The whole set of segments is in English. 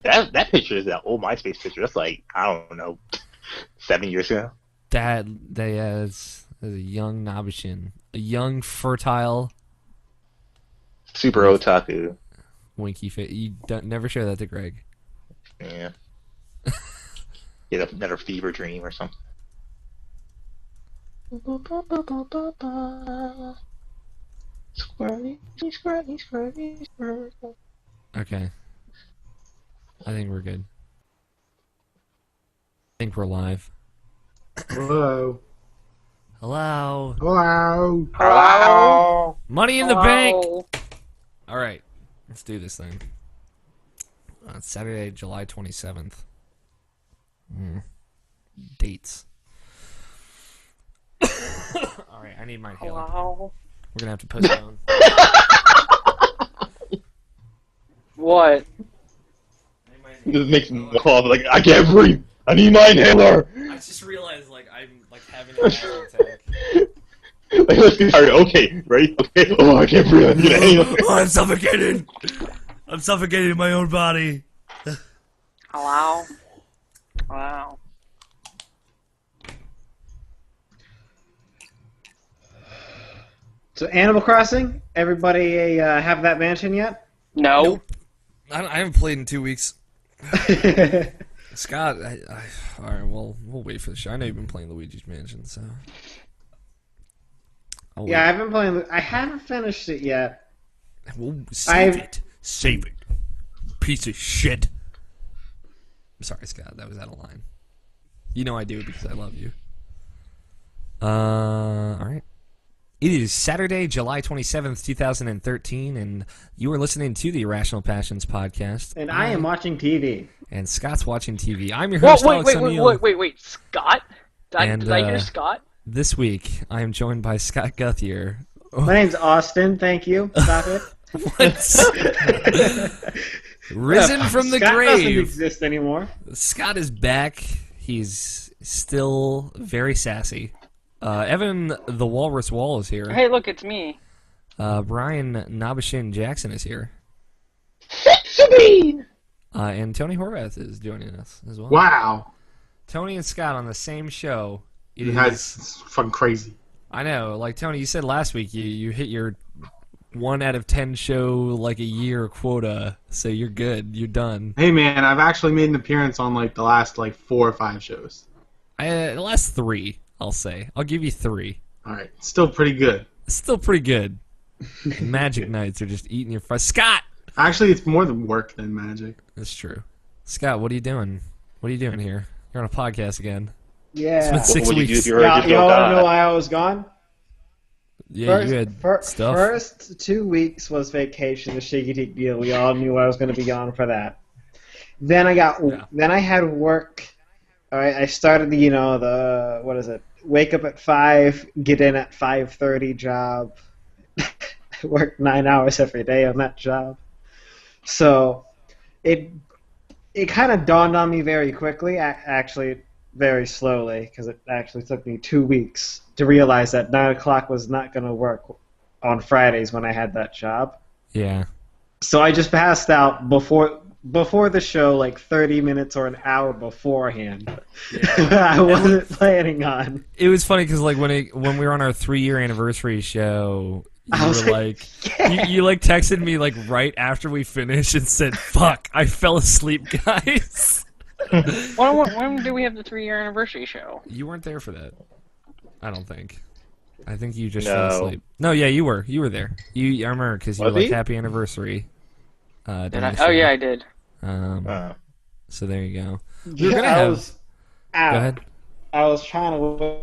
That picture is that old MySpace picture. That's like, I don't know, 7 years ago. Is a young Nabishin, a young fertile Super otaku. winky face. You don't never show that to Greg. Yeah. Get another fever dream or something. Squirty, squirty, squirty, squirty. Okay. I think we're good. I think we're live. Hello. Hello. Hello. Hello. Money in the bank. All right. Let's do this thing. It's Saturday, July 27th. Dates. All right. I need my inhaler. Hello. We're going to have to postpone. What? This makes me cough. Like, I can't breathe. I need my inhaler. I just realized, like, I'm like having an asthma attack. Like, let's get started. Okay, ready? Okay. Oh, I can't breathe. I need an inhaler. I'm suffocating. I'm suffocating in my own body. Hello? Wow. So Animal Crossing, everybody have that mansion yet? No. Nope. I haven't played in 2 weeks. Scott, all right, well, we'll wait for the show. I know you've been playing Luigi's Mansion, so. Yeah, I've been playing. I haven't finished it yet. We'll save it. Save it. Piece of shit. I'm sorry, Scott. That was out of line. You know I do it because I love you. All right. It is Saturday, July 27th, 2013, and you are listening to the Irrational Passions podcast. And I am watching TV. And Scott's watching TV. I'm your host, Alex O'Neill. Wait. Scott? Did I hear Scott? This week, I am joined by Scott Guthier. My name's Austin. Thank you. Stop it. What? Risen from the Scott grave. doesn't exist anymore. Scott is back. He's still very sassy. Evan the Walrus Wall is here. Hey, look, it's me. Brian Nabishin Jackson is here. Sabine! And Tony Horvath is joining us as well. Wow. Tony and Scott on the same show. That's fucking crazy. I know. Like, Tony, you said last week you hit your 1 out of 10 show, like, a year quota, so you're good. You're done. Hey, man, I've actually made an appearance on, like, the last, like, 4 or 5 shows. The last 3, I'll say. I'll give you 3. All right. Still pretty good. Still pretty good. Magic Nights are just eating your fries. Scott! Actually, it's more than work than magic. That's true. Scott, what are you doing? What are you doing here? You're on a podcast again. Yeah. It's been 6 What would you do weeks. if you were just You all God? know why I was gone? Yeah, you had stuff. First 2 weeks was vacation, the Shiggy deal. We all knew I was going to be gone for that. Then I had work. All right, I started the what is it? Wake up at 5, get in at 5:30 job. I worked 9 hours every day on that job. So it kind of dawned on me very quickly, actually very slowly, because it actually took me 2 weeks to realize that 9 o'clock was not going to work on Fridays when I had that job. Yeah. So I just passed out before the show, like 30 minutes or an hour beforehand. Yeah. I wasn't planning on. It was funny because like when we were on our 3-year anniversary show, you were like, yeah. you like texted me like right after we finished and said, "Fuck, I fell asleep, guys." When do we have the 3-year anniversary show? You weren't there for that. I don't think. I think you just No. fell asleep. No, yeah, you were. You were there. I remember because you were Was like he? happy anniversry. Did during I? the show. Oh yeah, I did. So there you go. Yeah, gonna I have- was out. Go ahead. I was trying to work on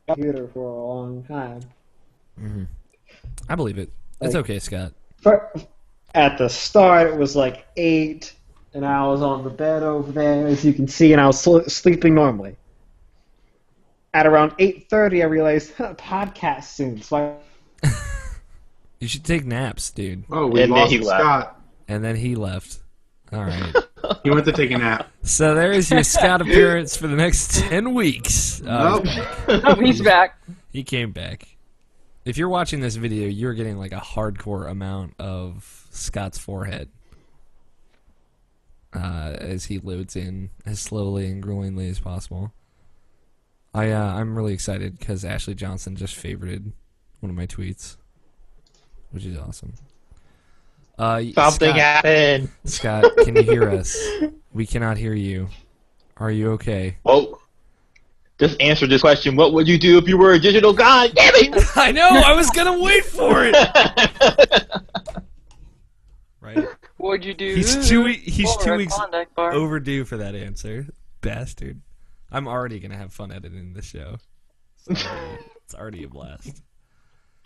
the computer for a long time. I believe it. It's Like- okay, Scott. At the start, it was like 8, and I was on the bed over there, as you can see, and I was sleeping normally. At around 8:30, I realized, podcast soon, so You should take naps, dude. Oh, we And then lost he left. Scott. And then he left. All right. He went to take a nap. So there is your Scott appearance for the next 10 weeks. Nope. Oh, he's back. He came back. If you're watching this video, you're getting like a hardcore amount of Scott's forehead. as he loads in as slowly and gruelingly as possible. I'm really excited because Ashley Johnson just favorited one of my tweets, which is awesome. Something happened. Scott, can you hear us? We cannot hear you. Are you okay? Well, just answer this question. What would you do if you were a digital god? Damn it! I know. I was gonna wait for it. Right. What'd you do? He's 2 for a weeks Klondike bar? overdue for that answer. Bastard. I'm already gonna have fun editing this show. It's already a blast.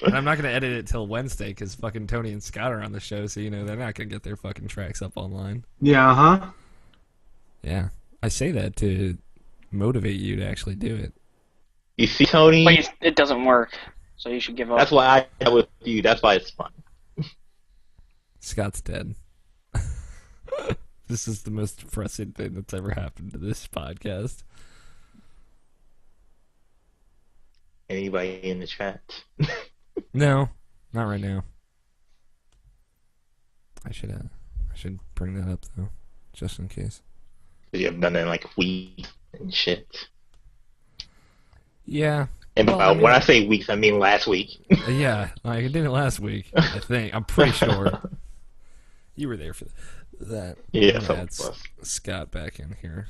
And I'm not gonna edit it till Wednesday because fucking Tony and Scott are on the show, so they're not gonna get their fucking tracks up online. Yeah, Yeah, I say that to motivate you to actually do it. You see, Tony? But it doesn't work, so you should give up. That's why I had with you. That's why it's fun. Scott's dead. This is the most depressing thing that's ever happened to this podcast. Anybody in the chat? No, not right now. I should bring that up though, just in case. You haven't done it in like weeks and shit. Yeah. And when I say weeks, I mean last week. Yeah, I did it last week. I think I'm pretty sure you were there for that. Yeah, I'm gonna add some of us. Scott back in here.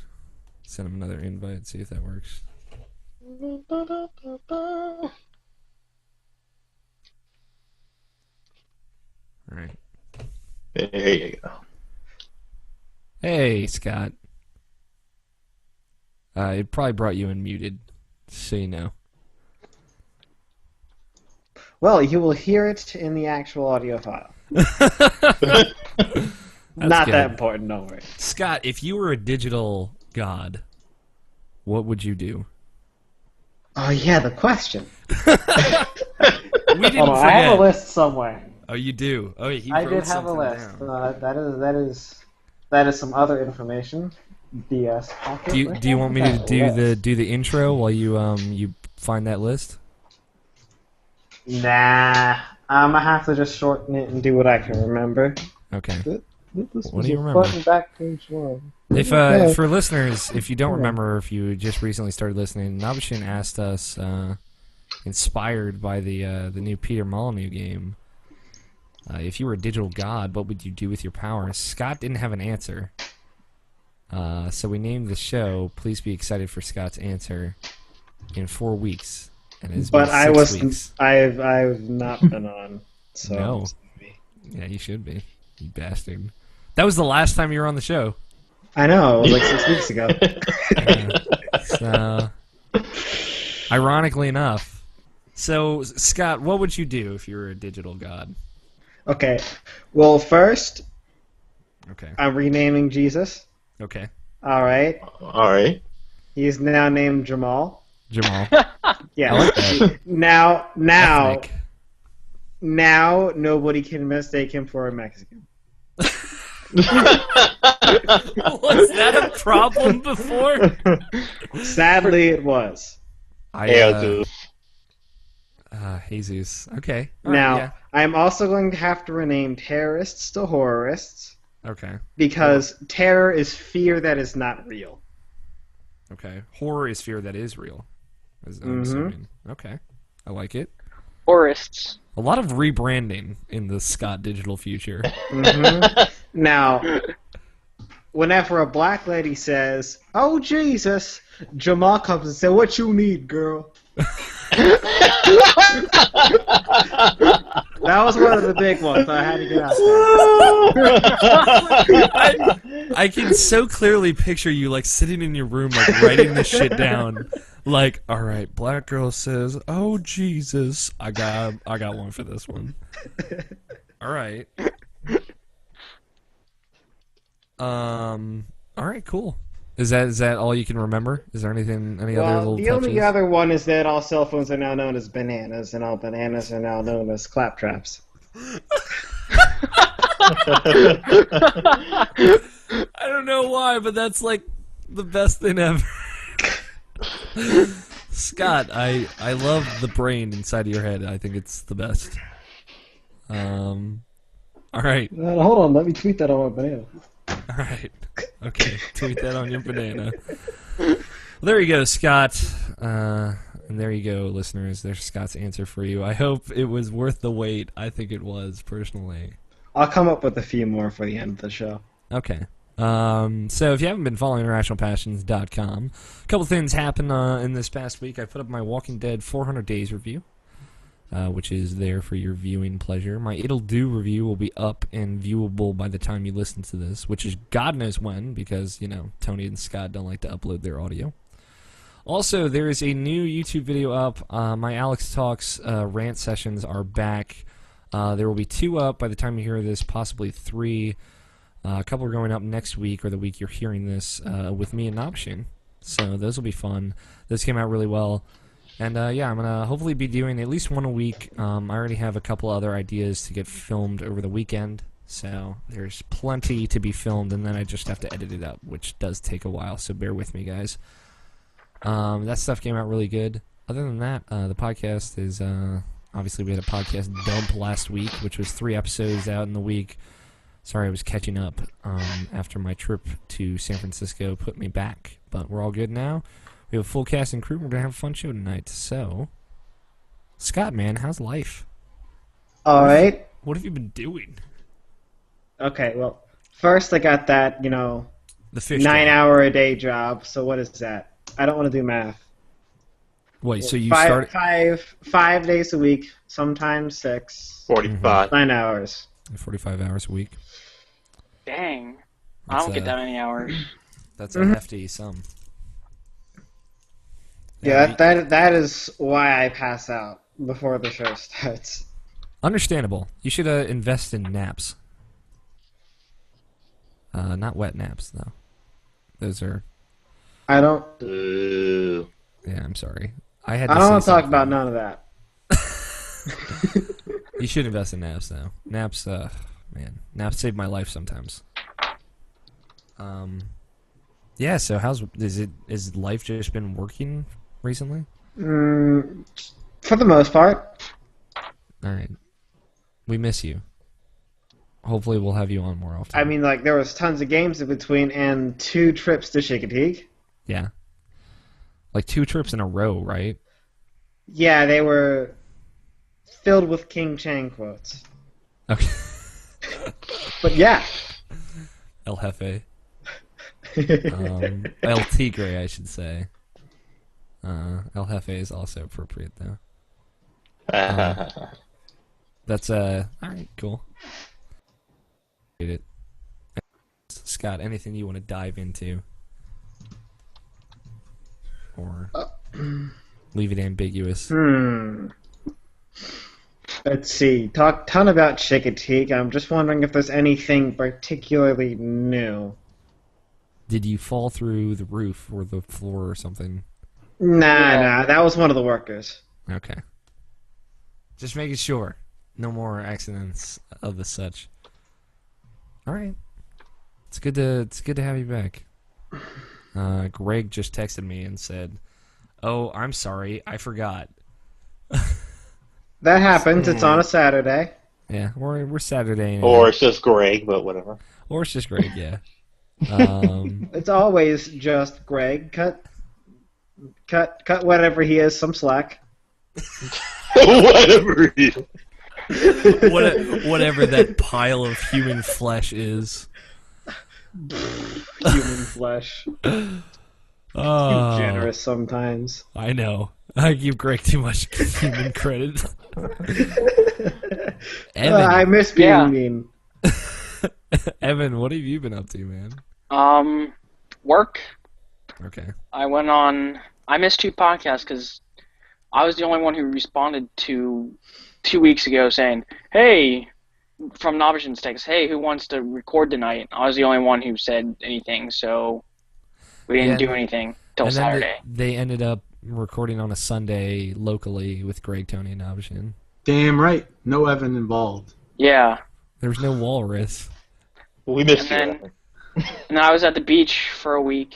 Send him another invite. See if that works. All right. There you go. Hey, Scott. It probably brought you in muted, so you know. Well, you will hear it in the actual audio file. Not good. that important, don't worry. Scott, if you were a digital god, what would you do? Oh yeah, the question. We didn't Hold on, I forget. have a list somewhere. Oh, you do? Oh, he I wrote did have a something list. down. That is some other information. BS packet. Do you want me to do the intro while you find that list? Nah, I'm gonna have to just shorten it and do what I can remember. Okay. This What do you remember? Back page one. If for listeners, if you don't remember, if you just recently started listening, Nabashin asked us, inspired by the new Peter Molyneux game, if you were a digital god, what would you do with your powers? Scott didn't have an answer, so we named the show. Please be excited for Scott's answer in 4 weeks. And it's But been I 6 was weeks. I've not been on. So No. Yeah, you should be. You bastard. That was the last time you were on the show. I know, it was like 6 weeks ago. So, ironically enough. So, Scott, what would you do if you were a digital god? Okay. Well, first, Okay. I'm renaming Jesus. Okay. All right. All right. He is now named Jamal. Jamal. Yeah. I like that. Now, Ethnic. nobody can mistake him for a Mexican. Was that a problem before? Sadly, it was. Jesus. Okay. All Now, right, I'm also going to have to rename terrorists to horrorists yeah. Okay. because terror is fear that is not real. Okay. Horror is fear that is real. I'm assuming. Okay. I like it. Forests. A lot of rebranding in the Scott digital future. Now, whenever a black lady says, "Oh Jesus," Jamal comes and says, "What you need, girl?" That was one of the big ones. So I had to get out there. I can so clearly picture you like sitting in your room, like writing this shit down. Like, all right, black girl says, "Oh Jesus," I got one for this one. All right. All right, cool. Is that all you can remember? Is there any other little The touches? only other one is that all cell phones are now known as bananas, and all bananas are now known as claptraps. I don't know why, but that's like the best thing ever. Scott, I love the brain inside of your head. I think it's the best. All right. Hold on, let me tweet that on my banana. All right. Okay, tweet that on your banana. Well, there you go, Scott. And there you go, listeners. There's Scott's answer for you. I hope it was worth the wait. I think it was, personally. I'll come up with a few more for the end of the show. Okay. So if you haven't been following IrrationalPassions.com, a couple things happened in this past week. I put up my Walking Dead 400 Days review, which is there for your viewing pleasure. My It'll Do review will be up and viewable by the time you listen to this, which is God knows when, because, Tony and Scott don't like to upload their audio. Also, there is a new YouTube video up. My Alex Talks rant sessions are back. There will be 2 up by the time you hear this, possibly 3. A couple are going up next week, or the week you're hearing this, with me and Option. So those will be fun. Those came out really well. And I'm going to hopefully be doing at least 1 a week. I already have a couple other ideas to get filmed over the weekend. So there's plenty to be filmed, and then I just have to edit it up, which does take a while, so bear with me, guys. That stuff came out really good. Other than that, the podcast is... obviously, we had a podcast dump last week, which was 3 episodes out in the week. Sorry, I was catching up after my trip to San Francisco put me back. But we're all good now. We have a full cast and crew. We're going to have a fun show tonight. So, Scott, man, how's life? All right. What have you been doing? Okay, well, first I got that, The fish 9-hour-a-day job. So what is that? I don't want to do math. Wait, so you five, started... 5 days a week, sometimes 6. 45. 9 hours. 45 hours a week. Dang. I That's, don't get that many hours. That's a hefty sum. Yeah, that is why I pass out before the show starts. Understandable. You should invest in naps. Not wet naps, though. Those are... I don't... Yeah, I'm sorry. I don't want to talk about none of that. You should invest in naps, though. Naps, man. Naps save my life sometimes. Yeah, so is life just been working recently? For the most part. Alright. We miss you. Hopefully we'll have you on more often. I mean, there was tons of games in between and 2 trips to Chickadee. Yeah. 2 trips in a row, right? Yeah, they were filled with King Chang quotes. Okay. But yeah. El Jefe. El Tigre, I should say. El Jefe is also appropriate, though. That's, alright, cool. It. Scott, anything you want to dive into? Or leave it ambiguous? Let's see. Talk ton about Chickadee. I'm just wondering if there's anything particularly new. Did you fall through the roof or the floor or something? Nah, that was one of the workers. Okay. Just making sure. No more accidents of the such. Alright. It's good to have you back. Greg just texted me and said, "Oh, I'm sorry, I forgot." That happens. It's on a Saturday. Yeah, we're Saturday. Or it's just Greg, but whatever. Or it's just Greg, yeah. It's always just Greg. Cut whatever he is some slack. Whatever he is. Whatever that pile of human flesh is. Human flesh. Too generous sometimes. I know. I give Greg too much human credit. Evan, I miss being mean. Evan, what have you been up to, man? Work. Okay. I missed 2 podcasts because I was the only one who responded to 2 weeks ago saying, "Hey," from Nobishin's text, "Hey, who wants to record tonight?" I was the only one who said anything, so we didn't do anything till Saturday. They ended up recording on a Sunday locally with Greg, Tony, and Nobishin. Damn right. No Evan involved. Yeah. There was no walrus. We missed you. And then I was at the beach for a week.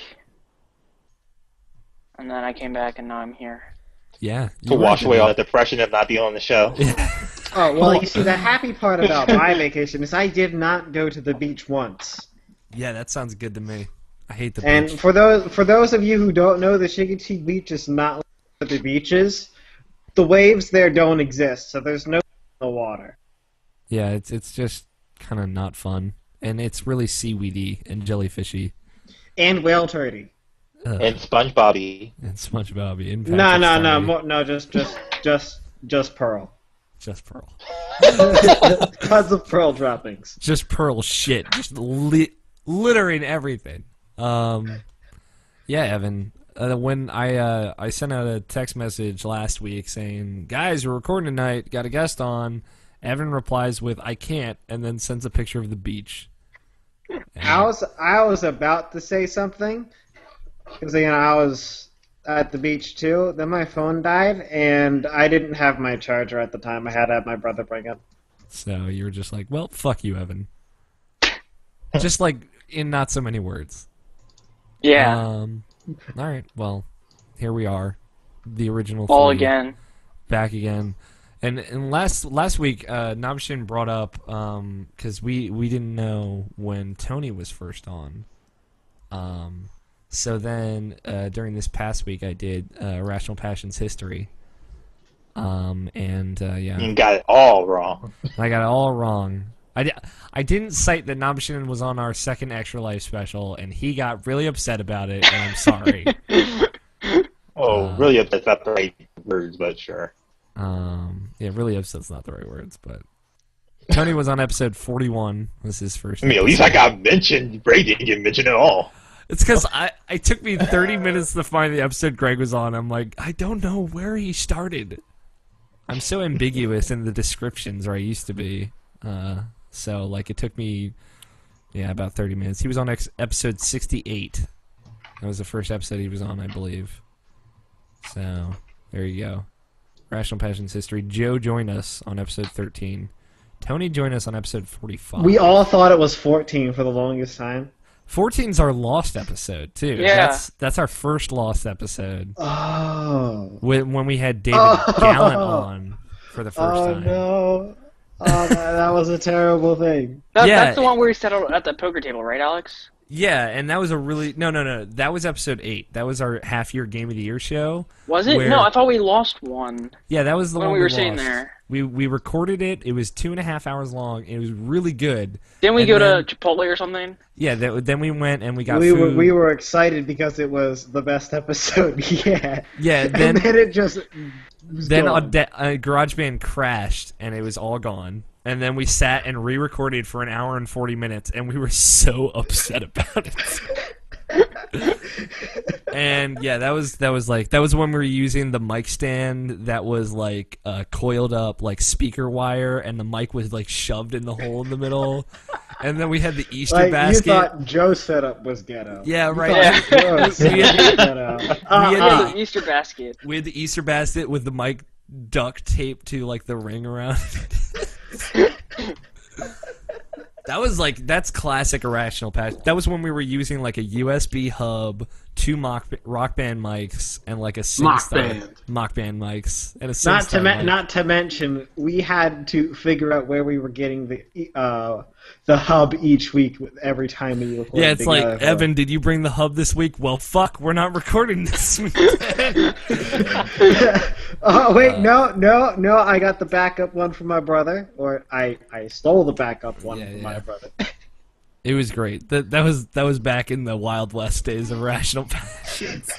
And then I came back, and now I'm here. Yeah. To wash away all the depression of not being on the show. Oh, well, you see, the happy part about my vacation is I did not go to the beach once. Yeah, that sounds good to me. I hate the And beach. for those of you who don't know, the Chincoteague Beach is not like the beaches. The waves there don't exist, so there's no water. Yeah, it's just kind of not fun, and it's really seaweedy and jellyfishy. And whale turdy. And SpongeBobby. And SpongeBob. And No, Patrick no, no, Star. no, just pearl. Just Pearl. Tons of pearl droppings. Just Pearl shit. Just littering everything. Yeah, Evan. When I sent out a text message last week saying, "Guys, we're recording tonight. Got a guest on." Evan replies with, "I can't," and then sends a picture of the beach. And I was about to say something because I was at the beach too. Then my phone died, and I didn't have my charger at the time. I had to have my brother bring it. so you were just like, "Well, fuck you, Evan." Just like in not so many words. Yeah. All right. Well, here we are, the original. All three, again. back again. And last week, Nabshin brought up because we didn't know when Tony was first on. So then during this past week, I did Irrational Passions history. Yeah, You got it all wrong. I got it all wrong. I didn't cite that Nabshin was on our second Extra Life special, and he got really upset about it, and I'm sorry. Oh, really upset about the right words, but sure. Yeah, really upset's not the right words, but Tony was on episode 41. Was his first. I mean, at least I got mentioned. Ray didn't get mentioned at all. It's because it took me 30 minutes to find the episode Greg was on. I'm like, I don't know where he started. I'm so ambiguous in the descriptions, or I used to be. So like it took me, about 30 minutes. He was on episode 68. That was the first episode he was on, I believe. So there you go. Rational Passions history. Joe joined us on episode 13. Tony joined us on episode 45. We all thought it was 14 for the longest time. 14's our lost episode too. Yeah. That's our first lost episode. Oh. When we had David Gallant on for the first Oh time. no. Oh, that was a terrible thing. Yeah. That's the one where we settled at the poker table, right, Alex? Yeah, and that was a really no. That was episode 8. That was our half-year Game of the Year show. Was it? where- No, I thought we lost one. Yeah, that was the When one we were lost. sitting there. We recorded it. It was 2.5 hours long. It was really good. Didn't we And go then- to Chipotle or something? Yeah, then we went and we got We food. were excited because it was the best episode yet. Yeah, And then then it just was gone. GarageBand crashed and it was all gone. And then we sat and re-recorded for an hour and 40 minutes, and we were so upset about it. And yeah, that was when we were using the mic stand that was like coiled up like speaker wire, and the mic was like shoved in the hole in the middle. And then we had the Easter like, basket. You thought Joe's setup was ghetto. Yeah, You right. thought Joe's We had- setup was ghetto. we had The Easter basket. We had the Easter basket with the mic duct taped to like the ring around it. That's classic Irrational Passion. That was when we were using like a USB hub, 2 rock band mics, and like a SingStar mock band mics, and a SingStar mic. Not to mention, we had to figure out where we were getting the hub each week every time we recorded. Yeah, it's like, together. Evan, did you bring the hub this week? Well, fuck, we're not recording this week. Oh wait, no! I got the backup one from my brother, or I stole the backup one from my brother. It was great. That was back in the Wild West days of Rational Passions.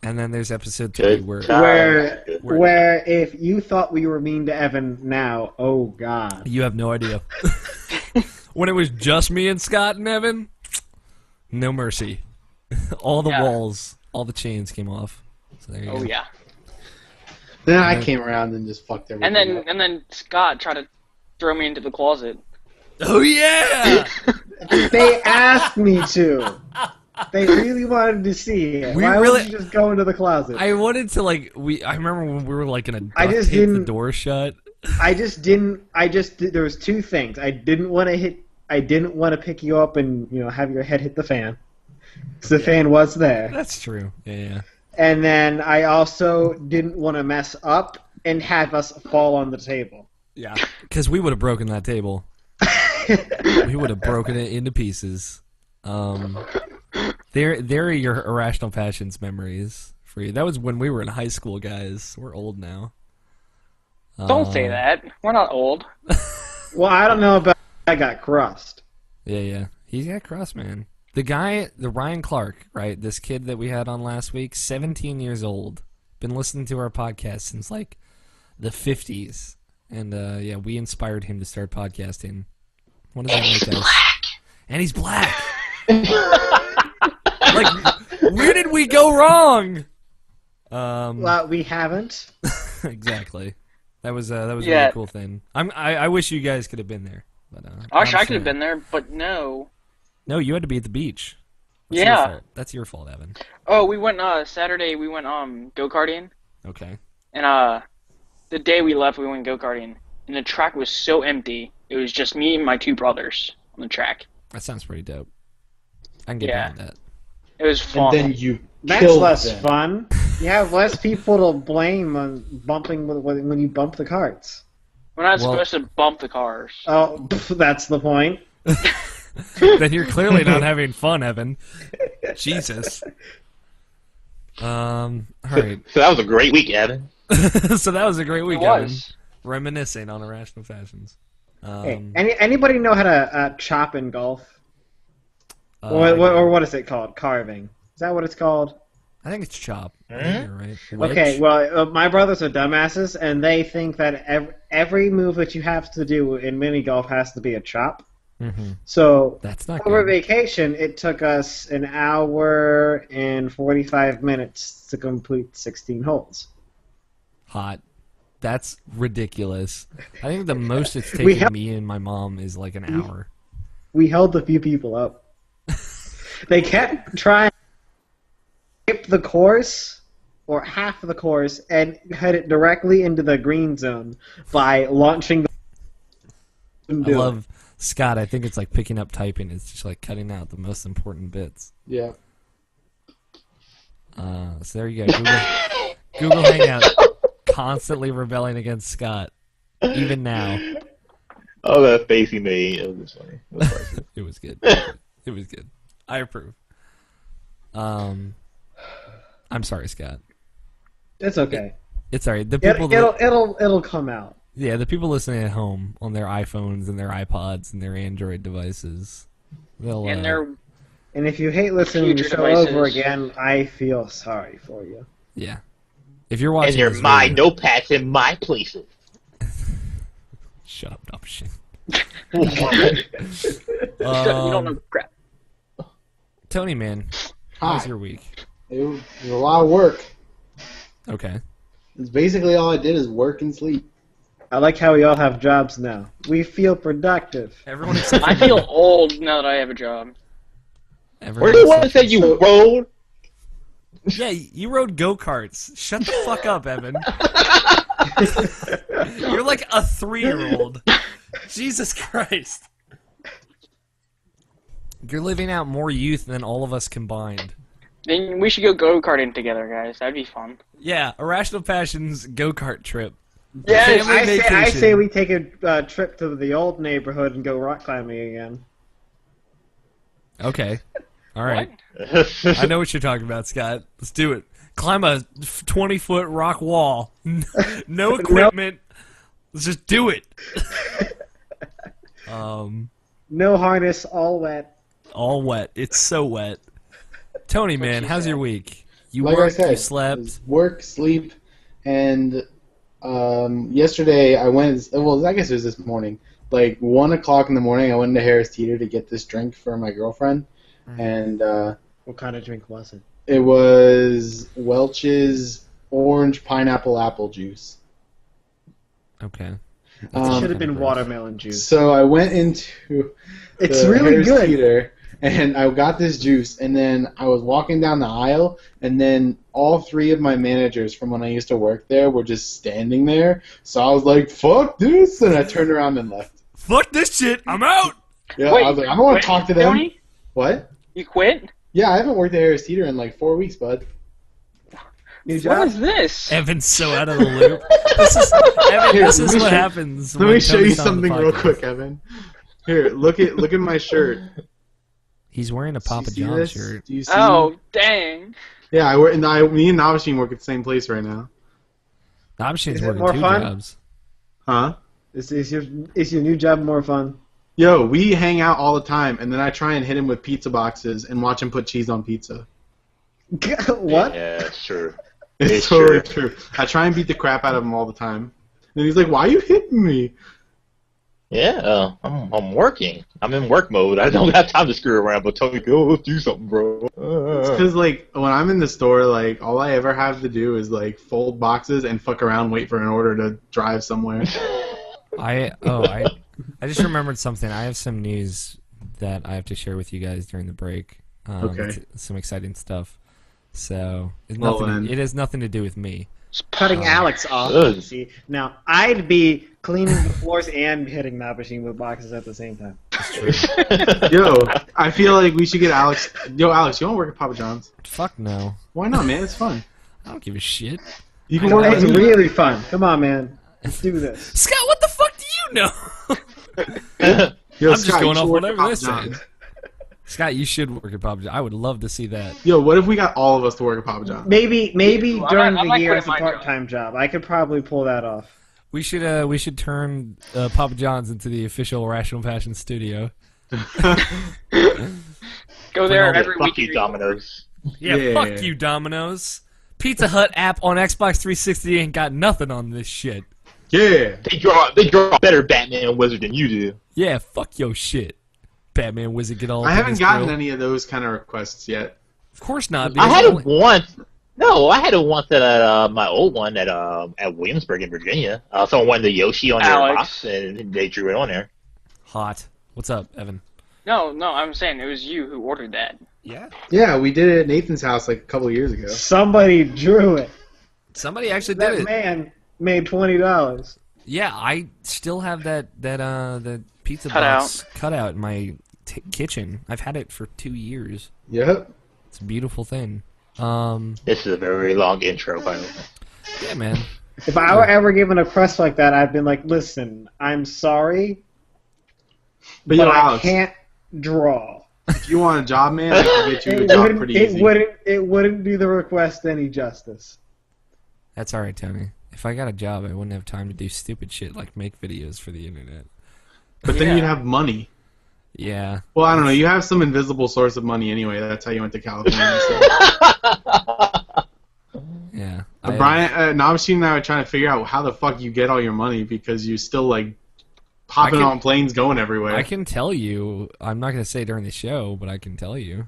And then there's episode 3 Where if you thought we were mean to Evan now, oh god. You have no idea. When it was just me and Scott and Evan, no mercy. All the walls, all the chains came off. So there you go. Yeah. Then I came around and just fucked everything up. And then Scott tried to throw me into the closet. Oh yeah! They asked me to. They really wanted to see it. Why would you just go into the closet? I wanted to I remember when we were like gonna duct just tape the didn't- door shut. There was 2 things. I didn't want to pick you up and have your head hit the fan. Because the fan was there. That's true. Yeah. And then I also didn't want to mess up and have us fall on the table. Yeah. Because we would have broken that table. We would have broken it into pieces. There are your Irrational Passions memories for you. That was when we were in high school, guys. We're old now. Don't say that. We're not old. Well, I don't know about I got crust. Yeah. He's got crust, man. The guy, the Ryan Clark, right? This kid that we had on last week, 17 years old. Been listening to our podcast since, like, the 50s. And, yeah, we inspired him to start podcasting. What does that make us? And he's black! Like, where did we go wrong? Well, we haven't. Exactly. That was a really cool thing. I wish you guys could have been there. But, I wish I could have been there, but no. No, you had to be at the beach. That's your fault. That's your fault, Evan. Oh, we went Saturday. We went go-karting. Okay. And the day we left, we went go-karting, and the track was so empty. It was just me and my two brothers on the track. That sounds pretty dope. I can get behind that. It was fun. And then you That's killed less them. fun. You have less people to blame on bumping when you bump the carts. We're not supposed to bump the cars. Oh, that's the point. Then you're clearly not having fun, Evan. Jesus. All right. So that was a great week, Evan. So that was a great week, It Evan. was. Reminiscing on Irrational Fashions. Hey, anybody know how to chop in golf? Or what is it called? Carving. Is that what it's called? I think it's chop. Hmm? You're right. Wedge? Okay, well, my brothers are dumbasses, and they think that every move that you have to do in mini golf has to be a chop. Mhm. So That's not over good. vacation, it took us an hour and 45 minutes to complete 16 holes. Hot. That's ridiculous. I think the most it's We taken have- me and my mom is like an hour. We held a few people up. They kept trying to skip the course, or half of the course, and head it directly into the green zone by launching the... I love Scott. I think it's like picking up typing. It's just like cutting out the most important bits. Yeah. So there you go. Google Hangout constantly rebelling against Scott, even now. Oh, that face he made. It was funny. It was funny. It was good. It was good. I approve. I'm sorry, Scott. It's okay. It's alright. The people, It'll come out. yeah, the people listening at home on their iPhones and their iPods and their Android devices, they'll. And they're And if you hate listening to the Future show devices. over again, I feel sorry for you. Yeah. If you're watching, And they're this my video- notepads in my places. Shut up, dumb shit. you don't know crap. Tony, man, Hi. how's your week? It was a lot of work. Okay. It's basically all I did is work and sleep. I like how we all have jobs now. We feel productive. Everyone except I feel old now that I have a job. Where the one that said you rode? Yeah, you rode go-karts. Shut the fuck up, Evan. You're like a 3-year-old. Jesus Christ. You're living out more youth than all of us combined. Then we should go go-karting together, guys. That'd be fun. Yeah, Irrational Passions go-kart trip. Yes, Family I vacation. say we take a trip to the old neighborhood and go rock climbing again. Okay. All right. I know what you're talking about, Scott. Let's do it. Climb a 20-foot rock wall. No equipment. Let's just do it. No harness, all wet. All wet. It's so wet. Tony, man, how's your week? You Like worked, I said, you it slept. was work, sleep, and yesterday I went. Well, I guess it was this morning. Like 1 o'clock in the morning, I went to Harris Teeter to get this drink for my girlfriend, and What kind of drink was it? it was Welch's orange pineapple apple juice. Okay. It should have been gross. watermelon juice. So I went into It's the really Harris good. Teeter, and I got this juice, and then I was walking down the aisle, and then all 3 of my managers from when I used to work there were just standing there. So I was like, "Fuck this!" and I turned around and left. Fuck this shit. I'm out. Yeah, Wait, I was like, I don't want to talk to them. Tony? What? You quit? Yeah, I haven't worked at Harris Teeter in like 4 weeks, bud. New What job? is this? Evan's so out of the loop. This is Evan. Here, This let is me what show- happens. Let when me show you Tony's on the something real podcast. quick, Evan. Here, look at my shirt. He's wearing a Papa Do you see John this? shirt. Do you see? Oh, dang. Yeah, me and Navashin work at the same place right now. Nabashin's Is it working more 2 fun? jobs. Huh? Is your new job more fun? Yo, we hang out all the time, and then I try and hit him with pizza boxes and watch him put cheese on pizza. What? Yeah, sure. It's totally true. I try and beat the crap out of him all the time. And he's like, "Why are you hitting me?" Yeah, I'm working. I'm in work mode. I don't have time to screw around. But Tony, go, let's do something, bro. It's because like when I'm in the store, like all I ever have to do is like fold boxes and fuck around, wait for an order to drive somewhere. I just remembered something. I have some news that I have to share with you guys during the break. Okay. Some exciting stuff. So it has nothing to do with me. Cutting Alex off. Good. See, now I'd be cleaning the floors and hitting Nabashin with boxes at the same time. Yo, I feel like we should get Alex. Yo, Alex, you want to work at Papa John's? Fuck no. Why not, man? It's fun. I don't give a shit. You can No, work it's at really fun. Come on, man. Let's do this. Scott, what the fuck do you know? Yo, I'm just Scott, going you off should work whatever at Papa they're saying. John's. Scott, you should work at Papa John. I would love to see that. Yo, what if we got all of us to work at Papa John's? Maybe I during might the year quit it's a my job. part-time job. I could probably pull that off. We should turn Papa John's into the official Irrational Passion studio. Go there every Fuck week. you, Domino's. Yeah, Yeah. fuck you, Domino's. Pizza Hut app on Xbox 360 ain't got nothing on this shit. Yeah. They draw a better Batman and Wizard than you do. Yeah, fuck your shit. Batman Wizard, get all I up in haven't his gotten grill. any of those kind of requests yet. Of course not. I because had only- it once. No, I had it once at my old one at Williamsburg in Virginia. Someone wanted the Yoshi on their Alex. box, and they drew it on there. Hot. What's up, Evan? No, I'm saying it was you who ordered that. Yeah. Yeah, we did it at Nathan's house like a couple of years ago. Somebody drew it. Somebody actually That did it. man made $20. Yeah, I still have that pizza Cutout. box cutout in my kitchen. I've had it for 2 years. Yep. It's a beautiful thing. This is a very long intro, by the way. Yeah, man. If I were ever given a crust like that, I'd been like, listen, I'm sorry, But but yo, I Alex, can't draw. if you want a job, man, I can get you a It job wouldn't, pretty easy. it wouldn't do the request any justice. That's alright, Tony. If I got a job, I wouldn't have time to do stupid shit like make videos for the internet. But then Yeah. you'd have money. Yeah. Well, I don't know. You have some invisible source of money anyway. That's how you went to California. So. Yeah. Brian, Navashin and I were trying to figure out how the fuck you get all your money because you still like hopping on planes going everywhere. I can tell you. I'm not going to say during the show, but I can tell you.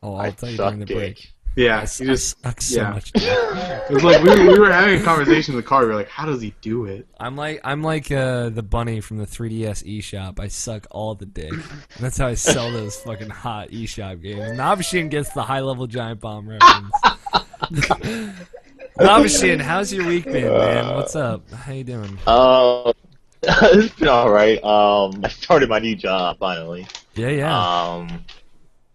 I'll tell you during the suck break. dick. Yeah, I you just. suck so yeah. much. It was like we were having a conversation in the car. We were like, "How does he do it?" I'm like the bunny from the 3DS eShop. I suck all the dick. And that's how I sell those fucking hot eShop games. Navashin gets the high level giant bomb reference. Navashin, how's your week been, man? What's up? How you doing? It's been alright. I started my new job finally. Yeah.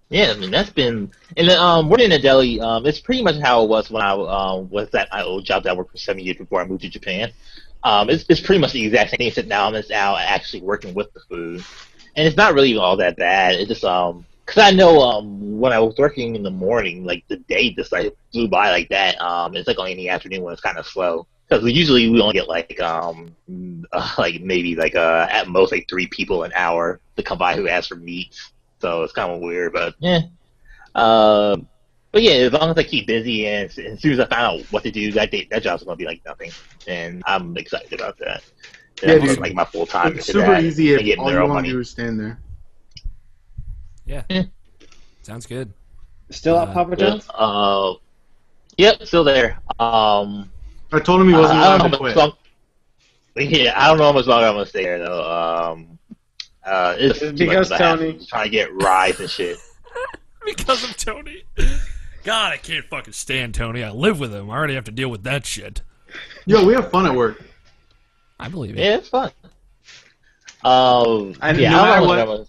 Yeah, I mean that's been, and then working in a deli. It's pretty much how it was when I was at my old job that I worked for 7 years before I moved to Japan. It's pretty much the exact same thing, except now I'm just now actually working with the food, and it's not really all that bad. It's just because I know when I was working in the morning, like the day just like flew by like that. It's like only in the afternoon when it's kind of slow. Because usually we only get like maybe like at most like 3 people an hour to come by who ask for meats. So it's kind of weird, but yeah. But yeah, as long as I keep busy and as soon as I find out what to do, that job's gonna be like nothing, and I'm excited about that. Yeah, I'm dude. like my full time. It's super easy if getting all their you own want money. to do is stand there. Yeah. Sounds good. Still at Papa John's? Yep, still there. I told him he wasn't I allowed don't to know how quit. much yeah, I don't know how much longer I'm gonna stay there though. It's too Because much of a hassle, Tony- just trying to get rides and shit. Because of Tony. God, I can't fucking stand Tony. I live with him. I already have to deal with that shit. Yo, we have fun at work. I believe it. Yeah, it's fun. And Yeah, no I matter don't know what- what I'm gonna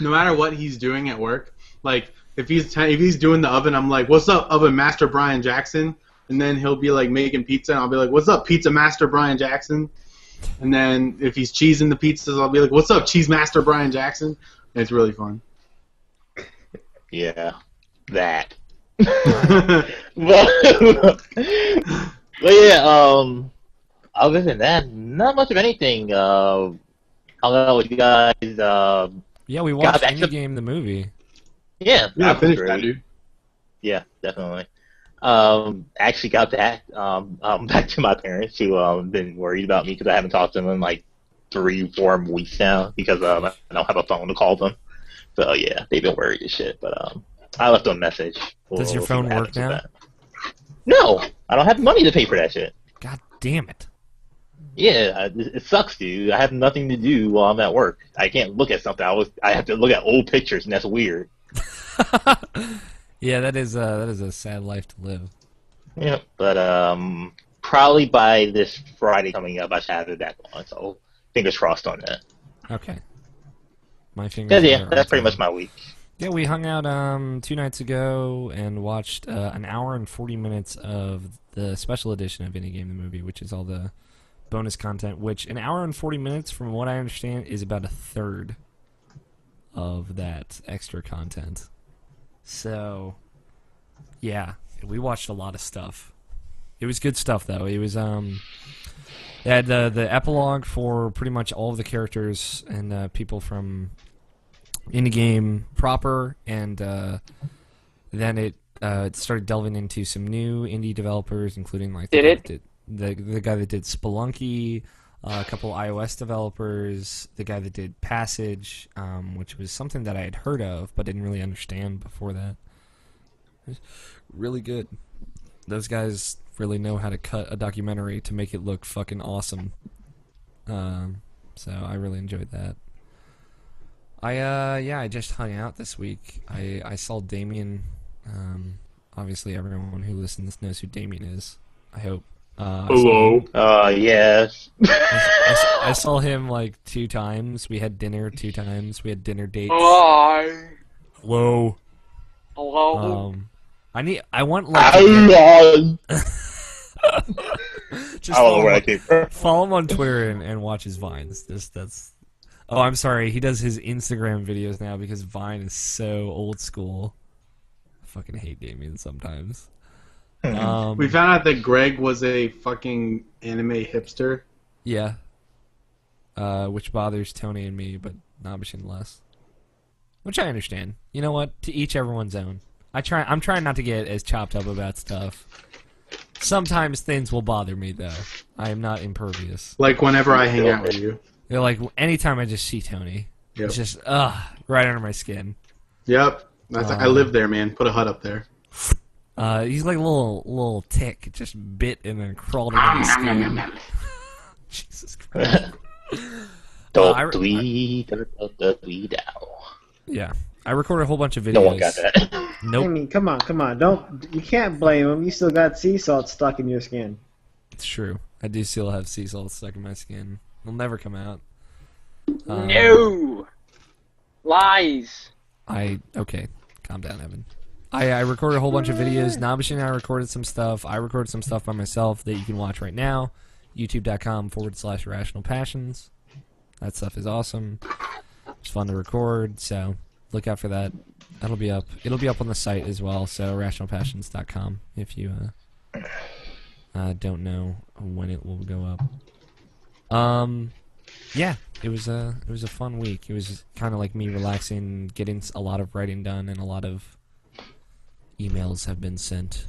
No matter what he's doing at work, like if he's doing the oven, I'm like, "What's up, Oven Master Brian Jackson?" And then he'll be like making pizza, and I'll be like, "What's up, Pizza Master Brian Jackson?" And then if he's cheesing the pizzas, I'll be like, "What's up, Cheese Master Brian Jackson?" And it's really fun. Yeah, that. but yeah, other than that, not much of anything. Hung out with you guys. Yeah, we watched back to- Indie Game the movie. Yeah, Yeah, that was finish great. that, dude. Yeah, definitely. Actually got back back to my parents who been worried about me because I haven't talked to them in like 3-4 weeks now because I don't have a phone to call them. So yeah, they've been worried as shit. But I left them a message. Does your We'll see phone what work happens with now? that. No, I don't have money to pay for that shit. God damn it. Yeah, it sucks, dude. I have nothing to do while I'm at work. I can't look at something. I have to look at old pictures, and that's weird. Yeah, that is a sad life to live. Yeah, but probably by this Friday coming up, I should have it back on. So fingers crossed on that. Okay. My fingers. Yeah, are that's pretty on. much my week. Yeah, we hung out 2 nights ago and watched an hour and 40 minutes of the special edition of Indie Game the Movie, which is all the bonus content, which an hour and 40 minutes, from what I understand, is about a third of that extra content. So, yeah, we watched a lot of stuff. It was good stuff, though. It was, they had the epilogue for pretty much all of the characters and people from Indie Game proper, and then it started delving into some new indie developers, including like the guy that did Spelunky, a couple iOS developers, the guy that did Passage, which was something that I had heard of but didn't really understand before that. It was really good. Those guys really know how to cut a documentary to make it look fucking awesome. So I really enjoyed that. I just hung out this week. I saw Damien. Obviously, everyone who listens knows who Damien is. I hope. Hello. Yes. I saw him like 2 times. We had dinner 2 times. We had dinner dates. Hi. Hello. Hello. I want like. Just I don't know where I came from. follow him on Twitter and watch his vines. That's. Oh, I'm sorry. He does his Instagram videos now because Vine is so old school. I fucking hate Damien sometimes. We found out that Greg was a fucking anime hipster. Yeah. Which bothers Tony and me, but Nabishin less. Which I understand. You know what? To each everyone's own. I'm trying not to get as chopped up about stuff. Sometimes things will bother me, though. I am not impervious. Like whenever I hang out with you. They're like, anytime I just see Tony, Yep. it's just, right under my skin. Yep. I live there, man. Put a hut up there. He's like a little tick. It just bit and then crawled into my skin. Jesus Christ. Don't tweet out. Yeah. I recorded a whole bunch of videos. No one got that. I Nope. mean, come on. You can't blame him. You still got sea salt stuck in your skin. It's true. I do still have sea salt stuck in my skin. It'll never come out. No. Lies. Okay. Calm down, Evan. I recorded a whole bunch of videos. Nabishin and I recorded some stuff. I recorded some stuff by myself that you can watch right now. YouTube.com/IrrationalPassions. That stuff is awesome. It's fun to record, so look out for that. That'll be up. It'll be up on the site as well, so IrrationalPassions.com if you don't know when it will go up. Yeah, it was a fun week. It was kind of like me relaxing, getting a lot of writing done, and a lot of emails have been sent.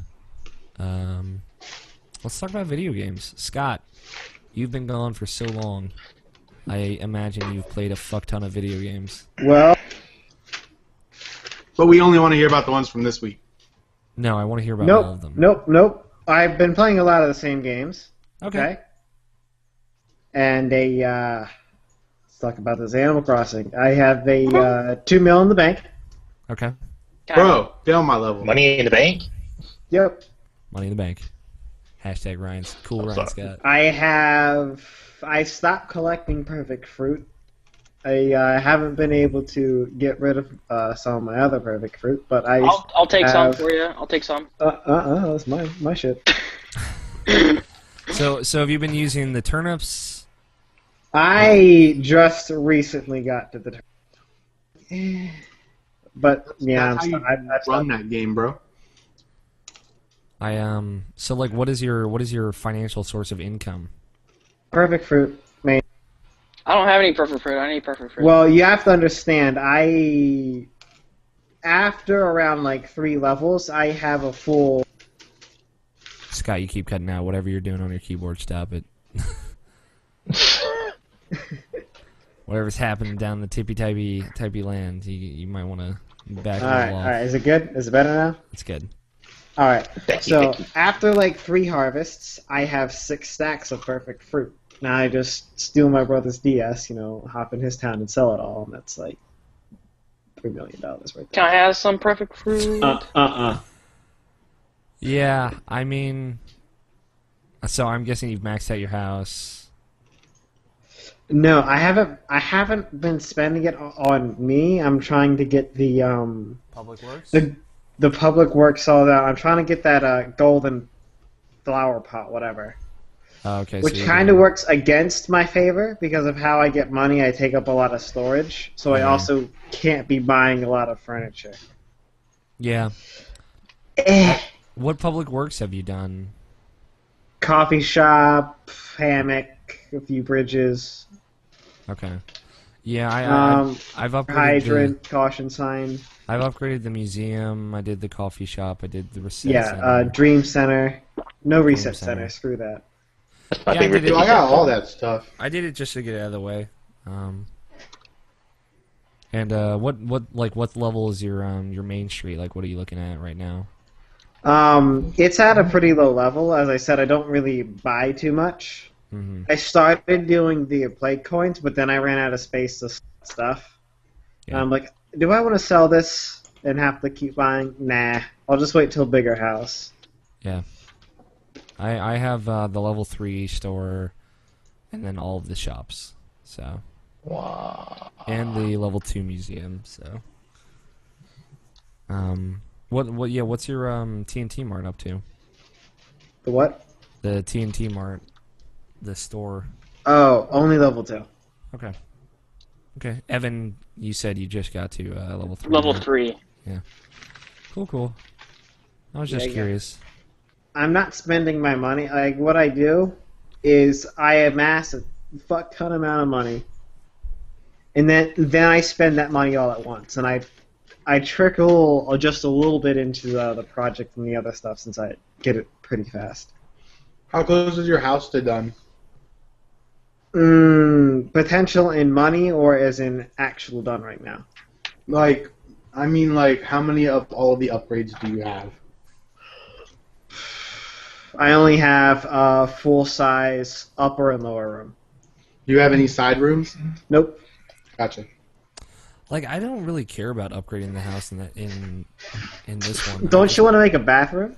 Let's talk about video games. Scott, you've been gone for so long. I imagine you've played a fuck ton of video games. Well, But we only want to hear about the ones from this week. No, I want to hear about all of them. Nope. I've been playing a lot of the same games. Okay. And let's talk about this Animal Crossing. I have a $2 million in the bank. Okay. Bro, get on my level. Money in the bank? Yep. Money in the bank. Hashtag Ryan's cool. I'm Ryan sorry. Scott. I stopped collecting perfect fruit. I haven't been able to get rid of some of my other perfect fruit, but I'll take some for you. I'll take some. That's my shit. So have you been using the turnips I just recently got to the. But yeah, That's how you run that game, bro. So like, what is your financial source of income? Perfect fruit. Man. I don't have any perfect fruit. I need perfect fruit. Well, you have to understand. After around like 3 levels, I have a full. Scott, you keep cutting out. Whatever you're doing on your keyboard, stop it. Whatever's happening down the tippy-typey land, you might want to back a little off. All right. Is it good? Is it better now? It's good. All right. Thank you, So thank you. after like 3 harvests, I have 6 stacks of perfect fruit. Now I just steal my brother's DS, hop in his town and sell it all, and that's like $3 million right there. Can I have some perfect fruit? Yeah, I mean, so I'm guessing you've maxed out your house. No, I haven't. I haven't been spending it on me. I'm trying to get the Public works. the public works all that. I'm trying to get that golden flower pot, whatever. Oh, okay. Which so kind of works against my favor because of how I get money. I take up a lot of storage, so I Yeah. also can't be buying a lot of furniture. Yeah. Eh. What public works have you done? Coffee shop, hammock, a few bridges, Okay. Yeah, I've upgraded hydrant, caution sign. I've upgraded the museum. I did the coffee shop. I did the reset Yeah, center. dream center. No reset Center. center. Screw that. That's my Yeah, I favorite did thing. it. I got all that stuff. I did it just to get it out of the way. And what level is your main street? Like, what are you looking at right now? It's at a pretty low level. As I said, I don't really buy too much. Mm-hmm. I started doing the play coins, but then I ran out of space to stuff. Yeah. And I'm like, do I want to sell this and have to keep buying? Nah, I'll just wait till bigger house. Yeah. I have the level 3 store, and then all of the shops. So. Wow. And the level 2 museum. So. What's your TNT Mart up to? The what? The TNT Mart, the store. Oh, only level 2. Okay. Okay. Evan, you said you just got to level 3. Level right? 3. Cool. I was just Yeah. curious. I'm not spending my money. Like, what I do is I amass a fuck ton amount of money, and then I spend that money all at once, and I trickle just a little bit into the project and the other stuff since I get it pretty fast. How close is your house to done? Potential in money or as in actual done right now? Like, I mean, like, how many of all of the upgrades do you have? I only have a full-size upper and lower room. Do you have any side rooms? Nope. Gotcha. Like, I don't really care about upgrading the house in this one. Don't you want to make a bathroom?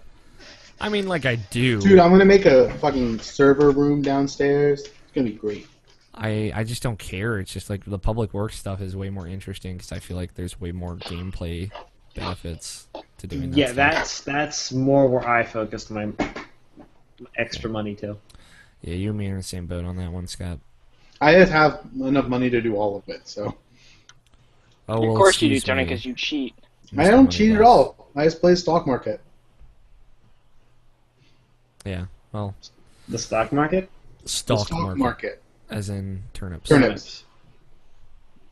I mean, like, I do. Dude, I'm gonna make a fucking server room downstairs. It's gonna be great. I just don't care. It's just like the public works stuff is way more interesting because I feel like there's way more gameplay benefits to doing that. Yeah, stuff. that's more where I focused my extra money to. Yeah, you and me are in the same boat on that one, Scott. I just have enough money to do all of it, so. Oh, well, Of course you do, excuse Tony, me. because you cheat. I don't cheat at all. I just play stock market. Yeah, well, The stock market? stock stock market, as in turnips. Turnips.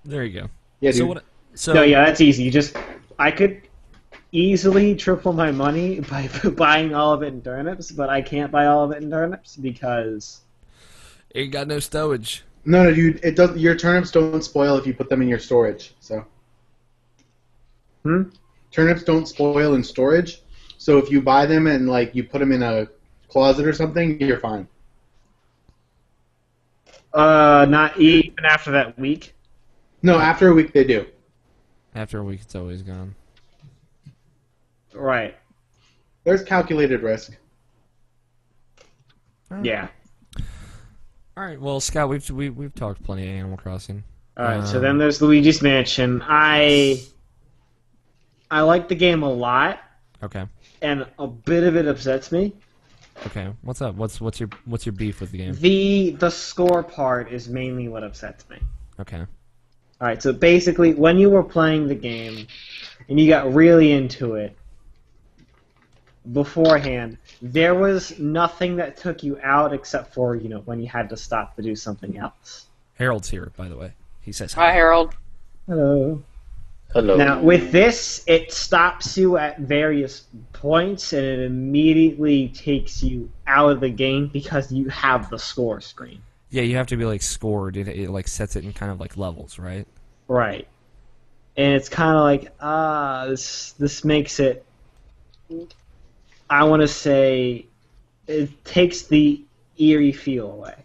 There you go. Yeah, dude. So what? So No, yeah, that's easy. I could easily triple my money by buying all of it in turnips, but I can't buy all of it in turnips because ain't got no stowage. No, dude. It does. Your turnips don't spoil if you put them in your storage. So. Turnips don't spoil in storage, so if you buy them and like you put them in a closet or something, you're fine. not even after that week. No, after a week they do. After a week, it's always gone. Right. There's calculated risk. Yeah. All right. Well, Scott, we've talked plenty of Animal Crossing. All right. So then there's Luigi's Mansion. I like the game a lot, Okay. and a bit of it upsets me. Okay, what's up? What's your beef with the game? The score part is mainly what upsets me. Okay. All right, so basically, when you were playing the game and you got really into it beforehand, there was nothing that took you out except for when you had to stop to do something else. Harold's here, by the way. He says Hi, Harold. Hello. Hello. Now, with this, it stops you at various points, and it immediately takes you out of the game because you have the score screen. Yeah, you have to be like scored. It like sets it in kind of like levels, right? Right. And it's kind of like, this makes it, I want to say, it takes the eerie feel away.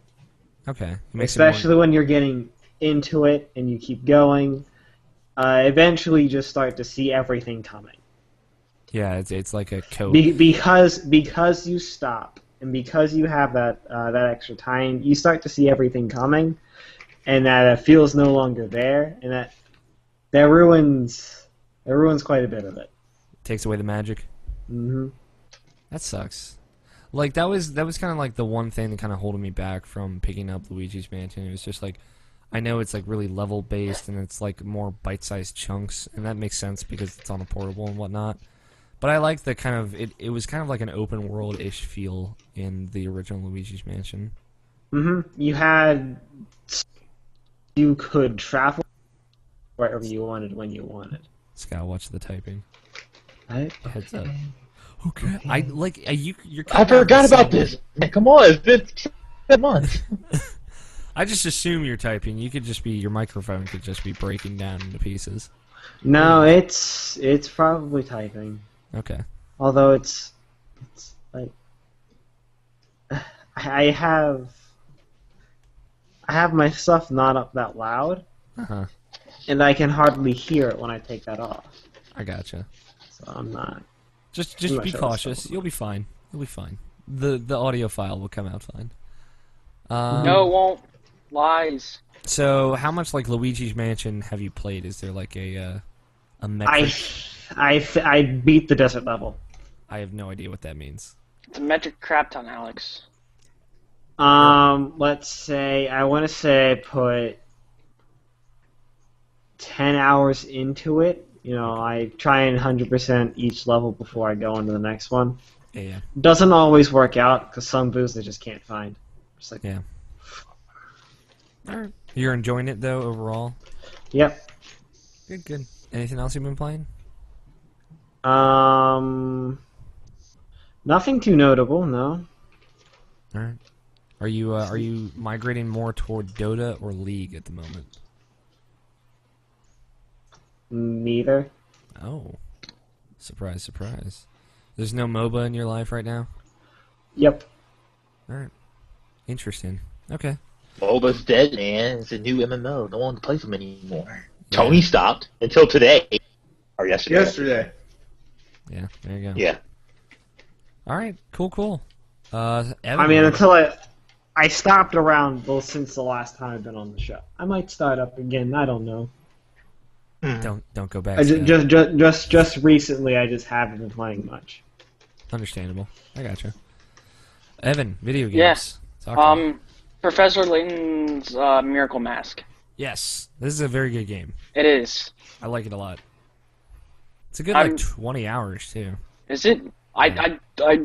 Okay. It makes Especially when you're getting into it and you keep going. Eventually you just start to see everything coming. Yeah, it's like a code. Because you stop and because you have that extra time, you start to see everything coming, and that feels no longer there, and that ruins quite a bit of it. Takes away the magic. Mm-hmm. That sucks. Like that was kind of like the one thing that kind of holding me back from picking up Luigi's Mansion. It was just like, I know it's like really level based and it's like more bite-sized chunks, and that makes sense because it's on a portable and whatnot. But I like the kind of it was kind of like an open world-ish feel in the original Luigi's Mansion. Mm-hmm. You could travel wherever you wanted when you wanted. Scott, watch the typing. Right? Heads up. Okay. I like you're. I forgot about this. Man, come on, it's been 7 months. I just assume you're typing. You could just be your microphone could just be breaking down into pieces. No, it's probably typing. Okay. Although it's like I have my stuff not up that loud, and I can hardly hear it when I take that off. I gotcha. So I'm not. Just I'm not be sure cautious. You'll be fine. You'll be fine. The audio file will come out fine. No, it won't. Lies. So, how much like Luigi's Mansion have you played? Is there like a metric? I beat the desert level. I have no idea what that means. It's a metric crap ton, Alex. Let's say I want to say I put 10 hours into it. I try and 100% each level before I go into the next one. Yeah. Doesn't always work out because some boosts I just can't find. Just like Yeah. Alright. You're enjoying it though overall? Yep. Good. Anything else you've been playing? Nothing too notable, no. Alright. Are you migrating more toward Dota or League at the moment? Neither. Oh. Surprise. There's no MOBA in your life right now? Yep. Alright. Interesting. Okay. MOBA's dead, man. It's a new MMO. No one plays them anymore. Tony stopped until today. Or yesterday. Yeah, there you go. Yeah. Alright, cool. Evan, I mean, until I stopped around, since the last time I've been on the show. I might start up again. I don't know. Don't go back. Just recently, I just haven't been playing much. Understandable. I gotcha. Evan, video games. Yes. Yeah. Professor Layton's Miracle Mask. Yes, this is a very good game. It is. I like it a lot. It's a good 20 hours too. Is it? I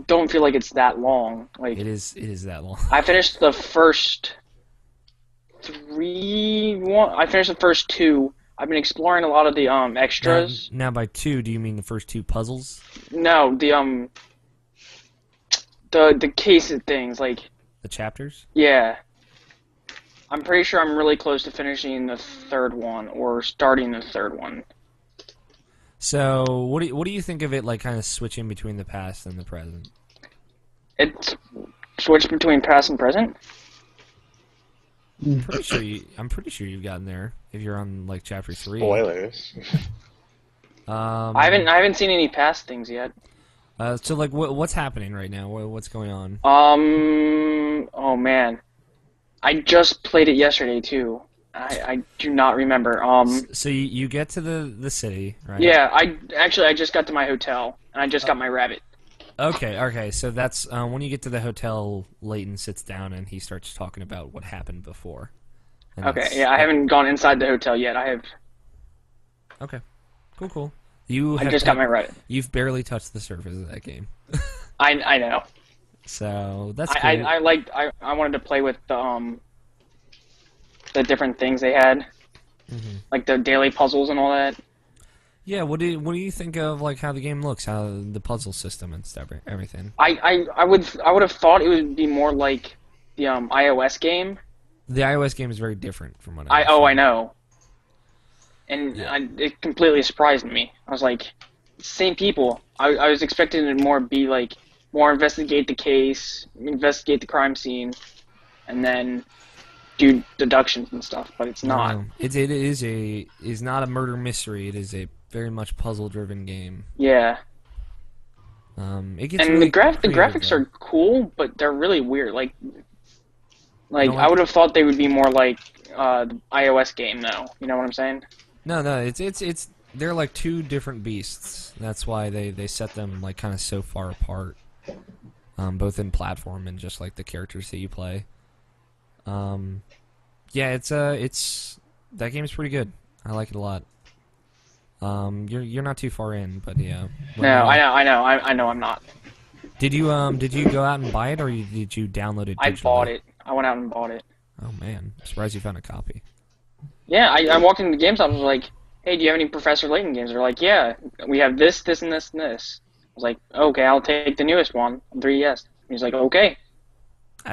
don't feel like it's that long. Like it is that long. I finished the first I finished the first 2. I've been exploring a lot of the extras. Now by 2, do you mean the first 2 puzzles? No, the case of things, like the chapters? Yeah. I'm pretty sure I'm really close to finishing the 3rd one or starting the 3rd one. So, what do you think of it like kind of switching between the past and the present? It's switched between past and present? I'm pretty sure you've gotten there if you're on like chapter 3. Spoilers. I haven't seen any past things yet. So like what's happening right now? What's going on? Oh man. I just played it yesterday too. I do not remember. So you get to the city, right? Yeah, I just got to my hotel and I just got my rabbit. Okay. So that's when you get to the hotel. Layton sits down and he starts talking about what happened before. And Okay, yeah, I haven't gone inside the hotel yet. I have. Okay, cool. I just got my right. You've barely touched the surface of that game. I know. So that's cool. I wanted to play with the different things they had, like the daily puzzles and all that. Yeah, what do you think of like how the game looks, how the puzzle system and stuff, everything? I would have thought it would be more like the iOS game. The iOS game is very different from what I know, and it completely surprised me. I was like, same people. I was expecting it more be like more investigate the case, investigate the crime scene, and then do deductions and stuff. But it's not. No, it is not a murder mystery. It is a very much puzzle-driven game. Yeah. It gets and really the graphics are cool, but they're really weird. Like I would have thought they would be more like the iOS game, though. You know what I'm saying? No, it's they're like two different beasts. That's why they set them like kind of so far apart, both in platform and just like the characters that you play. Yeah, it's that game's pretty good. I like it a lot. You're not too far in, but yeah. No, I know I'm not. Did you go out and buy it, or did you download it digitally? I bought it. I went out and bought it. Oh man, I'm surprised you found a copy. Yeah, I walked into the GameStop and was like, hey, do you have any Professor Layton games? They're like, yeah, we have this, this, and this, and this. I was like, okay, I'll take the newest one, 3DS. He's like, okay.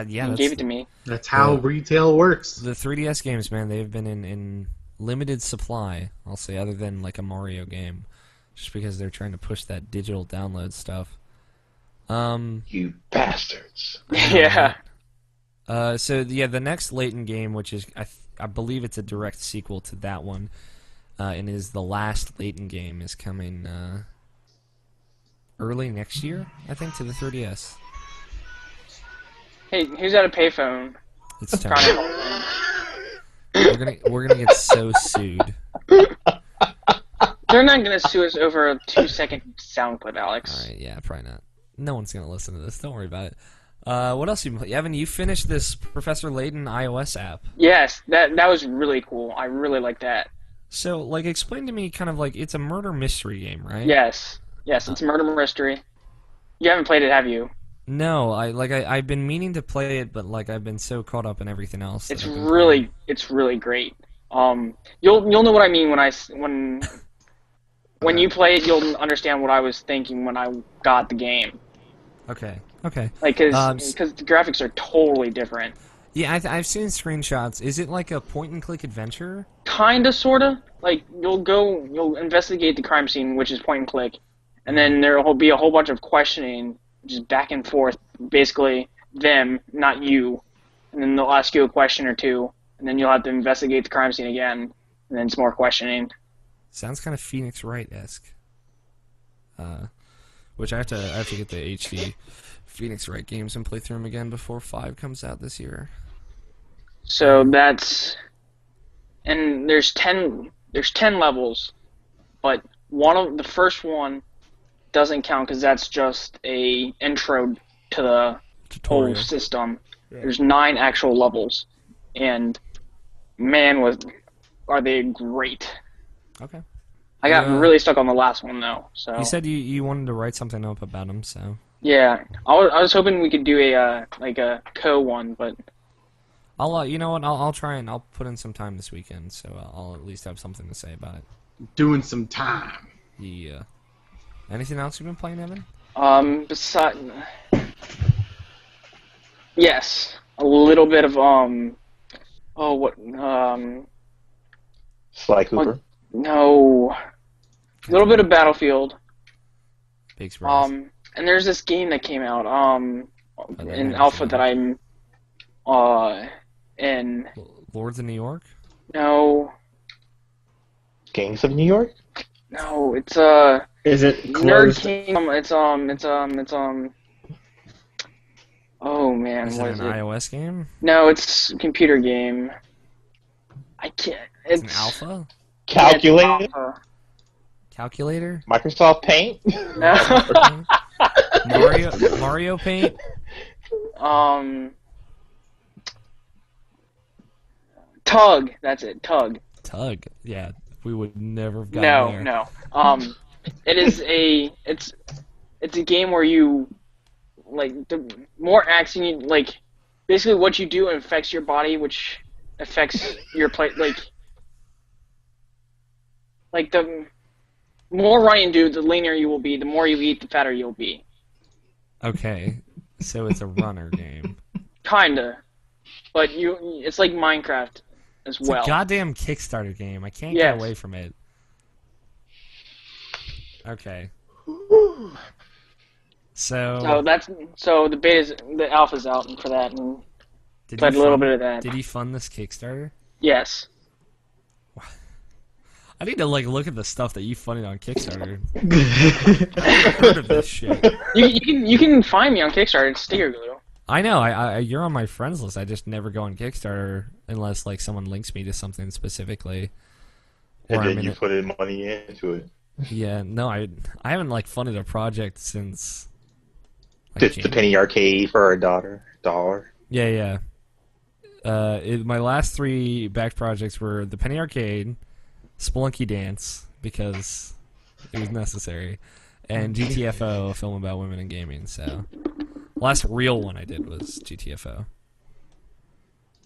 Yeah, he gave it to me. That's how retail works. The 3DS games, man, they've been in limited supply, I'll say, other than like a Mario game, just because they're trying to push that digital download stuff. You bastards. Yeah. So yeah, the next Layton game, which is I believe it's a direct sequel to that one, and is the last Layton game, is coming early next year, I think, to the 3DS. Hey, who's at a payphone? It's time. We're gonna get so sued. They're not gonna sue us over a 2-second sound clip, Alex. All right, yeah, probably not. No one's gonna listen to this. Don't worry about it. What else you play? Evan, you finished this Professor Layton iOS app. Yes, that was really cool. I really like that. So, like, explain to me, kind of like, it's a murder mystery game, right? Yes, it's murder mystery. You haven't played it, have you? No, I've been meaning to play it, but like I've been so caught up in everything else. It's really great. You'll know what I mean when you play it. You'll understand what I was thinking when I got the game. Okay. Like, because the graphics are totally different. Yeah, I've seen screenshots. Is it like a point-and-click adventure? Kinda, sorta. Like, you'll investigate the crime scene, which is point-and-click, and then there will be a whole bunch of questioning, just back and forth, basically them, not you, and then they'll ask you a question or two, and then you'll have to investigate the crime scene again, and then some more questioning. Sounds kind of Phoenix Wright-esque. Which I have to get the HD Phoenix Wright games and play through them again before 5 comes out this year. So that's, and there's 10 levels, but the first one doesn't count because that's just a intro to the tutorial whole system. Yeah. There's 9 actual levels, and man, are they great. Okay. I got really stuck on the last one though. So you said you wanted to write something up about them, so yeah, I was hoping we could do a co one, but I'll you know what, I'll try and I'll put in some time this weekend, so I'll at least have something to say about it. Doing some time. Yeah. Anything else you've been playing, Evan? Yes, a little bit of Sly Cooper. No. A little bit of Battlefield. Big surprise. And there's this game that came out in alpha that I'm in. Lords of New York? No. Gangs of New York? No, it's Is it Nerd closed? Kingdom. It's oh man, Is what it is an it? iOS game? No, it's a computer game. I can't. It's an alpha? Calculator? Calculator? Microsoft Paint? No. Mario Mario Paint? Tug. That's it. Tug. Tug. Yeah, we would never have gotten there. No. It is it's a game where you like the more action you like. Basically, what you do affects your body, which affects your play. Like the more running you do, the leaner you will be. The more you eat, the fatter you'll be. Okay, so it's a runner game. Kinda, but it's like Minecraft as It's well. a goddamn Kickstarter game. I can't Yes. get away from it. Okay. So the alpha's out for that, and did played you a little fund- bit of that. Did he fund this Kickstarter? Yes. I need to look at the stuff that you funded on Kickstarter. I've heard of this shit. You can find me on Kickstarter. It's Sticker Glue. I know. You're on my friends list. I just never go on Kickstarter unless someone links me to something specifically. And Or then I'm in you it. put in money into it. Yeah. No, I haven't funded a project since. Just the January. penny arcade for $1. Yeah. My last 3 backed projects were the Penny Arcade, Spelunky Dance because it was necessary, and GTFO, a film about women in gaming. So, last real one I did was GTFO.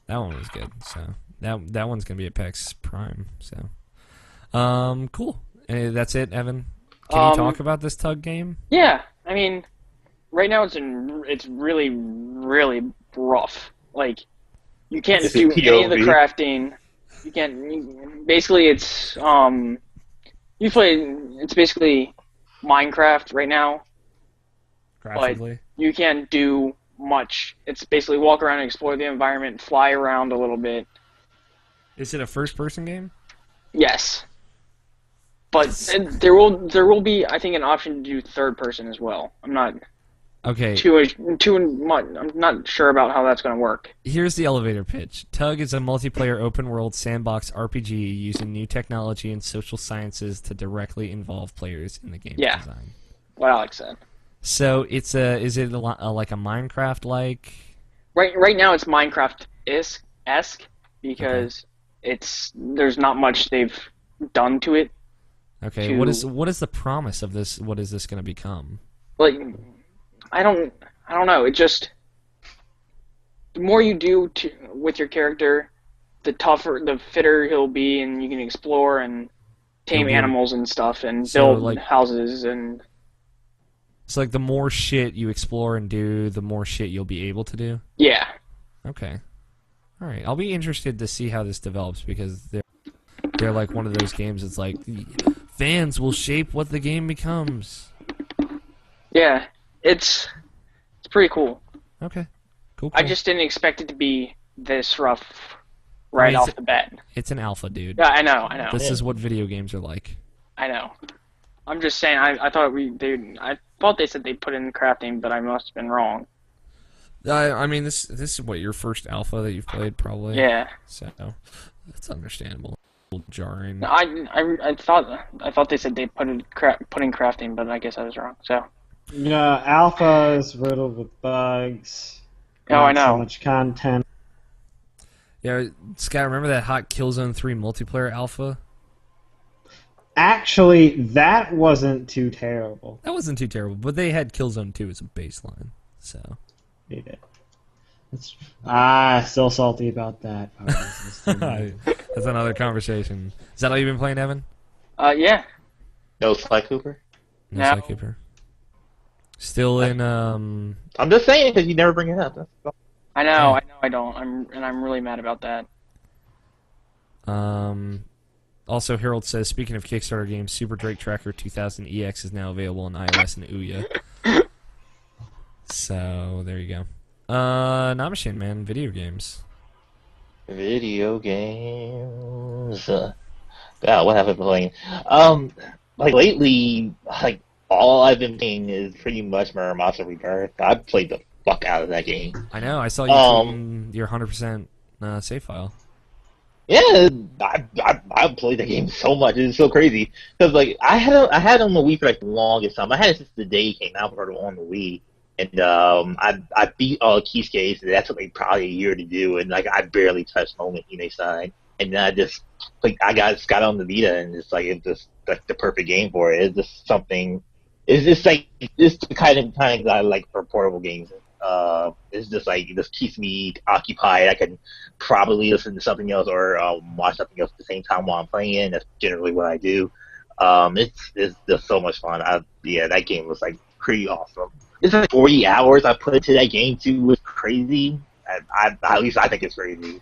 That one was good. So that one's gonna be at PAX Prime. So, cool. That's it, Evan. Can you talk about this Tug game? Yeah, I mean, right now it's really really rough. Like, you can't Is do it any of the POV? crafting. You can't. Basically, it's It's basically Minecraft right now. Graphically. You can't do much. It's basically walk around and explore the environment, fly around a little bit. Is it a first-person game? Yes, but there will be, I think, an option to do third person as well. I'm not Okay. I'm not sure about how that's going to work. Here's the elevator pitch. Tug is a multiplayer open-world sandbox RPG using new technology and social sciences to directly involve players in the game's Yeah. design. What Alex said. So is it like a Minecraft-like? Right now it's Minecraft-esque because there's not much they've done to it. Okay. What is the promise of this? What is this going to become? Like, I don't know. It just, the more you do with your character, the tougher, the fitter he'll be, and you can explore and tame animals and stuff, and build houses and. It's like the more shit you explore and do, the more shit you'll be able to do. Yeah. Okay. All right. I'll be interested to see how this develops because they're like one of those games. It's like fans will shape what the game becomes. Yeah. It's pretty cool. Okay. Cool. I just didn't expect it to be this rough right off the bat. It's an alpha, dude. Yeah, I know. This is what video games are like. I know. I'm just saying. I thought they said they put in crafting, but I must have been wrong. I mean, this is what your first alpha that you've played, probably. Yeah. So that's understandable. A little jarring. I thought they said they put in crafting, but I guess I was wrong. So. Yeah, alpha is riddled with bugs. Oh, I know. So much content. Yeah, Scott, remember that hot Killzone 3 multiplayer alpha? Actually, that wasn't too terrible. That wasn't too terrible, but they had Killzone 2 as a baseline, so. They did. Still salty about that. That's another conversation. Is that all you've been playing, Evan? Yeah. No Sly Cooper? No. Sly Cooper. Still in, I'm just saying because you never bring it up. That's all. I know I don't. I'm really mad about that. Also, Harold says, speaking of Kickstarter games, Super Drake Tracker 2000 EX is now available on iOS and Ouya. So, there you go. Not Machine, man. Video games. Video games. God, what have I been playing? Lately, all I've been playing is pretty much Muramasa Rebirth. I've played the fuck out of that game. I know. I saw you tweeting your 100% save file. Yeah, I played the game so much. It's so crazy because I had it on the Wii for the longest time. I had it since the day it came out on the Wii. And I beat all the Keyscapes, and that took me probably a year to do, and like I barely touched Moment Hime Sign. And then I just like I got on the Vita, and it's like it's just like the perfect game for it. It's just something. It's just like it's the kind of I like for portable games. It's just like it just keeps me occupied. I can probably listen to something else or watch something else at the same time while I'm playing it. And that's generally what I do. It's just so much fun. Yeah, that game was like pretty awesome. It's like 40 hours I put into that game too. Was crazy. At least I think it's crazy.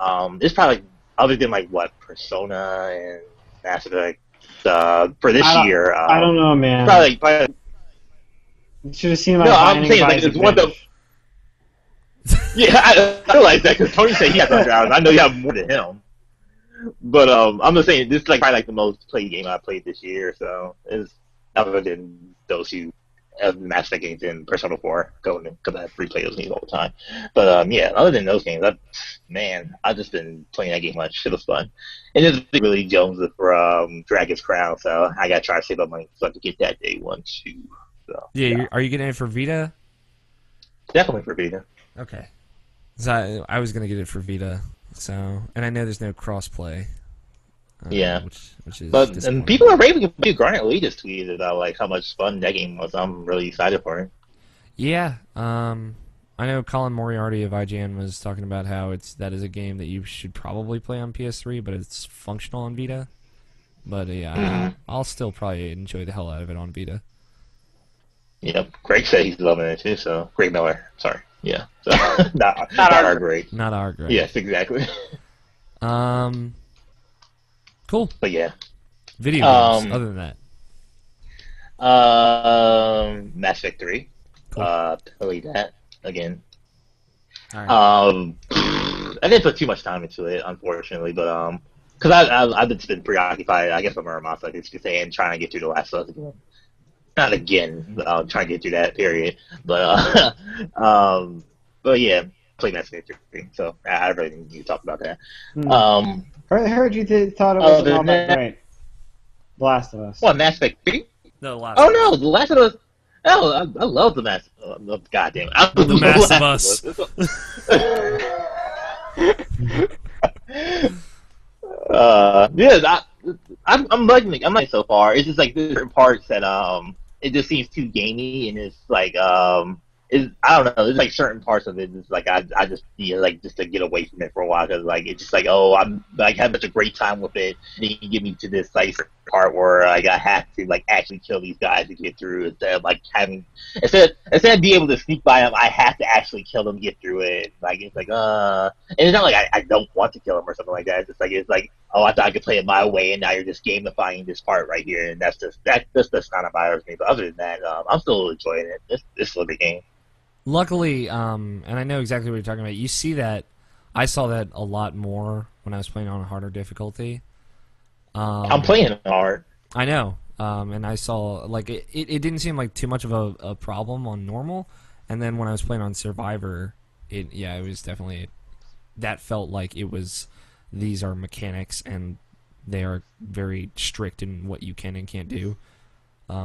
It's probably like, other than like what Persona and Mass Effect for this year. I don't know, man. Probably you should have seen my no, I'm Binding saying of like Isaac it's one of finish. the. Yeah, I realize that because Tony said he has 100 hours. I know you have more than him. But I'm just saying this is like probably like the most played game I played this year. So it's other than those two Mass Effect games and Persona 4 going because I replay those games all the time. But yeah, other than those games, I've just been playing that game much. It was fun, and it's really Jones from Dragon's Crown. So I gotta try to save up money so I can get that day one too. So Yeah, are you getting it for Vita? definitely for Vita. Okay. 'Cause I was gonna get it for Vita, so and I know there's no crossplay. Yeah. which is But and disappointing. people are raving about it. Garnet Lee just tweeted about like how much fun that game was. I'm really excited for it. Yeah, I know Colin Moriarty of IGN was talking about how that is a game that you should probably play on PS3, but it's functional on Vita. But yeah, I'll still probably enjoy the hell out of it on Vita. Yep. Greg said he's loving it too. So Greg Miller, sorry. Yeah. So not our Greg. Not our great. Yes, exactly. Cool. But yeah. Video games. Other than that, Mass Effect 3. Cool. Played that again. all right. I didn't put too much time into it, unfortunately, but because I've just been preoccupied. I guess I'm Murmasa, I guess you could say, and trying to get through the last of Us again. Not again, but I'll try to get through that period. But but yeah, played Mass Effect 3, so I really didn't need to talk about that. I heard you thought it was Other not that than- great. The Last of Us. What, Mass Effect 3? No, last. Oh no, The Last of Us. Oh, I love the Mass. God damn it! I love The Mass of Last Us. Yeah, I'm liking it. I'm liking it so far. It's just like there's certain parts that it just seems too gamey, and it's like I don't know. There's like certain parts of it. It's like I just need like just to get away from it for a while because like it's just like I'm like having such a great time with it. And then you get me to this like part where like I have to like actually kill these guys to get through instead of like having instead of being able to sneak by them, I have to actually kill them to get through it. Like it's like and it's not like I don't want to kill them or something like that. It's like oh, I thought I could play it my way, and now you're just gamifying this part right here, and that's just kind of bothers me. But other than that, I'm still enjoying it. This is a good game. Luckily, and I know exactly what you're talking about. You see that I saw that a lot more when I was playing on a harder difficulty. I'm playing hard. I know, and I saw like it didn't seem like too much of a problem on normal, and then when I was playing on Survivor, it was definitely that felt like it was these are mechanics and they are very strict in what you can and can't do.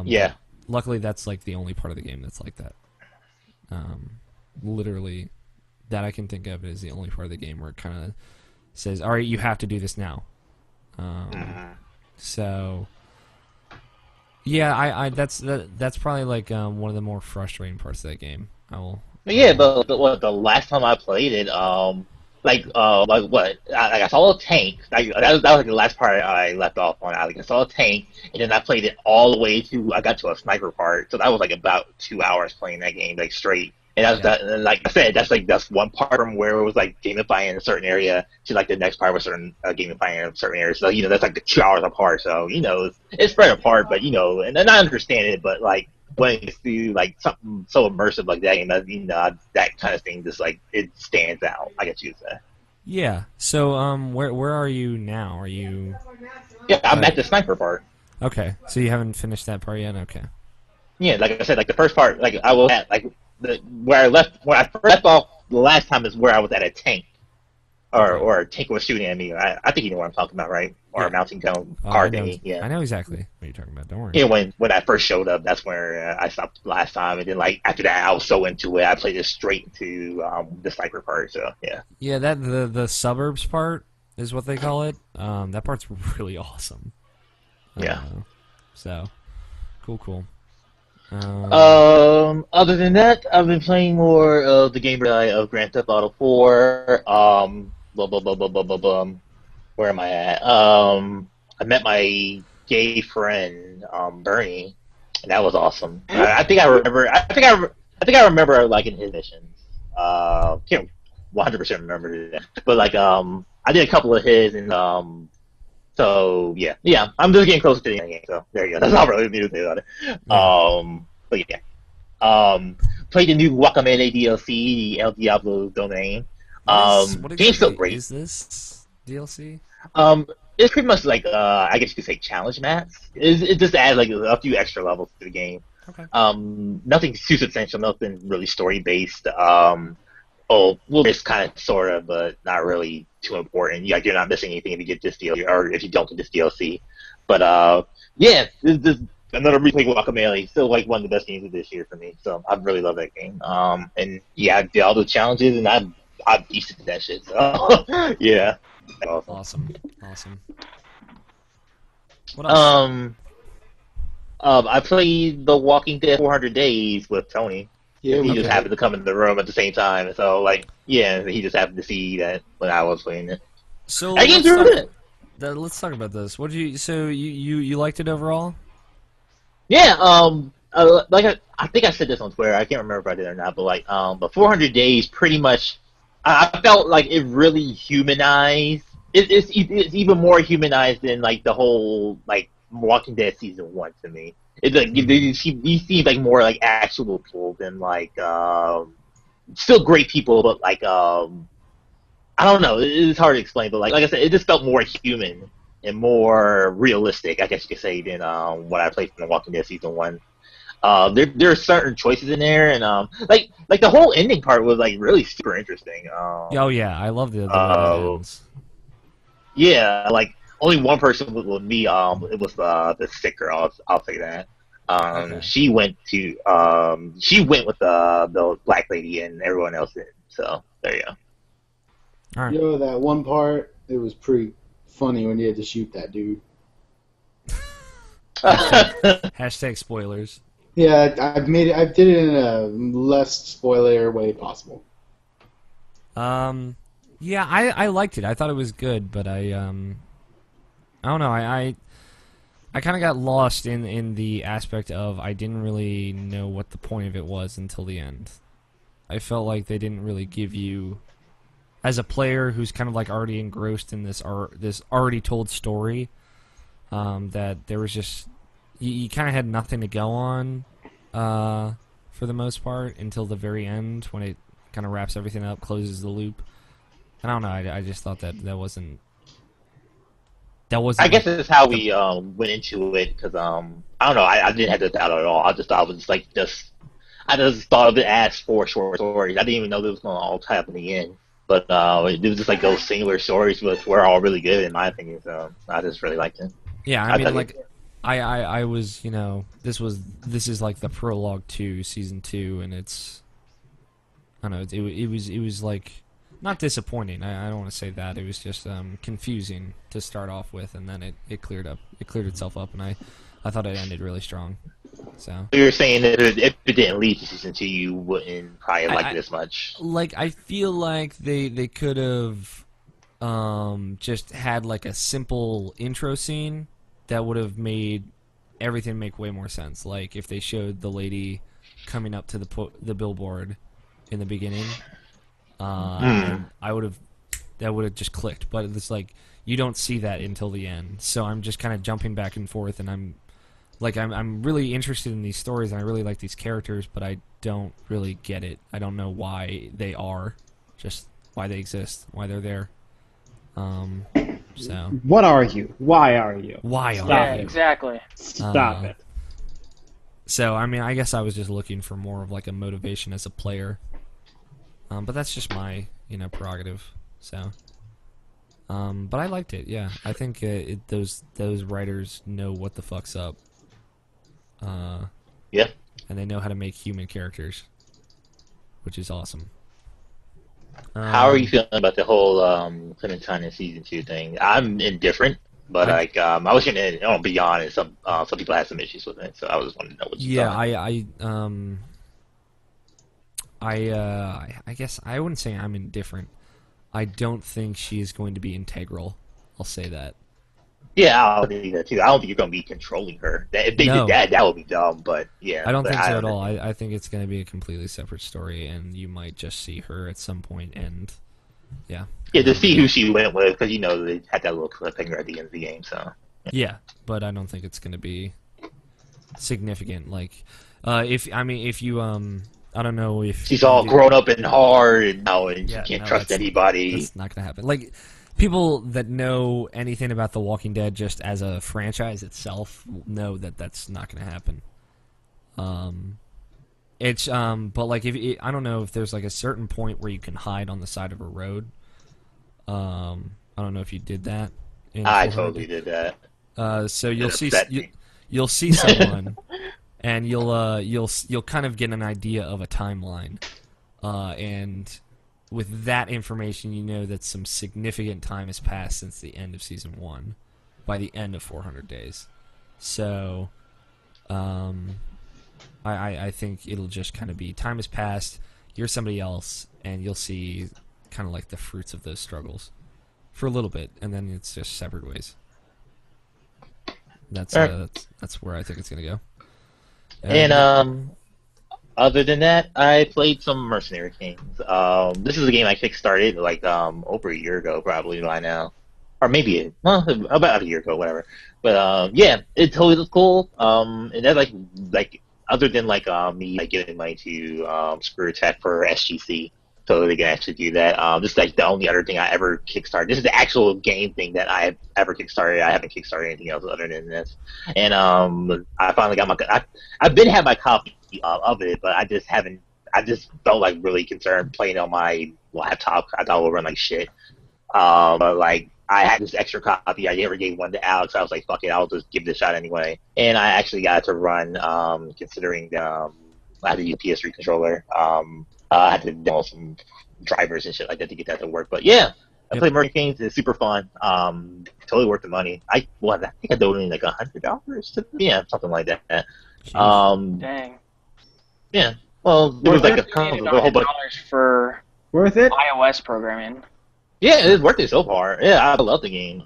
Yeah. Luckily, that's like the only part of the game that's like that. Literally, that I can think of is the only part of the game where it kind of says, "All right, you have to do this now." So, yeah, I that's probably like one of the more frustrating parts of that game. Yeah, but the last time I played it, like what? I saw a tank. That was like the last part I left off on. I saw a tank, and then I played it all the way to I got to a sniper part. So that was like about 2 hours playing that game like straight. And that was that. Like I said, that's one part from where it was like gamifying in a certain area to like the next part was certain gamifying in a certain area. So that's like the 2 hours apart. So it's spread apart, but and then I understand it, but like. When you see like something so immersive like that, that kind of thing just like it stands out. I guess you'd say. Yeah. So, where are you now? Are you? Yeah, I'm at the sniper part. Okay. So you haven't finished that part yet. Okay. Yeah, like I said, like the first part, like I was at like where I first left off the last time is where I was at a tank. or a tank was shooting at me. I think you know what I'm talking about, right? Or Yeah. a mountain gun Oh, car I know, thingy. Yeah. I know exactly what you're talking about. Don't worry. Yeah, when I first showed up, that's where I stopped last time, and then like after that, I was so into it, I played it straight into the sniper part. So yeah. Yeah, that the suburbs part is what they call it. That part's really awesome. Yeah. So cool. Other than that, I've been playing more of the game of Grand Theft Auto 4. Blah, blah, blah, blah, blah, blah, blah. Where am I at? I met my gay friend, Bernie, and that was awesome. I think I remember. I think I remember liking his missions. Can't 100% remember that, but like I did a couple of his, and so yeah, I'm just getting closer to the end game. So there you go. That's all really new to say about it. But yeah, played the new Guacamelee DLC, the El Diablo domain. What Game's still exactly great. is this DLC? It's pretty much like I guess you could say challenge maps. It just adds like a few extra levels to the game. Okay. Nothing too substantial, nothing really story based. Well, it's kind of sort of, but not really too important. Like you're not missing anything if you get this DLC or if you don't get this DLC. But yeah, this another replay Guacamelee. Still like one of the best games of this year for me. So I really love that game. And yeah, I did all the challenges and I beasted that shit. So yeah. Awesome. What else? I played The Walking Dead 400 Days with Tony. Yeah, He we just did. happened to come in the room at the same time, so like, yeah, he just happened to see that when I was playing it. So I let's enjoyed it. let's talk about this. What did you? So you liked it overall? Yeah, like I think I said this on Twitter. I can't remember if I did or not, but like, but 400 Days pretty much, I felt like it really humanized. It's even more humanized than like the whole like Walking Dead season 1 to me. It's like these seem like more like actual people than like still great people, but like I don't know. It's hard to explain, but like I said, it just felt more human and more realistic, I guess you could say, than what I played from The Walking Dead season 1. There are certain choices in there, and like the whole ending part was like really super interesting. Oh yeah, I love the way that ends. Yeah, like only one person was with me. It was the sick girl. I'll say that. Okay. She went with the black lady, and everyone else did. So there you go. All right. Yo, that one part, it was pretty funny when you had to shoot that dude. Hashtag spoilers. Yeah, I did it in a less spoiler way possible. Yeah, I liked it. I thought it was good, but I don't know. I kind of got lost in the aspect of I didn't really know what the point of it was until the end. I felt like they didn't really give you, as a player who's kind of like already engrossed in this already told story, that there was just you kind of had nothing to go on for the most part until the very end when it kind of wraps everything up, closes the loop. And I don't know. I just thought that wasn't. I guess that's how we went into it because I don't know. I didn't have to doubt it at all. I just thought it was like I just thought of it as 4 short stories. I didn't even know they was going to all tie up in the end. But it was just like those singular stories, which were all really good in my opinion. So I just really liked it. Yeah, I mean, like, I was, this is like the prologue to season 2, and it's, I don't know, it was like not disappointing. I don't want to say that. It was just confusing to start off with, and then it cleared itself up, and I thought it ended really strong. So you're saying that if it didn't lead to season 2, you wouldn't probably like it as much. Like, I feel like they could have just had like a simple intro scene that would have made everything make way more sense. Like if they showed the lady coming up to the billboard in the beginning, and that would have just clicked. But it's like you don't see that until the end. So I'm just kind of jumping back and forth, and I'm really interested in these stories, and I really like these characters, but I don't really get it. I don't know why they are, just why they exist, why they're there. So What are you? Why are you? why Stop are Yeah, it. you? exactly. Stop it. So I mean, I guess I was just looking for more of like a motivation as a player. But that's just my prerogative. So But I liked it. Yeah, I think those writers know what the fuck's up. Yeah. And they know how to make human characters, which is awesome. How are you feeling about the whole Clementine in season 2 thing? I'm indifferent, but I was gonna beyond, and some people had some issues with it, so I was wanting to know what you thought. I guess I wouldn't say I'm indifferent. I don't think she is going to be integral. I'll say that. Yeah, I think that too. I don't think you're going to be controlling her. If they did that, that would be dumb. But yeah, I don't think so at all. I think it's going to be a completely separate story, and you might just see her at some point. And yeah, to see who she went with, because they had that little cliffhanger at the end of the game. So yeah, but I don't think it's going to be significant. Like, if you I don't know if she's all grown up and hard, and now she can't trust anybody. That's not going to happen. Like, people that know anything about The Walking Dead just as a franchise itself know that that's not going to happen. But like I don't know if there's like a certain point where you can hide on the side of a road. I don't know if you did that. I totally did that. So you'll see someone, and you'll kind of get an idea of a timeline, and with that information, you know that some significant time has passed since the end of Season 1, by the end of 400 days. So, I think it'll just kind of be, time has passed, you're somebody else, and you'll see kind of like the fruits of those struggles for a little bit, and then it's just separate ways. That's where I think it's going to go. And other than that, I played some Mercenary Kings. This is a game I kickstarted like over a year ago, probably by now, or maybe about a year ago, whatever. But yeah, it totally looks cool. And that like other than me giving money to Screw Attack for SGC, so they can actually do that. This is like the only other thing I ever kickstarted. This is the actual game thing that I have ever kickstarted. I haven't kickstarted anything else other than this. And I finally got I've been having my copy of it, but I just felt like really concerned playing on my laptop. I thought it would run like shit. But like I had this extra copy. I never gave one to Alex. I was like, fuck it, I'll just give this a shot anyway. And I actually got to run, considering I had to use a PS3 controller. I had to download some drivers and shit like that to get that to work. But yeah, I played Mercenary Kings. It's super fun. Totally worth the money. I think I donated like $100 something like that. Dang. Yeah. Well, there was like a whole bunch for worth it. iOS programming. Yeah, it's worth it so far. Yeah, I love the game.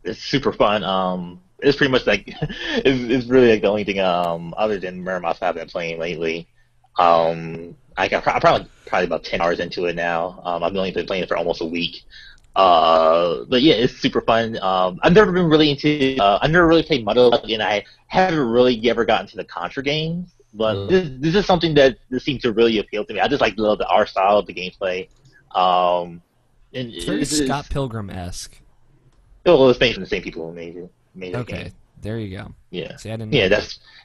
It's super fun. It's pretty much like it's really like the only thing other than Murmoth I've been playing lately. I got probably about 10 hours into it now. I've only been playing it for almost a week. But yeah, it's super fun. I've never been really into. I've never really played Muddle, and I haven't really ever gotten to the Contra games. But this is something that seems to really appeal to me. I just love the art style of the gameplay. And it's very Scott Pilgrim-esque. Well, it's made from the same people who made it. Okay, there you go. Yeah. See, I didn't know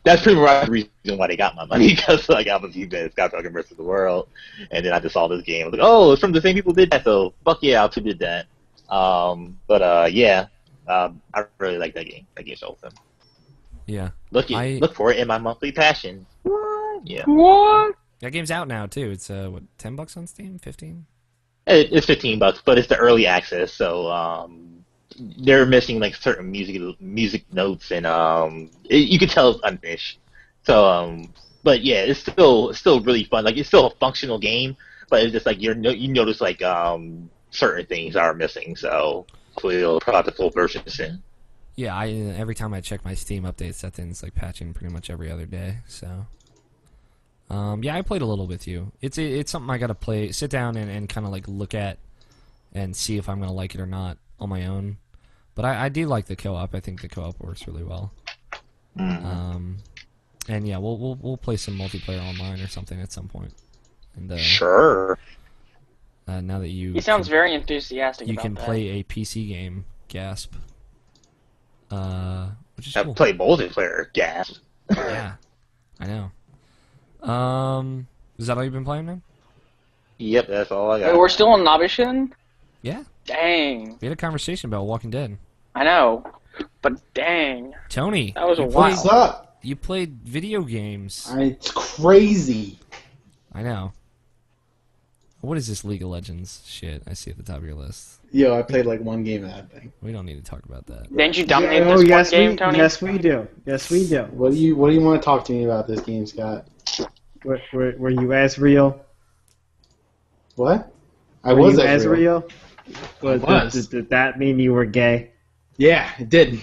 that's pretty much the reason why they got my money, because I was using Scott Pilgrim vs. the World, and then I just saw this game. I was like, oh, it's from the same people who did that, so fuck yeah, I too did that. Yeah, I really like that game. That game's awesome. Yeah. Look for it in my monthly passion. Yeah. What? That game's out now too. It's $10 on Steam, 15. It's $15, but it's the early access, so they're missing like certain music notes, and you can tell it's unfinished. So, but yeah, it's still really fun. Like, it's still a functional game, but it's just like you notice like certain things are missing. So hopefully they'll put out the full version soon. Yeah, every time I check my Steam updates, that thing's like patching pretty much every other day. So, yeah, I played a little with you. It's something I gotta sit down and kind of like look at and see if I'm gonna like it or not on my own. But I do like the co-op. I think the co-op works really well. And yeah, we'll play some multiplayer online or something at some point. And sure. Now that he sounds very enthusiastic. You about can that. play a PC game. Gasp. Which is cool. Play multiplayer. Gasp. Yeah, I know. Is that all you've been playing, man? Yep, that's all I got. Wait, we're still on Nabishin? Yeah. Dang. We had a conversation about Walking Dead. I know, but dang. Tony, That was a you while. What's up? You played video games. It's crazy. I know. What is this League of Legends shit I see at the top of your list? Yo, I played like one game of that thing. We don't need to talk about that. Didn't you dominate Oh, this yes, one game, we, Tony? yes, we do. Yes, we do. What do you want to talk to me about this game, Scott? Were you as real? What? I Were was you at as real. real? Did that mean you were gay? Yeah, it did.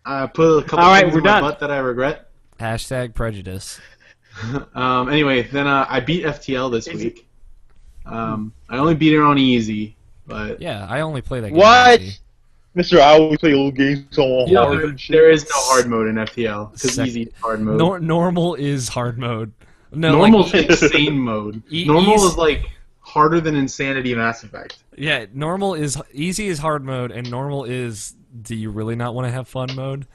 I put a couple All right, things we're in my done. butt that I regret. Hashtag prejudice. Anyway, then I beat FTL this week. I only beat it on easy, but Yeah, I only play that game. What? easy. Mr. I always play little games on Yeah, hard and shit. there is no hard mode in FTL because Sec- easy is hard mode. Normal is hard mode. No, Normal's like, insane mode. Normal is like harder than Insanity Mass Effect. yeah, normal is easy is hard mode, and normal is do you really not want to have fun mode?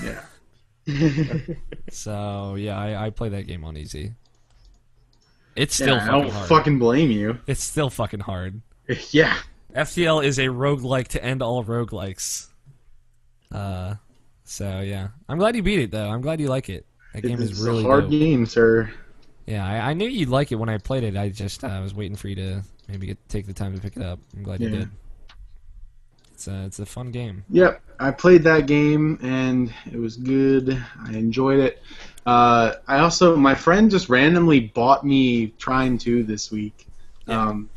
Yeah. So yeah, I play that game on easy. It's still I fucking don't hard. fucking blame you. It's still fucking hard. Yeah. FTL is a roguelike to end all roguelikes. So yeah, I'm glad you beat it though. I'm glad you like it. That game It's is really a hard dope. game, sir. Yeah, I knew you'd like it when I played it. I just was waiting for you to maybe take the time to pick it up. I'm glad you Yeah. did. It's a fun game. Yep, I played that game and it was good. I enjoyed it. My friend just randomly bought me Trine 2 this week, and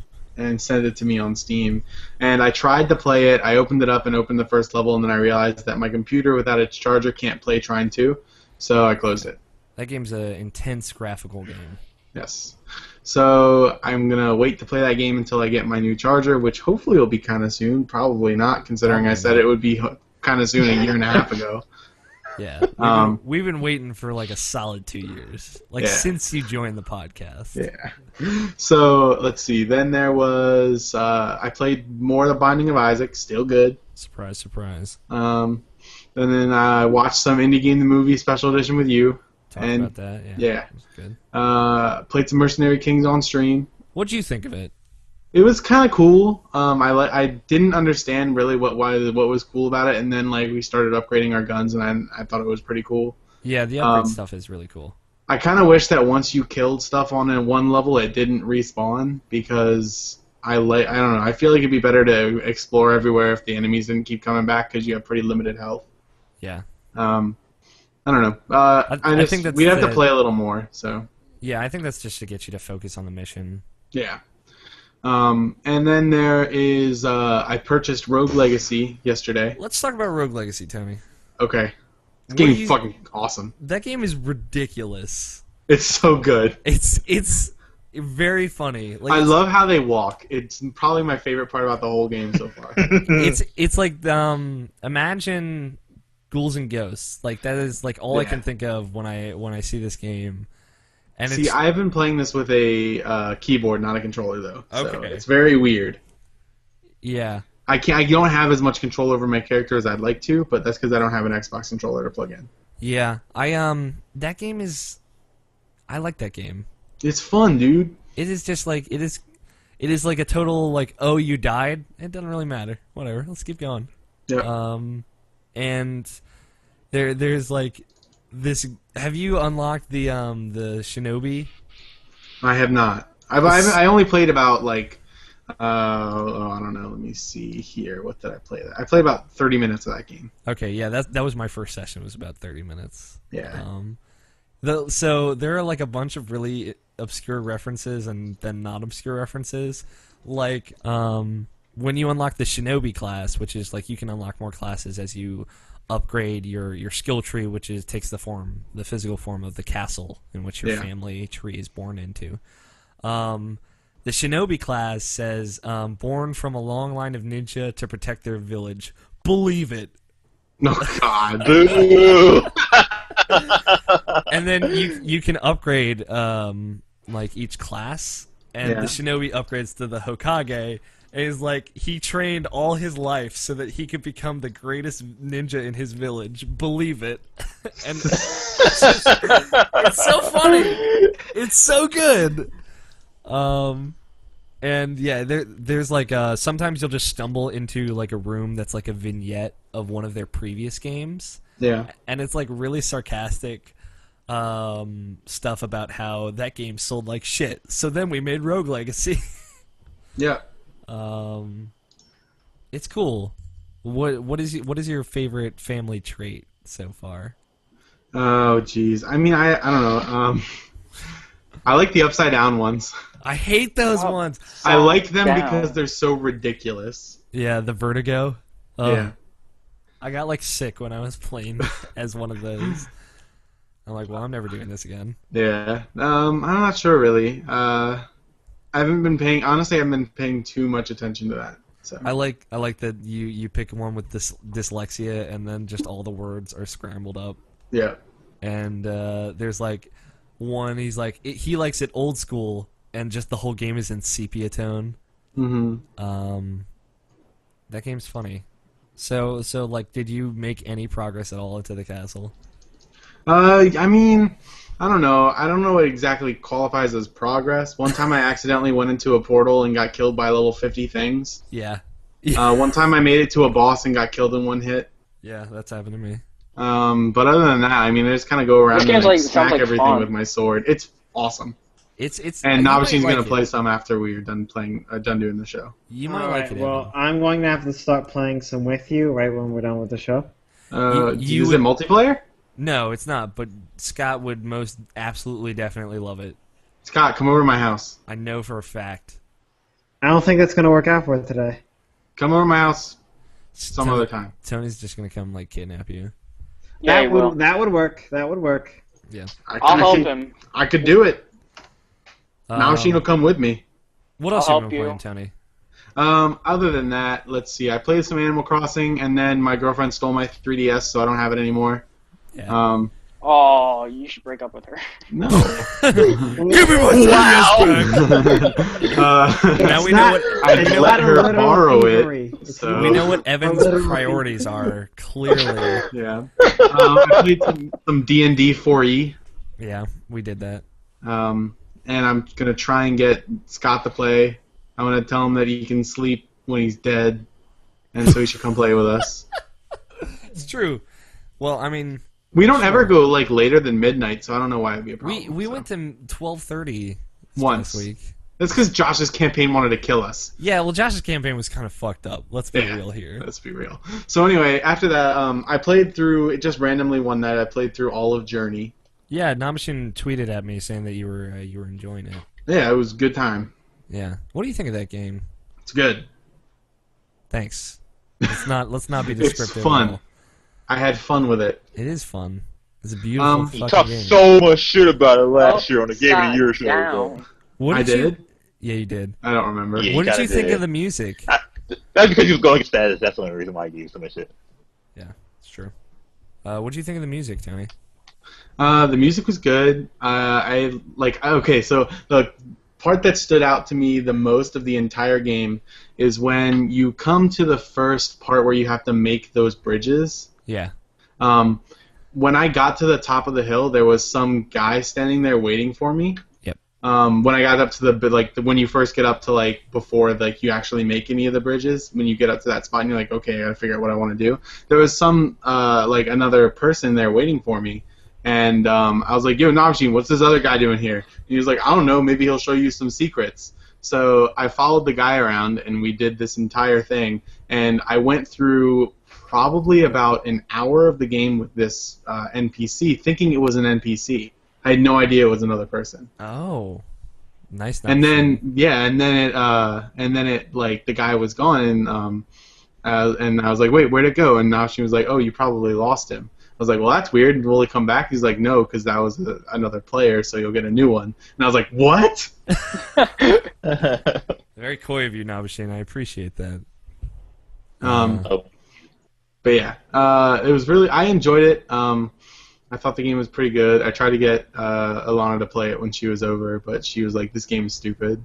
sent it to me on Steam. And I tried to play it. I opened it up and opened the first level, and then I realized that my computer without its charger can't play Trine 2, so I closed it. That game's an intense graphical game. Yes. So I'm going to wait to play that game until I get my new charger, which hopefully will be kind of soon. Probably not, considering I Probably said not. it would be kind of soon a year and a half ago. Yeah, we've been waiting for like a solid 2 years, Yeah. since you joined the podcast. Yeah. So let's see. Then there was I played more of The Binding of Isaac. Still good. Surprise, surprise. And then I watched some Indie Game the Movie Special Edition with you. Talk And- about that. Yeah. yeah. That's good. Played some Mercenary Kings on stream. What'd you think of it? It was kind of cool. I didn't understand really what was cool about it, and then like we started upgrading our guns, and I thought it was pretty cool. Yeah, the upgrade stuff is really cool. I kind of wish that once you killed stuff on a one level, it didn't respawn because I don't know. I feel like it'd be better to explore everywhere if the enemies didn't keep coming back because you have pretty limited health. Yeah. I don't know. I think that's we'd have to the- play a little more. So Yeah, I think that's just to get you to focus on the mission. yeah. And then there is I purchased Rogue Legacy yesterday. Let's talk about Rogue Legacy, Tony. Okay, this What game do is you- fucking awesome. That game is ridiculous. It's so good. It's very funny. Like I it's, love how they walk. It's probably my favorite part about the whole game so far. it's like imagine Ghouls and Ghosts. Like that is like all I Yeah. can think of when I see this game. And See, it's I've been playing this with a keyboard, not a controller, though. So Okay. it's very weird. yeah. I don't have as much control over my character as I'd like to, but that's because I don't have an Xbox controller to plug in. Yeah. That game is I like that game. It's fun, dude. It is just like it is like a total like, oh, you died? It doesn't really matter. Whatever. Let's keep going. Yeah. And there's like this. Have you unlocked the Shinobi? I have not. I only played about like I don't know. Let me see here. What did I play? I played about 30 minutes of that game. Okay, yeah, that was my first session. It was about 30 minutes. Yeah. So there are like a bunch of really obscure references and then not obscure references. Like when you unlock the Shinobi class, which is like you can unlock more classes as you upgrade your skill tree, which takes the physical form of the castle in which your Yeah. family tree is born into. The Shinobi class says, born from a long line of ninja to protect their village. Believe it. Oh God. Boo! And then you can upgrade like each class, and Yeah. the Shinobi upgrades to the Hokage. And is like he trained all his life so that he could become the greatest ninja in his village. Believe it. And it's so funny. It's so good. And yeah, there's like sometimes you'll just stumble into like a room that's like a vignette of one of their previous games. Yeah. And it's like really sarcastic stuff about how that game sold like shit. So then we made Rogue Legacy. Yeah. It's cool. What is your favorite family trait so far? Oh, jeez. I mean, I don't know. I like the upside down ones. I hate those ones. I like them down. because they're so ridiculous. Yeah, the vertigo. Yeah. I got like sick when I was playing as one of those. I'm like, well, I'm never doing this again. Yeah. I'm not sure really. I haven't been paying. Honestly, I haven't been paying too much attention to that. So. I like that you pick one with dyslexia and then just all the words are scrambled up. Yeah. And there's like one he likes it old school and just the whole game is in sepia tone. Mm-hmm. That game's funny. So like, did you make any progress at all into the castle? I mean, I don't know. I don't know what exactly qualifies as progress. One time I accidentally went into a portal and got killed by level 50 things. Yeah. One time I made it to a boss and got killed in one hit. Yeah, that's happened to me. But other than that, I mean, I just kind of go around This game's and like- smack sounds like everything fun. with my sword. It's awesome. It's And you might Nabashine's like gonna it. play some after we're done doing the show. You might Alright, like it. well, I'm going to have to start playing some with you right when we're done with the show. You Is would- it multiplayer? No, it's not. But Scott would most absolutely, definitely love it. Scott, come over to my house. I know for a fact. I don't think that's going to work out for today. Come over to my house some Tony- other time. Tony's just gonna come like kidnap you. Yeah, he will. That would work. That would work. Yeah. I'll help him. I could do it. Nabashine will Um, come with me. what else I'll have you been help playing, you. Tony? Other than that, let's see. I played some Animal Crossing, and then my girlfriend stole my 3DS, so I don't have it anymore. Yeah. Oh, you should break up with her. No. Give me my 3DS back! Now we know what I It's let not a her literal borrow thievery. it. It's So. we know what Evan's literal priorities are. Clearly. Yeah. I played some D&D 4E. Yeah, we did that. And I'm gonna try and get Scott to play. I'm gonna tell him that he can sleep when he's dead, and so he should come play with us. It's true. Well, I mean, We don't ever go like later than midnight, so I don't know why it'd be a problem. we so. went to 12:30 Once. last week. That's because Josh's campaign wanted to kill us. Yeah, well, Josh's campaign was kind of fucked up. Let's be real here. Let's be real. So anyway, after that, I played through. It just randomly one night. I played through all of Journey. Yeah, Namashin tweeted at me saying that you were enjoying it. Yeah, it was a good time. Yeah. What do you think of that game? It's good. Thanks. Let's not be It's descriptive. fun. At all. I had fun with it. It is fun. It's a beautiful He fucking talked game. so much shit about it last year on the Game of the Year show. Down. What I did you? did. Yeah, you did. I don't remember. Yeah. What did kinda you think did. of the music? That's because he was going status. That's the only reason why I gave so much shit. Yeah, it's true. What did you think of the music, Tony? The music was good. I like. Okay, so the part that stood out to me the most of the entire game is when you come to the first part where you have to make those bridges. Yeah. When I got to the top of the hill, there was some guy standing there waiting for me. Yep. When I got up to when you first get up to before you actually make any of the bridges, when you get up to that spot and you're like, okay, I gotta figure out what I want to do. There was some another person there waiting for me, and I was like, yo, Nabashin, what's this other guy doing here? And he was like, I don't know, maybe he'll show you some secrets. So I followed the guy around, and we did this entire thing, and I went through probably about an hour of the game with this NPC, thinking it was an NPC. I had no idea it was another person. Oh. Nice. And then the guy was gone, and I was like, wait, where'd it go? And now she was like, oh, you probably lost him. I was like, well, that's weird. Will he come back? He's like, no, because that was another player, so you'll get a new one. And I was like, what? Very coy of you, Nabashin. I appreciate that. But yeah, it was really. I enjoyed it. I thought the game was pretty good. I tried to get Alana to play it when she was over, but she was like, "This game is stupid."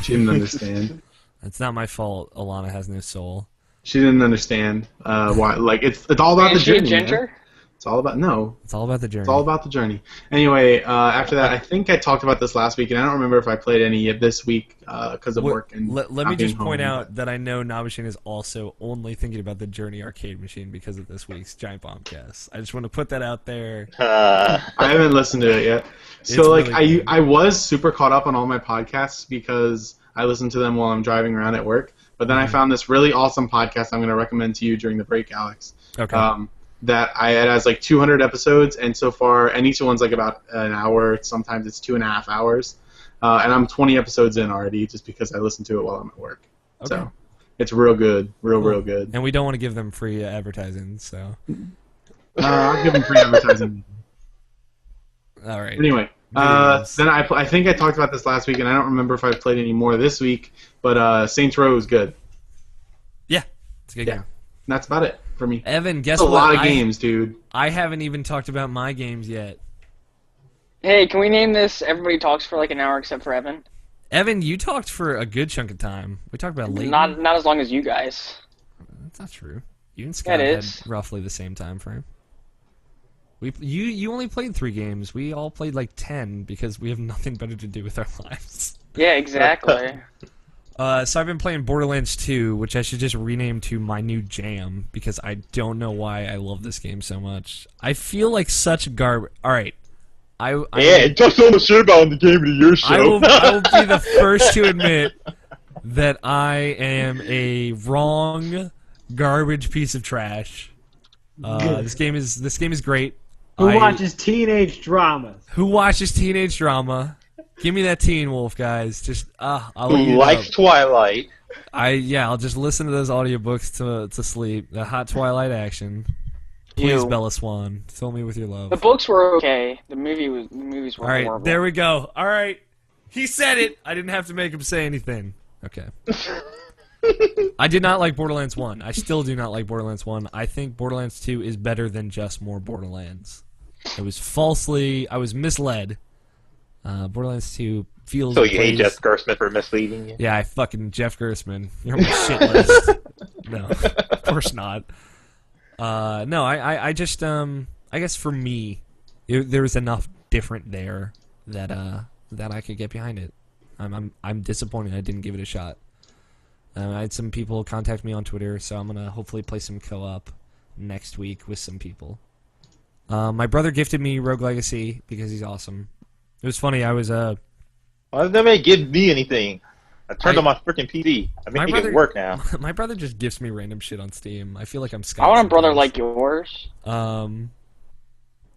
She didn't understand. It's not my fault. Alana has no soul. She didn't understand why. Like it's all about Is the she a journey. Man. ginger? It's all about no. It's all about the journey. It's all about the journey. Anyway, after that, I think I talked about this last week, and I don't remember if I played any yet this week because of work. And let me not being just point home, out that I know Nabashin is also only thinking about the Journey arcade machine because of this week's Giant Bombcast. I just want to put that out there. I haven't listened to it yet. So It's like really good. I was super caught up on all my podcasts because I listen to them while I'm driving around at work. But then I found this really awesome podcast I'm going to recommend to you during the break, Alex. Okay. That it has like 200 episodes, and so far, and each one's like about an hour. Sometimes it's 2.5 hours, and I'm 20 episodes in already, just because I listen to it while I'm at work. Okay. So it's real good, real good. And we don't want to give them free advertising, so. I'll give them free advertising. All right. Anyway, Videos. then I think I talked about this last week, and I don't remember if I played any more this week. But Saints Row is good. Yeah, it's a good game. And that's about it for me. Evan, guess That's a what? lot of games, dude. I haven't even talked about my games yet. Hey, can we name this Everybody Talks for like an hour except for Evan? Evan, you talked for a good chunk of time. We talked about late. Not as long as you guys. That's not true. You and Scott It had is. roughly the same time frame. You only played 3 games. We all played like 10 because we have nothing better to do with our lives. Yeah, exactly. So I've been playing Borderlands 2, which I should just rename to My New Jam because I don't know why I love this game so much. I feel like such garbage. All right, Yeah, talk so much shit about in the Game of the Year show. I will be the first to admit that I am a wrong garbage piece of trash. This game is great. Who watches teenage dramas? Who watches teenage drama? Give me that Teen Wolf, guys. Just I'll let Who you likes know. Twilight? I'll just listen to those audiobooks to sleep. The hot Twilight action. Please, Ew. Bella Swan, fill me with your love. The books were okay. The movies were All right, horrible. there we go. All right, he said it. I didn't have to make him say anything. Okay. I did not like Borderlands 1. I still do not like Borderlands 1. I think Borderlands 2 is better than just more Borderlands. I was misled. Borderlands 2 feels... So you hate plays- Jeff Gersman for misleading you? Yeah, I fucking Jeff Gersman. You're on my shit list. No, of course not. No, I just I guess for me, there was enough different there that I could get behind it. I'm disappointed I didn't give it a shot. I had some people contact me on Twitter, so I'm gonna hopefully play some co-op next week with some people. My brother gifted me Rogue Legacy because he's awesome. It was funny. I was Well, nobody give me anything. I turned on my freaking PC. I make it work now. My brother just gifts me random shit on Steam. I feel like I'm Scott. I want a brother sometimes. like yours. I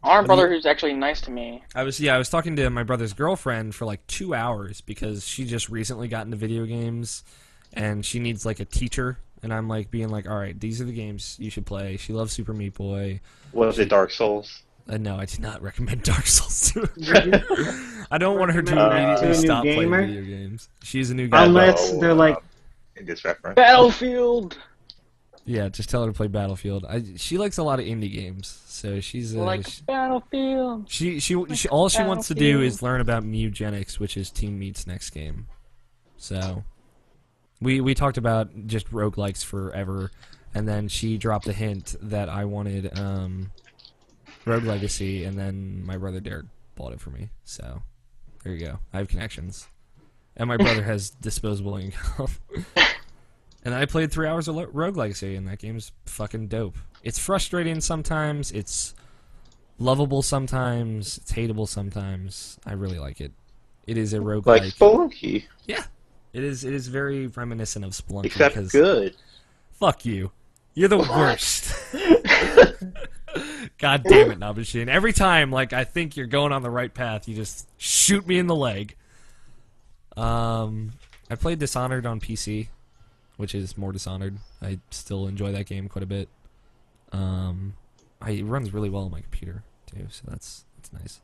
want a brother who's actually nice to me. I was talking to my brother's girlfriend for like 2 hours because she just recently got into video games and she needs like a teacher, and I'm like being like, all right, these are the games you should play. She loves Super Meat Boy. Was it Dark Souls? No, I do not recommend Dark Souls to her. I don't want her to immediately to a new stop playing gamer? video games. She's a new gamer. Unless they're like, In this reference. Battlefield! Yeah, just tell her to play Battlefield. She likes a lot of indie games, so she's Battlefield! She all she wants to do is learn about Mugenics, which is Team Meat's next game. So we talked about just roguelikes forever, and then she dropped a hint that I wanted Rogue Legacy, and then my brother Derek bought it for me. So there you go. I have connections, and my brother has disposable income. And I played 3 hours of Rogue Legacy, and that game's fucking dope. It's frustrating sometimes. It's lovable sometimes. It's hateable sometimes. I really like it. It is a roguelike. Like Spelunky. Yeah. It is very reminiscent of Spelunky. Except because, good. Fuck you. You're the worst. God damn it, Nabashin. Every time, like, I think you're going on the right path, you just shoot me in the leg. I played Dishonored on PC, which is more Dishonored. I still enjoy that game quite a bit. It runs really well on my computer too, so that's nice.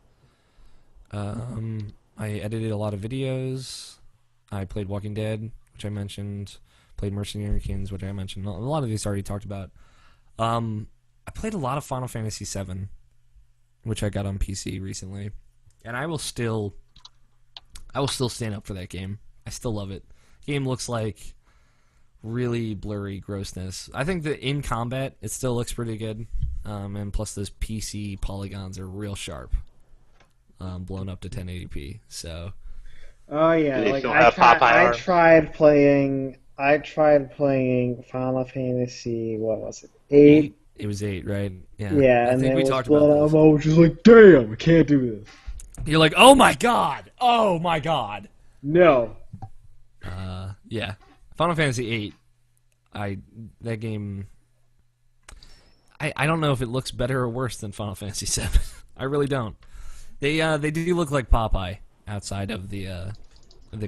I edited a lot of videos. I played Walking Dead, which I mentioned. Played Mercenary Kings, which I mentioned. A lot of these I already talked about. I played a lot of Final Fantasy VII, which I got on PC recently, and I will still stand up for that game. I still love it. Game looks like really blurry grossness. I think that in combat, it still looks pretty good. and plus those PC polygons are real sharp, blown up to 1080p. So. Oh yeah, Do they like still have Popeye I arms? tried playing Final Fantasy. What was it? 8. It was 8, right? Yeah. Yeah, I and think then we it was talked about blown this. up. I was just like, damn, I can't do this. You're like, oh my god! Oh my god! No. Yeah. Final Fantasy 8. That game. I don't know if it looks better or worse than Final Fantasy 7. I really don't. They do look like Popeye outside of the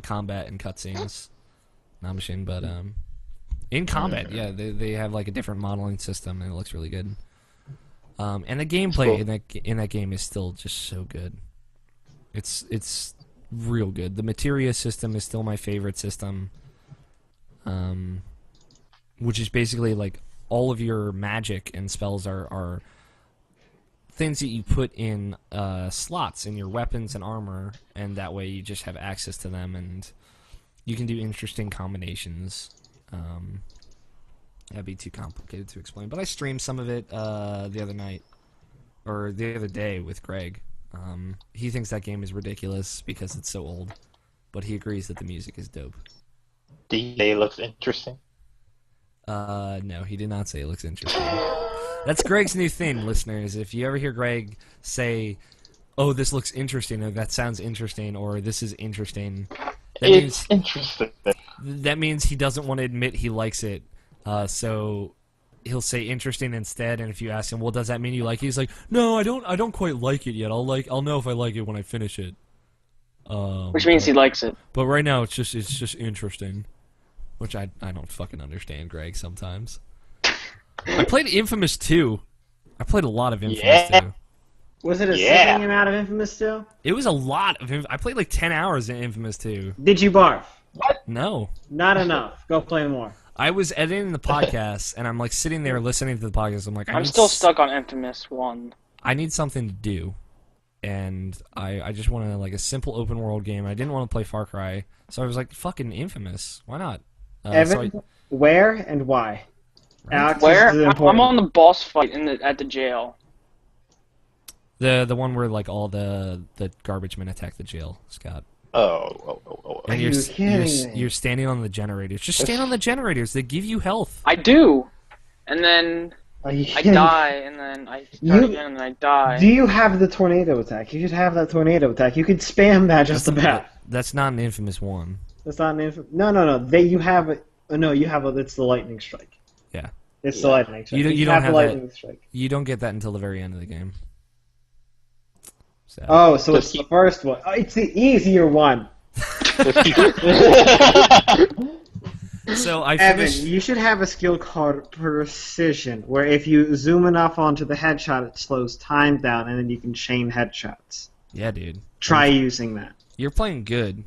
combat and cutscenes. Not machine, but in combat, yeah, they have like a different modeling system and it looks really good. And the gameplay in that game is still just so good. It's real good. The materia system is still my favorite system. Which is basically like all of your magic and spells are things that you put in slots in your weapons and armor, and that way you just have access to them, and you can do interesting combinations. That'd be too complicated to explain, but I streamed some of it the other night, or the other day with Greg. He thinks that game is ridiculous because it's so old, but he agrees that the music is dope. DJ looks interesting. No, he did not say it looks interesting. That's Greg's new thing, listeners. If you ever hear Greg say, "Oh, this looks interesting," or "That sounds interesting," or "This is interesting," It's interesting. that means he doesn't want to admit he likes it. So he'll say interesting instead. And if you ask him, "Well, does that mean you like it?" He's like, "No, I don't quite like it yet. I'll know if I like it when I finish it." Which means he likes it. But right now, it's just interesting. Which I don't fucking understand, Greg, sometimes. I played Infamous 2. I played a lot of Infamous 2. Was it a Yeah. sickening amount of Infamous 2? It was a lot of I played like 10 hours in Infamous 2. Did you barf? No. Not enough. Go play more. I was editing the podcast, and I'm like sitting there listening to the podcast. I'm like, I'm still stuck on Infamous 1. I need something to do. And I just wanted like a simple open world game. I didn't want to play Far Cry. So I was like, fucking Infamous. Why not? Evan, where and why? Alex, Where? this is I'm important. on the boss fight at the jail. the one where like all the garbage men attack the jail, Scott. Oh. And Are you're, you s- kidding you're, me? s- you're standing on the generators. Just stand on the generators. They give you health. I do, and then Are you I kidding? die, and then I start You- again, and then I die. Do you have the tornado attack? You should have that tornado attack. You could spam that just about. That's not an Infamous 1. That's not an info. No. You have it. No, you have it. It's the lightning strike. Yeah. It's the lightning strike. You don't have have the that. lightning strike. You don't get that until the very end of the game. So. Oh, so it's the first one. Oh, it's the easier one. So I Evan, finished. you should have a skill called Precision, where if you zoom enough onto the headshot, it slows time down, and then you can chain headshots. Yeah, dude. Try using that. You're playing good.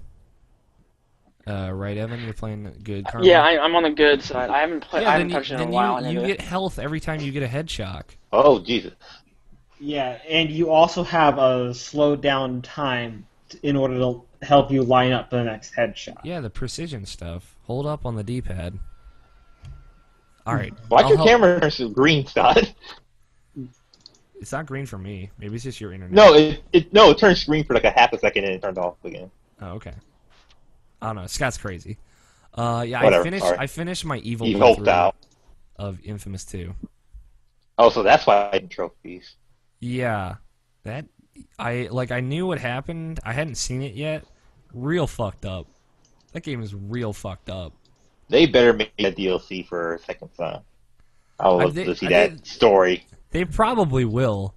Right, Evan? You're playing good currently? Yeah, I'm on the good side. I haven't played. Yeah, I then haven't touched it in a then while. you get health every time you get a head shock. Oh, Jesus. Yeah, and you also have a slowed down time in order to help you line up the next headshot. Yeah, the precision stuff. Hold up on the D-pad. All right. Why'd I'll your help- camera turn to green, Scott? It's not green for me. Maybe it's just your internet. No, it turns green for like a half a second and it turned off again. Oh, okay. I don't know. Scott's crazy. Yeah, Whatever, I finished my evil He helped playthrough out. of Infamous 2. Oh, so that's why I didn't trophies. Yeah, that I knew what happened. I hadn't seen it yet. Real fucked up. That game is real fucked up. They better make a DLC for Second Son. I would love to see that story. They probably will.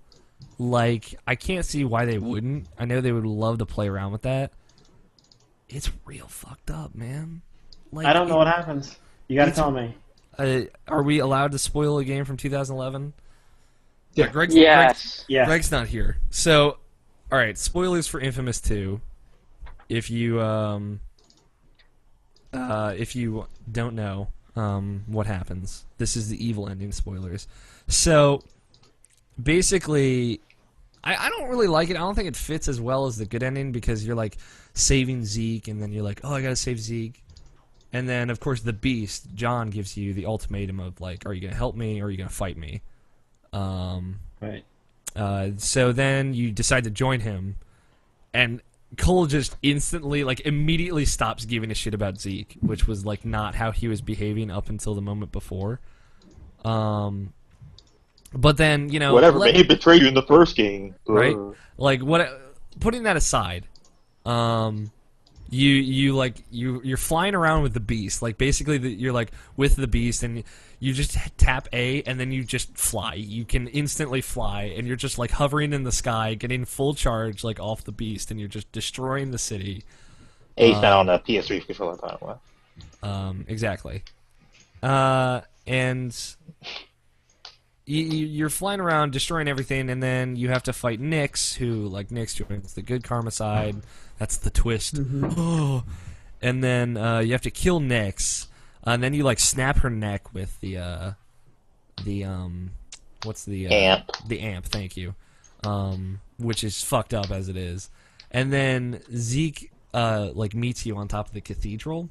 Like, I can't see why they wouldn't. I know they would love to play around with that. It's real fucked up, man. Like, I don't know what happens. You gotta tell me. Are we allowed to spoil a game from 2011? Yeah. Yes. Yeah. Greg's not here. So, all right, spoilers for Infamous 2. If you don't know what happens, this is the evil ending spoilers. So, basically, I don't really like it. I don't think it fits as well as the good ending because you're like saving Zeke, and then you're like, oh, I gotta save Zeke. And then, of course, the Beast, John, gives you the ultimatum of like, are you gonna help me or are you gonna fight me? Right. So then you decide to join him, and Cole just instantly, like, immediately stops giving a shit about Zeke, which was, like, not how he was behaving up until the moment before. But then, you know... Whatever, man, he betrayed you in the first game. Right? Ugh. Like, putting that aside, you're flying around with the beast. Like, basically, you're, like, with the beast, and you just tap A, and then you just fly. You can instantly fly, and you're just, like, hovering in the sky, getting full charge, like, off the beast, and you're just destroying the city. Ace not on the PS3 controller, by the way. Exactly. And you're flying around, destroying everything, and then you have to fight Nyx, who, like, Nyx joins the good karma side. That's the twist. Oh. And then you have to kill Nyx, and then you, like, snap her neck with the what's the amp. The amp, thank you. Which is fucked up as it is. And then Zeke like meets you on top of the cathedral,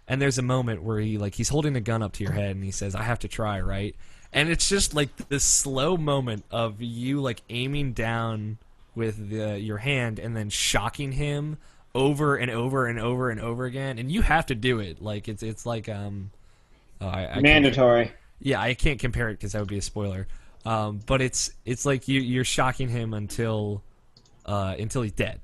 and there's a moment where he's holding a gun up to your head, and he says, "I have to try," right? And it's just like this slow moment of you, like, aiming down with your hand and then shocking him over and over and over and over again, and you have to do it. Like, it's like I mandatory. Yeah, I can't compare it because that would be a spoiler. But it's like you're shocking him until he's dead,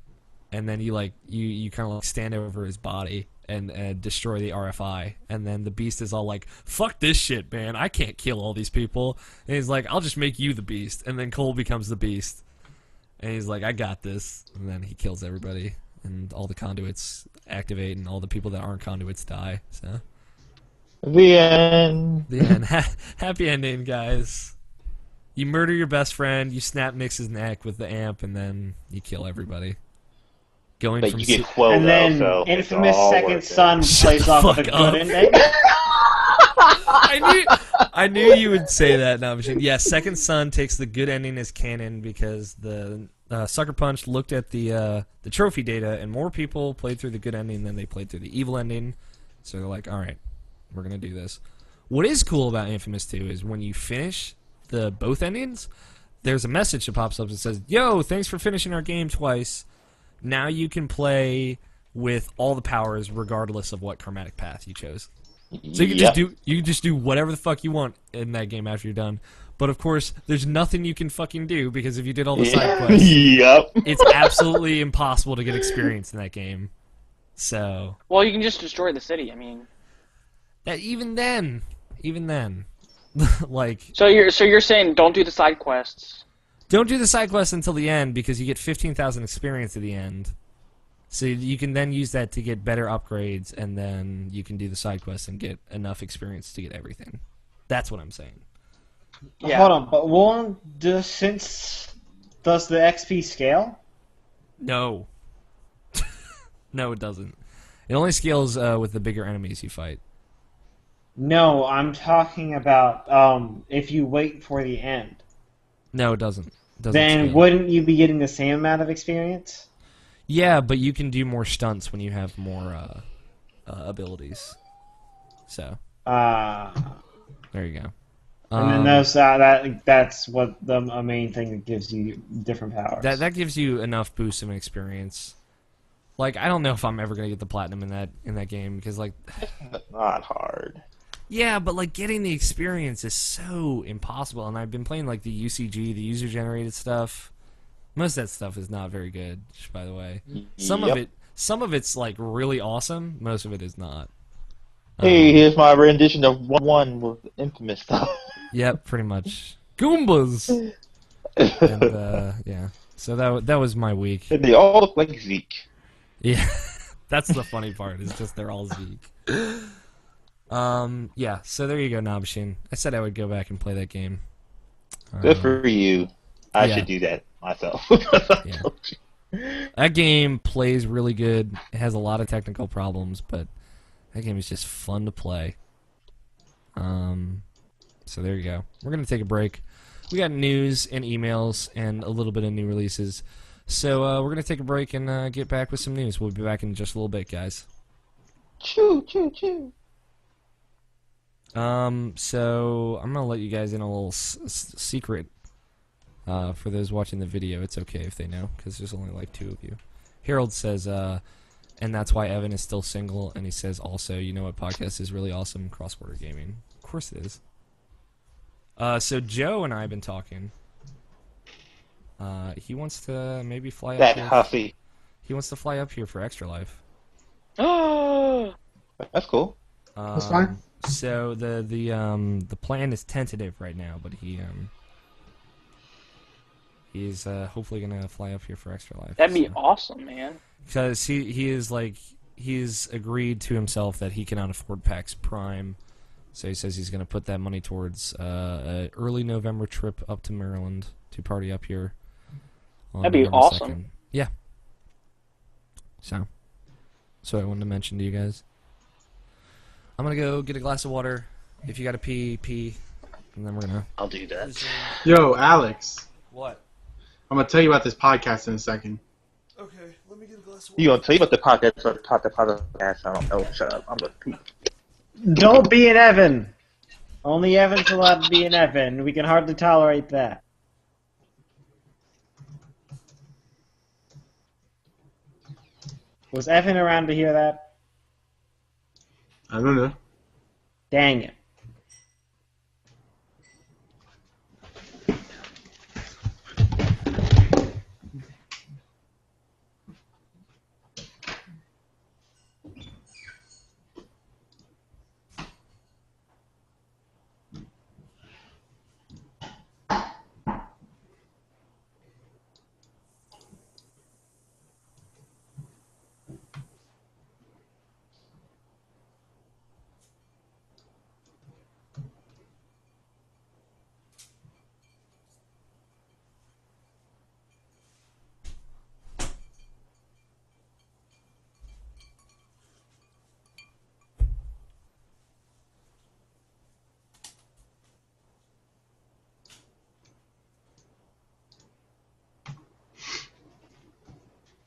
and then you kind of, like, stand over his body and destroy the RFI, and then the beast is all like, "Fuck this shit, man! I can't kill all these people." And he's like, "I'll just make you the beast," and then Cole becomes the beast, and he's like, "I got this," and then he kills everybody, and all the conduits activate, and all the people that aren't conduits die. So The end. the end. Happy ending, guys. You murder your best friend, you snap Nyx's neck with the amp, and then you kill everybody. Going But from you get Quo, And then though, so it's infamous all Second worth it. Son plays off with a fuck up. good ending. I knew you would say that, Navashin. Yeah, Second Son takes the good ending as canon because the Sucker Punch looked at the trophy data, and more people played through the good ending than they played through the evil ending. So they're like, all right, we're going to do this. What is cool about Infamous 2 is when you finish both endings, there's a message that pops up that says, "Yo, thanks for finishing our game twice. Now you can play with all the powers regardless of what karmatic path you chose." So you can just do whatever the fuck you want in that game after you're done. But of course, there's nothing you can fucking do because if you did all the side quests, Yep. it's absolutely impossible to get experience in that game. So Well, you can just destroy the city. I mean, that even then, like, so you're saying don't do the side quests. don't do the side quests until the end because you get 15,000 experience at the end. So you can then use that to get better upgrades, and then you can do the side quests and get enough experience to get everything. That's what I'm saying. Yeah. Hold on, but does the XP scale? No. No, it doesn't. It only scales with the bigger enemies you fight. No, I'm talking about if you wait for the end. No, it doesn't. Then scale. wouldn't you be getting the same amount of experience? Yeah, but you can do more stunts when you have more abilities. So there you go. And then that's what the main thing that gives you different powers. That gives you enough boost of experience. Like, I don't know if I'm ever gonna get the platinum in that game because, like, Not hard. yeah, but, like, getting the experience is so impossible. And I've been playing, like, the UCG, the user generated stuff. Most of that stuff is not very good, by the way. Some of it's like really awesome. Most of it is not. Hey, here's my rendition of 1 with Infamous stuff. Yep, pretty much. Goombas. And yeah, so that was my week. And they all look like Zeke. Yeah, that's the funny part. Is just they're all Zeke. Yeah. So there you go, Nabashin. I said I would go back and play that game. Good for you. I yeah. should do that myself. Yeah. That game plays really good. It has a lot of technical problems, but that game is just fun to play. So there you go. We're going to take a break. We got news and emails and a little bit of new releases. So we're going to take a break and get back with some news. We'll be back in just a little bit, guys. Choo, choo, choo. So I'm gonna let you guys in a little secret. For those watching the video, it's okay if they know, because there's only like 2 of you. Harold says, and that's why Evan is still single, and he says also, you know what podcast is really awesome? Cross-border gaming. Of course it is. So Joe and I have been talking. He wants to maybe fly up That here. huffy. He wants to fly up here for Extra Life. Oh, That's cool. That's fine. So the plan is tentative right now, but he's hopefully gonna fly up here for Extra Life. that'd be awesome, man. Because he's agreed to himself that he cannot afford PAX Prime, so he says he's gonna put that money towards an early November trip up to Maryland to party up here. On That'd be November awesome. 2nd. Yeah. So I wanted to mention to you guys. I'm gonna go get a glass of water. If you gotta pee, and then we're gonna. I'll do that. Yo, Alex. What? I'm gonna tell you about this podcast in a second. Okay, let me get a glass of water. You gonna tell you about the podcast or the podcast? I don't know. Shut up. I'm gonna pee. Don't be an Evan. Only Evan's allowed to be an Evan. We can hardly tolerate that. Was Evan around to hear that? I don't know. Dang it.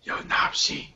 Yo, Nopsy.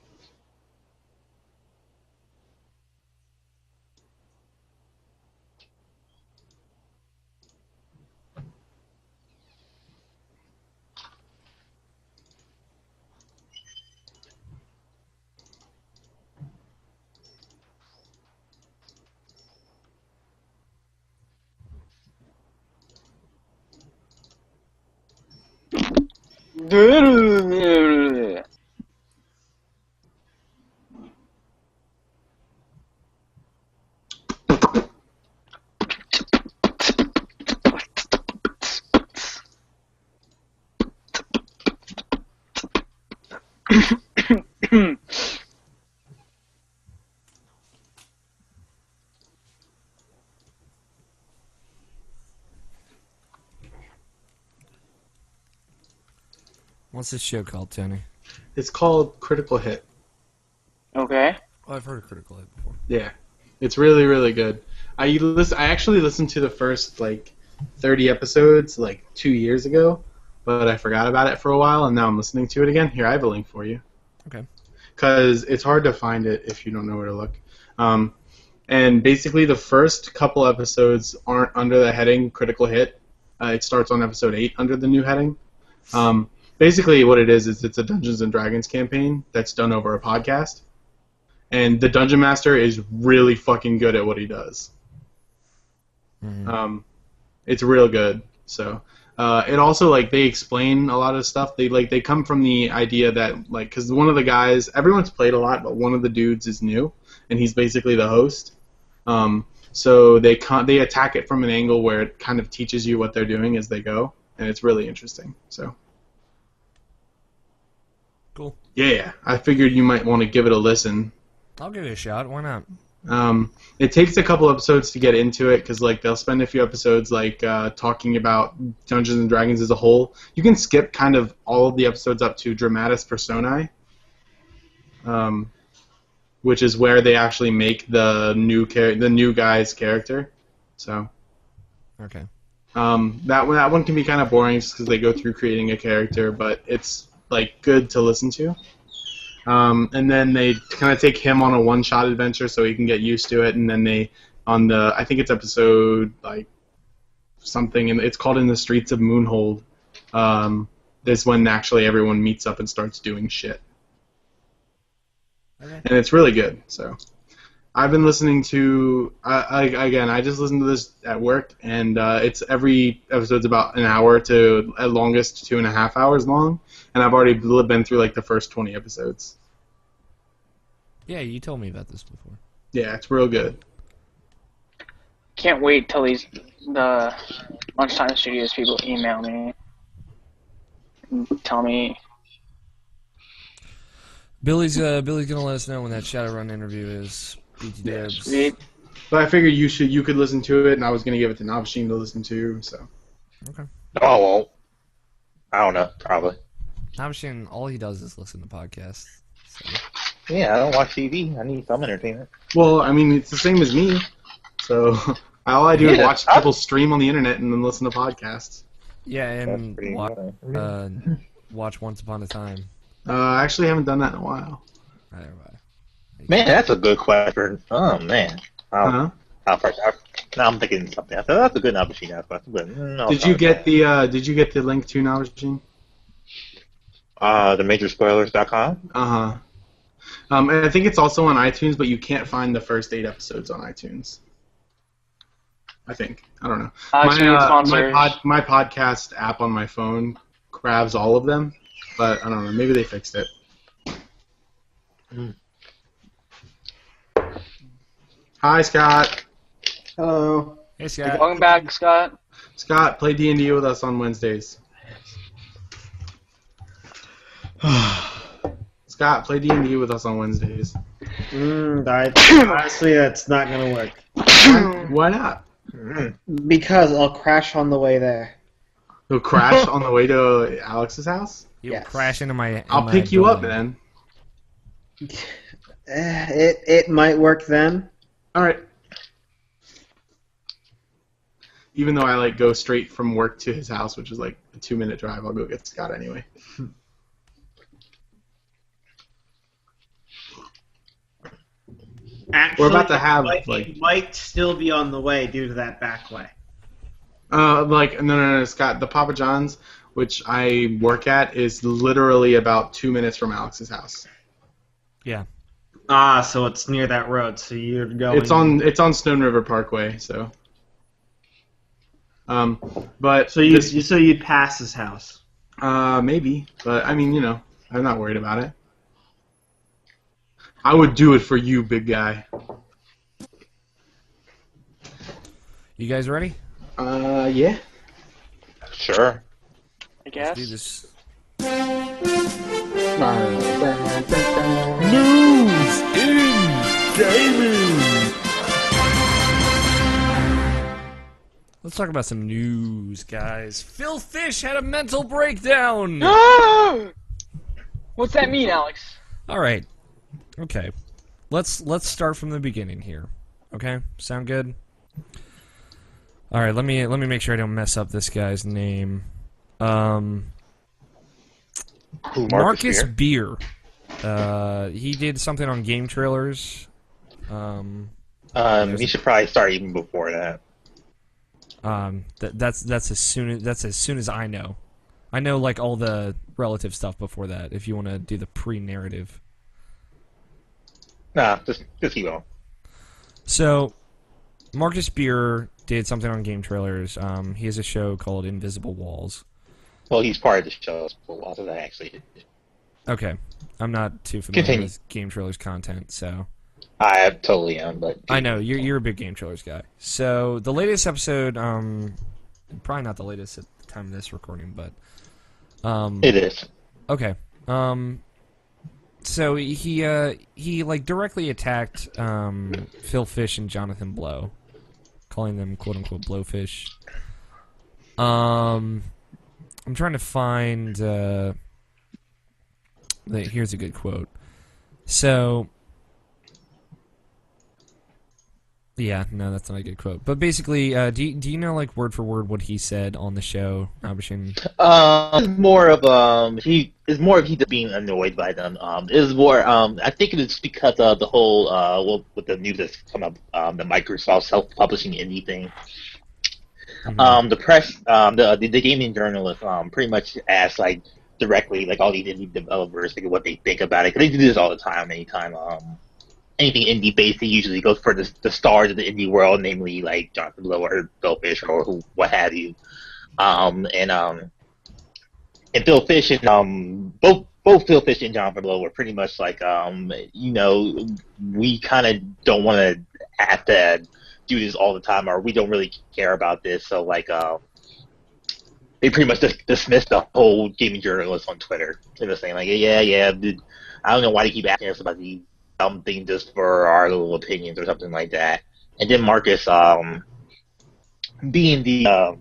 What's this show called, Tony? It's called Critical Hit. Okay. Oh, I've heard of Critical Hit before. Yeah, it's really, really good. I actually listened to the first 30 episodes 2 years ago, but I forgot about it for a while, and now I'm listening to it again. Here, I have a link for you. Okay. Because it's hard to find it if you don't know where to look. And basically, the first couple episodes aren't under the heading Critical Hit. It starts on episode 8 under the new heading. Basically, what it is it's a Dungeons and Dragons campaign that's done over a podcast. And the Dungeon Master is really fucking good at what he does. Mm-hmm. It's real good. So it also they explain a lot of stuff. They come from the idea that because one of the guys, everyone's played a lot, but one of the dudes is new, and he's basically the host. So they attack it from an angle where it kind of teaches you what they're doing as they go, and it's really interesting. So. Cool. Yeah, I figured you might want to give it a listen. I'll give it a shot. Why not? It takes a couple episodes to get into it because they'll spend a few episodes talking about Dungeons and Dragons as a whole. You can skip kind of all of the episodes up to Dramatis Personae, which is where they actually make the new guy's character. So. Okay. That one can be kind of boring just because they go through creating a character, but it's good to listen to. And then they kind of take him on a one-shot adventure so he can get used to it, and then they on the, I think it's episode like something, and it's called In the Streets of Moonhold. Is when actually everyone meets up and starts doing shit. Okay. And it's really good. So I've been listening to, I just listened to this at work, and it's every episode's about an hour to at longest 2.5 hours long, and I've already been through like the first 20 episodes. Yeah, you told me about this before. Yeah, it's real good. Can't wait till the Lunchtime Studios people email me and tell me. Billy's gonna let us know when that Shadowrun interview is. BT Dubs. Sweet. But I figured you could listen to it, and I was gonna give it to Navashin to listen to. So Okay. Oh, well, I don't know, probably. Navashin, all he does is listen to podcasts. So. Yeah, I don't watch TV. I need some entertainment. well, I mean it's the same as me. So all I do is Yeah, watch people stream on the internet and then listen to podcasts. Yeah, That's and pretty watch Once Upon a Time. I actually haven't done that in a while. Man, that's a good question. Oh, man. Huh? Now I'm thinking something else. That's a good Navashin question. But no, Did you get the link to Navashin? the majorspoilers.com? Uh-huh. And I think it's also on iTunes, but you can't find the first 8 episodes on iTunes. I think. I don't know. My podcast app on my phone grabs all of them, but I don't know. Maybe they fixed it. Hi, Scott. Hello. Hey, Scott. Welcome back, Scott. Scott, play D&D with us on Wednesdays. Scott, play D&D with us on Wednesdays. Honestly, that's not gonna work. Why not? Because I'll crash on the way there. You'll crash on the way to Alex's house? You'll Yes. crash into my. I'll pick you up then. It might work then. Alright. Even though I like go straight from work to his house, which is like a 2-minute drive, I'll go get Scott anyway. Actually, We're about to have, it might still be on the way due to that back way. No, Scott. The Papa John's, which I work at, is literally about 2 minutes from Alex's house. Yeah. Ah, so it's near that road. So you're going. It's on Stone River Parkway. So. But So you'd pass his house. Maybe, but I mean, I'm not worried about it. I would do it for you, big guy. You guys ready? Yeah. Sure. I guess. Let's do this. News in gaming. Let's talk about some news, guys. Phil Fish had a mental breakdown. What's that mean, Alex? All right. Okay. Let's start from the beginning here. Okay? Sound good? All right, let me make sure I don't mess up this guy's name. Marcus Beer. He did something on game trailers. You should probably start even before that. That's as soon as I know. I know like all the relative stuff before that. If you want to do the pre-narrative. Nah, just keep going. So, Marcus Beer did something on game trailers. He has a show called Invisible Walls. Well, he's part of the show, so that actually. Okay, I'm not too familiar with game trailers content, so. I totally am, but I know you're a big game trailers guy. So the latest episode, probably not the latest at the time of this recording, but it is. Okay. So he like directly attacked Phil Fish and Jonathan Blow, calling them quote unquote blowfish. I'm trying to find here's a good quote. So Yeah, no, that's not a good quote. But basically, do you know like word for word what he said on the show, Abishin? It's more of he just being annoyed by them. Is more I think it's because of the whole with the news that's come up, the Microsoft self-publishing indie thing. Mm-hmm. The press, the gaming journalists, pretty much ask like directly like all these indie developers like what they think about it. 'Cause they do this all the time. Anytime anything indie based, they usually go for the stars of the indie world, namely like Jonathan Blow or Bill Fish or who what have you. Um, and um, and Phil Fish and both Phil Fish and Jonathan Blow were pretty much like we kind of don't want to have to do this all the time, or we don't really care about this. So like they pretty much just dismissed the whole gaming journalists on Twitter. They were saying like, yeah, dude, I don't know why they keep asking us about these dumb things just for our little opinions or something like that. And then Marcus, being the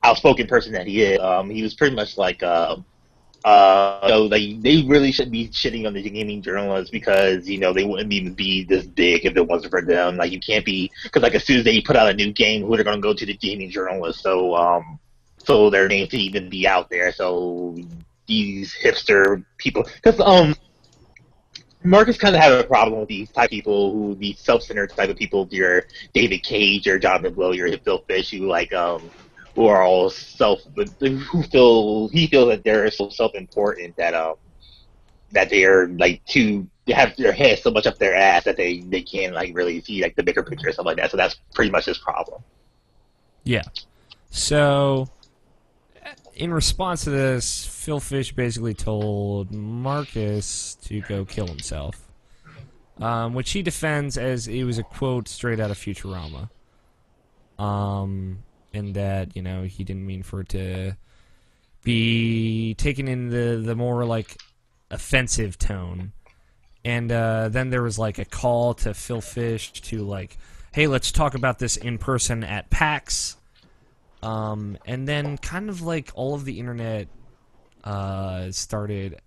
outspoken person that he is, he was pretty much like, they really should be shitting on the gaming journalists because they wouldn't even be this big if it wasn't for them. Like you can't be because like as soon as they put out a new game, who they're going to go to the gaming journalists. So their name to even be out there. So these hipster people, because Marcus kind of had a problem with these type of people, these self-centered type of people, your David Cage or Jonathan Blow, your Phil Fish, who are all he feels that they're so self-important that they are like they have their head so much up their ass that they can't like really see like the bigger picture or something like that. So that's pretty much his problem. Yeah. So, in response to this, Phil Fish basically told Marcus to go kill himself, which he defends as it was a quote straight out of Futurama. And that, he didn't mean for it to be taken in the more, like, offensive tone. And then there was, like, a call to Phil Fish to, like, hey, let's talk about this in person at PAX. And then kind of like all of the internet started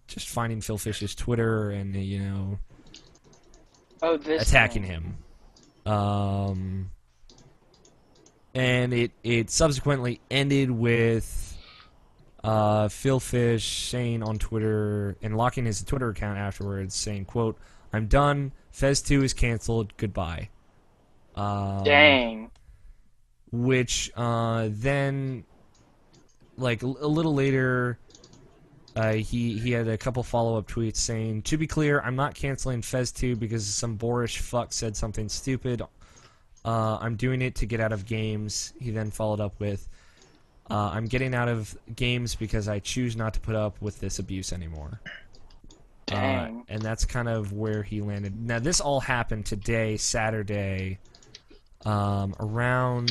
just finding Phil Fish's Twitter and, attacking him. And it subsequently ended with Phil Fish saying on Twitter and locking his Twitter account afterwards saying, quote, "I'm done. Fez 2 is canceled. Goodbye." Dang. Which then, like a little later, he had a couple follow-up tweets saying, "To be clear, I'm not canceling Fez 2 because some boorish fuck said something stupid. I'm doing it to get out of games." He then followed up with, "I'm getting out of games because I choose not to put up with this abuse anymore." Dang. And that's kind of where he landed. Now, this all happened today, Saturday, around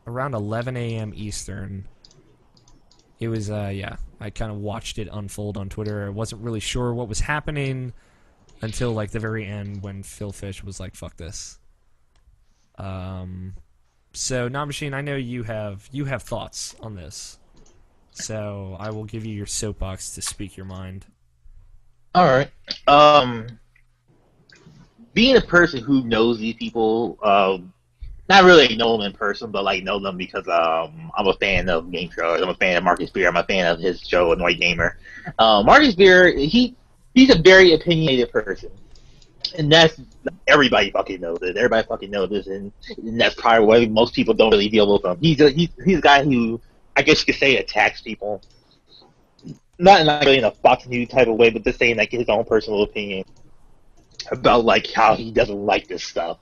11 a.m. Eastern. It was, I kind of watched it unfold on Twitter. I wasn't really sure what was happening until, like, the very end when Phil Fish was like, fuck this. So, Namashine, I know you have thoughts on this. So, I will give you your soapbox to speak your mind. Alright. Being a person who knows these people, not really know them in person, but like know them because I'm a fan of game shows. I'm a fan of Marcus Beer. I'm a fan of his show, Annoyed Gamer. Marcus Beer, he's a very opinionated person, and that's everybody fucking knows it. Everybody fucking knows this, and that's probably why most people don't really deal with him. He's a guy who I guess you could say attacks people, not really in a Fox News type of way, but just saying like his own personal opinion about like how he doesn't like this stuff.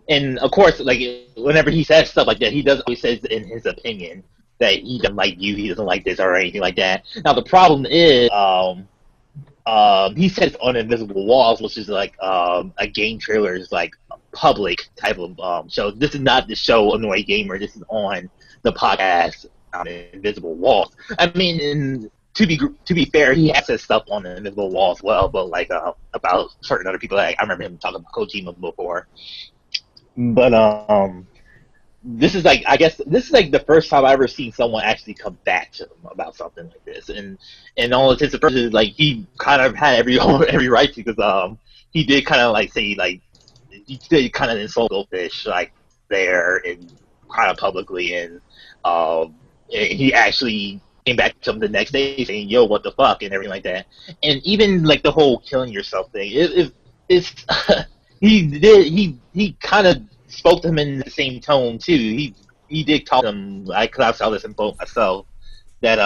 And of course, like whenever he says stuff like that, he does always says in his opinion that he doesn't like you, he doesn't like this or anything like that. Now the problem is, he says on Invisible Walls, which is like a game trailer's like public type of show. This is not the show Annoyed Gamer. This is on the podcast Invisible Walls. I mean, to be fair, he has said stuff on the Invisible Wall as well, but like about certain other people. Like I remember him talking about Kojima before. But this is like the first time I've ever seen someone actually come back to him about something like this, and all intents and purposes, like he kind of had every right to, because he did kind of like say like you kind of insult Goldfish like there and kind of publicly, and he actually came back to him the next day saying, "Yo, what the fuck," and everything like that. And even like the whole killing yourself thing, it's he kind of spoke to him in the same tone too. He did talk to him, like, cause I saw this in both myself, that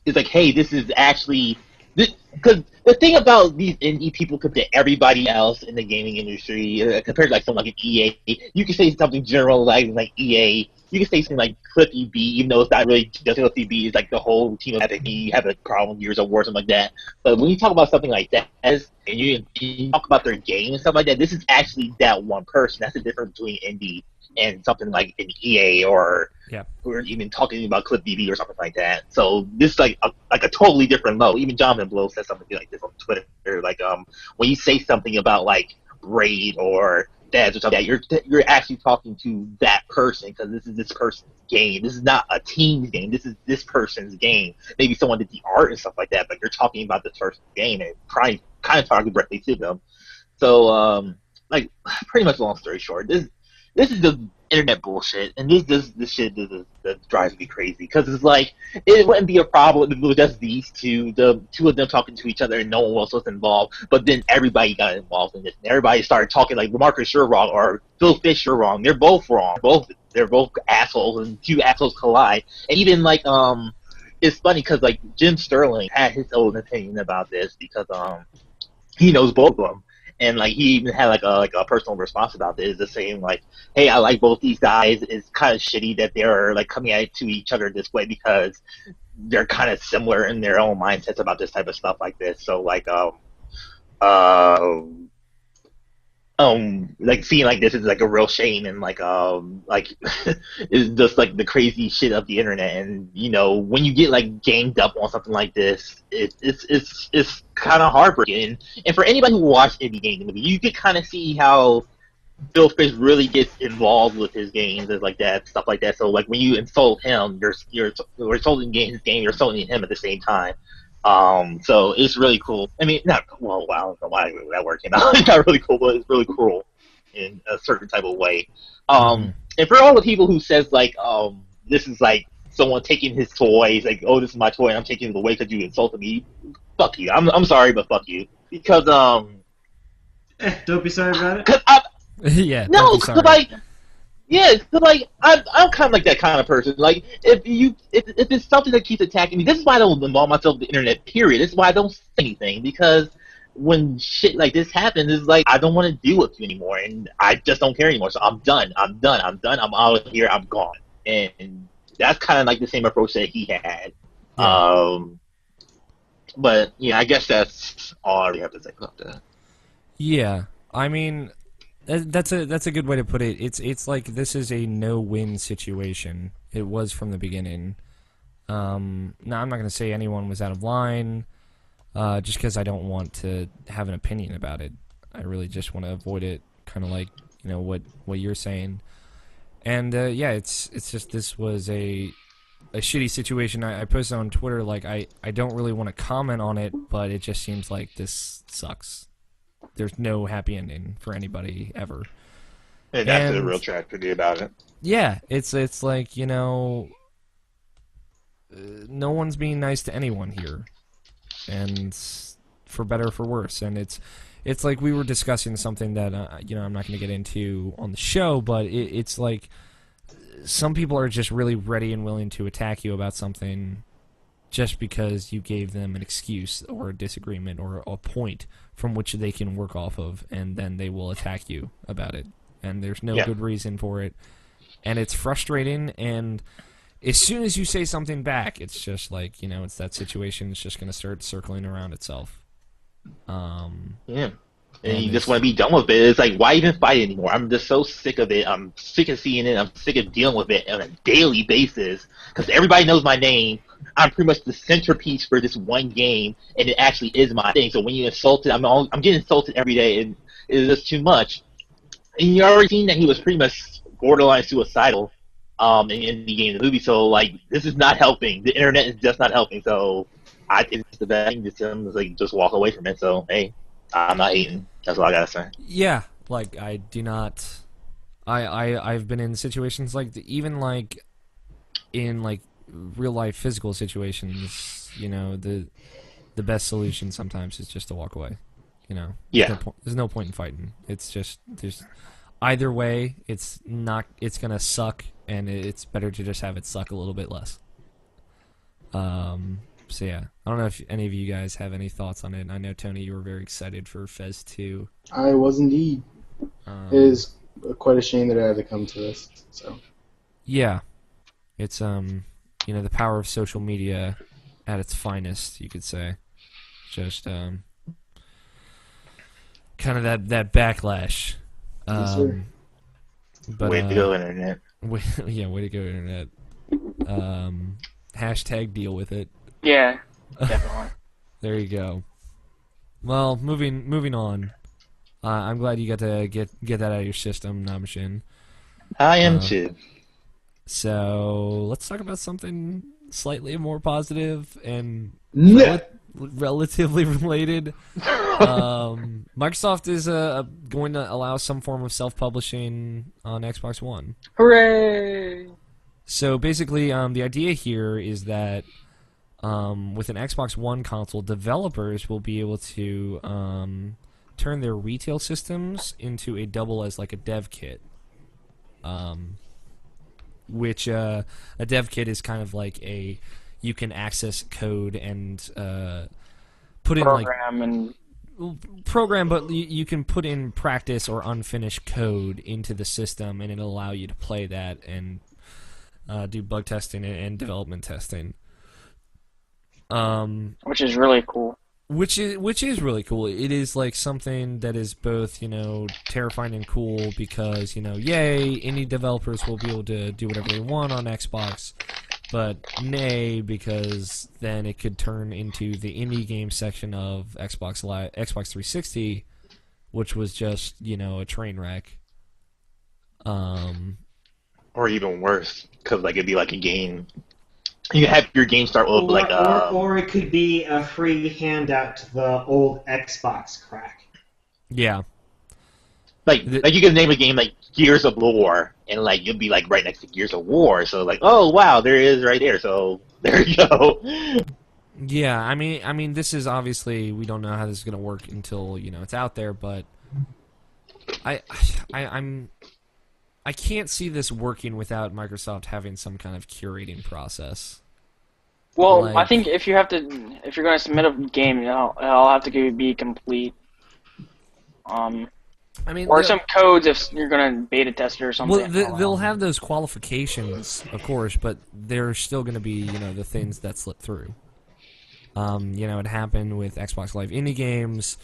it's like, hey, this is actually because the thing about these indie people compared to everybody else in the gaming industry, compared to like something like an EA, you can say something general like EA. You can say something like Clippy B, even though it's not really just Clippy B. It's like the whole team of Epic. You have a problem, Gears of War, something like that. But when you talk about something like that, and you talk about their game and stuff like that, this is actually that one person. That's the difference between indie and something like an EA or even talking about Clip BB or something like that. So this is like a totally different low. Even Jonathan Blow said something like this on Twitter. Like when you say something about like Braid or Dads or something like that, you're actually talking to that person because this is this person's game. This is not a team's game. This is this person's game. Maybe someone did the art and stuff like that, but you're talking about this person's game and kind of talking directly to them. So like pretty much long story short, this is the internet bullshit, and this shit that drives me crazy because it's like it wouldn't be a problem if it was just these two, the two of them talking to each other, and no one else was involved. But then everybody got involved in this, and everybody started talking like Marcus, you're wrong, or Phil Fish, you're wrong. They're both wrong. They're both assholes, and two assholes collide. And even like it's funny because like Jim Sterling had his own opinion about this because he knows both of them. And like he even had like a personal response about this, just saying like, "Hey, I like both these guys. It's kind of shitty that they're like coming at to each other this way because they're kind of similar in their own mindsets about this type of stuff like this." So like like seeing like this is like a real shame, and like it's just like the crazy shit of the internet. And you know, when you get like ganged up on something like this, it's kind of heartbreaking. And for anybody who watched indie game movie, you could kind of see how Phil Fish really gets involved with his games and like that stuff like that. So like when you insult him, you're insulting his game, you're insulting him at the same time. So it's really cool. I mean, not well. I don't know why that word came out. It's not really cool, but it's really cruel in a certain type of way. And for all the people who says like, this is like someone taking his toys, like, oh, this is my toy, and I'm taking it away because you insulted me. Fuck you. I'm sorry, but fuck you. Because don't be sorry about it. Cause yeah. No, because like. Yeah, because like I'm kind of like that kind of person. Like if it's something that keeps attacking me, this is why I don't involve myself in the internet. Period. This is why I don't say anything, because when shit like this happens, it's like I don't want to deal with you anymore, and I just don't care anymore. So I'm done. I'm out of here. I'm gone. And that's kind of like the same approach that he had. Yeah. But yeah, I guess that's all I really have to say about that. Yeah, I mean. That's a good way to put it. It's like this is a no-win situation. It was from the beginning. Now I'm not going to say anyone was out of line, just because I don't want to have an opinion about it. I really just want to avoid it, kind of like what you're saying. And yeah, it's just this was a shitty situation. I posted on Twitter like I don't really want to comment on it, but it just seems like this sucks. There's no happy ending for anybody ever. And that's the real tragedy about it. Yeah, it's like, no one's being nice to anyone here. And for better or for worse. And it's like we were discussing something that, I'm not going to get into on the show, but it's like some people are just really ready and willing to attack you about something just because you gave them an excuse or a disagreement or a point from which they can work off of, and then they will attack you about it. And there's no good reason for it. And it's frustrating, and as soon as you say something back, it's just like, it's that situation. It's just going to start circling around itself. Yeah. And you just want to be done with it. It's like, why even fight anymore? I'm just so sick of it. I'm sick of seeing it. I'm sick of dealing with it on a daily basis. Because everybody knows my name. I'm pretty much the centerpiece for this one game, and it actually is my thing. So when you insult it, I'm getting insulted every day, and it's just too much. And you already seen that he was pretty much borderline suicidal in the game, the movie. So like, this is not helping. The internet is just not helping. So I think it's the best thing to just walk away from it. So hey. I'm not hating. That's all I gotta say. Yeah, Like, I do not. I've been in situations like even like in like real life physical situations. You know, the best solution sometimes is just to walk away. You know, Yeah. there's no point in fighting. It's just there's either way, it's gonna suck, and it's better to just have it suck a little bit less. So yeah, I don't know if any of you guys have any thoughts on it. I know Tony, you were very excited for Fez 2. I was indeed. It is quite a shame that it had to come to this. So yeah, it's you know, the power of social media at its finest, you could say. Just kind of that backlash. Yes, sir. But, Way to go, internet. way to go, internet. Hashtag deal with it. Yeah, definitely. There you go. Well, moving on. I'm glad you got to get that out of your system, Namashin. I am too. So let's talk about something slightly more positive and Yeah. relatively related. Microsoft is going to allow some form of self-publishing on Xbox One. Hooray! So basically, the idea here is that with an Xbox One console, developers will be able to turn their retail systems into a double as like a dev kit. Which a dev kit is kind of like you can access code and put in Program and program, but you can put in practice or unfinished code into the system, and it'll allow you to play that and do bug testing and development testing. which is really cool. Which is really cool. It is like something that is both, you know, terrifying and cool because, you know, yay, indie developers will be able to do whatever they want on Xbox, but nay, because then it could turn into the indie game section of Xbox 360, which was just, you know, a train wreck. Or even worse, because like it'd be like a game. You have your game start with like or it could be a free handout to the old Xbox crack. Yeah. like you could name a game like Gears of War, and like you'd be like right next to Gears of War. So like, oh wow, there it is right there. So there you go. Yeah, I mean, this is obviously, we don't know how this is gonna work until, you know, it's out there, but I can't see this working without Microsoft having some kind of curating process. Well, Like- I think if you're going to submit a game, it'll have to be complete. I mean, Or some codes if you're going to beta test it or something. well, they'll have those qualifications, of course, but there's still going to be, you know, the things that slip through. You know, it happened with Xbox Live Indie Games,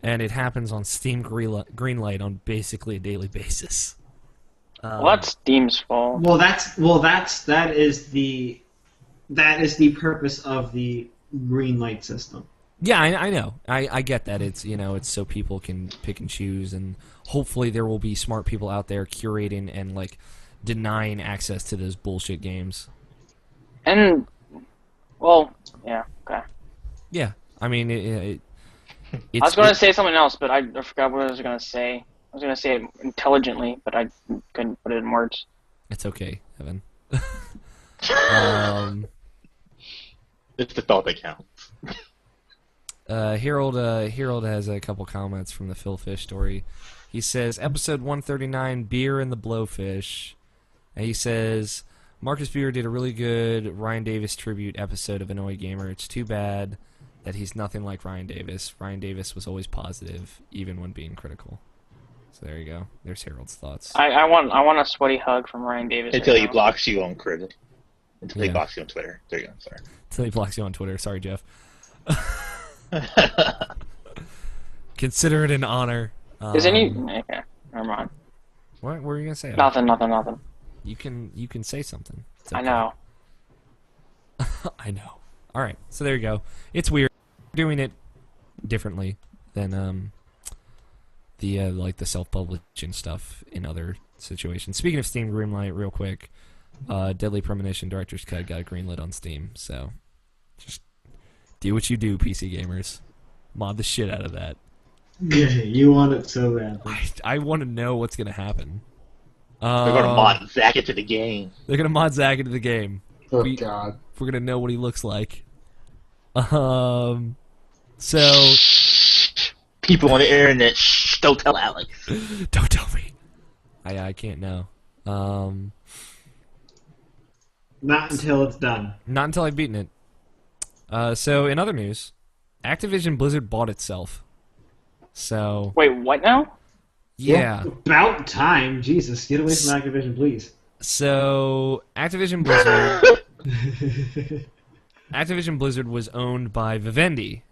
and it happens on Steam Greenlight on basically a daily basis. Well, that's Steam's fault. That is the purpose of the green light system. Yeah, I know. I get that. It's, you know, it's so people can pick and choose, and hopefully there will be smart people out there curating and like denying access to those bullshit games. And, well, yeah, okay. Yeah, I mean, I was going to say something else, but I forgot what I was going to say. I was going to say it intelligently, but I couldn't put it in words. It's okay, Evan. It's the thought that counts. Harold has a couple comments from the Phil Fish story. He says, episode 139, Beer and the Blowfish. And he says, Marcus Beer did a really good Ryan Davis tribute episode of Annoy Gamer. It's too bad that he's nothing like Ryan Davis. Ryan Davis was always positive, even when being critical. So there you go. There's Harold's thoughts. I want a sweaty hug from Ryan Davis. Until right he now. blocks you on Crit. Until he Yeah. blocks you on Twitter. There you go. Sorry. Until he blocks you on Twitter. Sorry, Jeff. Consider it an honor. Is any... Okay, never mind. What were you gonna say? Nothing. You can say something. It's I okay. know. I know. All right, so there you go. It's weird. We're doing it differently than the like the self-publishing stuff in other situations. Speaking of Steam Greenlight, real quick, Deadly Premonition Director's Cut got a greenlit on Steam. So just do what you do, PC gamers. Mod the shit out of that. You want it so badly. I want to know what's gonna happen. They're going to mod Zack into the game. They're gonna mod Zack into the game. Oh God. We're gonna know what he looks like. So People on the internet, don't tell Alex. don't tell me. I can't know. Not until it's done. Not until I've beaten it. So in other news, Activision Blizzard bought itself. So Wait, what now? yeah. About time. Jesus, get away from Activision, please. So Activision Blizzard was owned by Vivendi.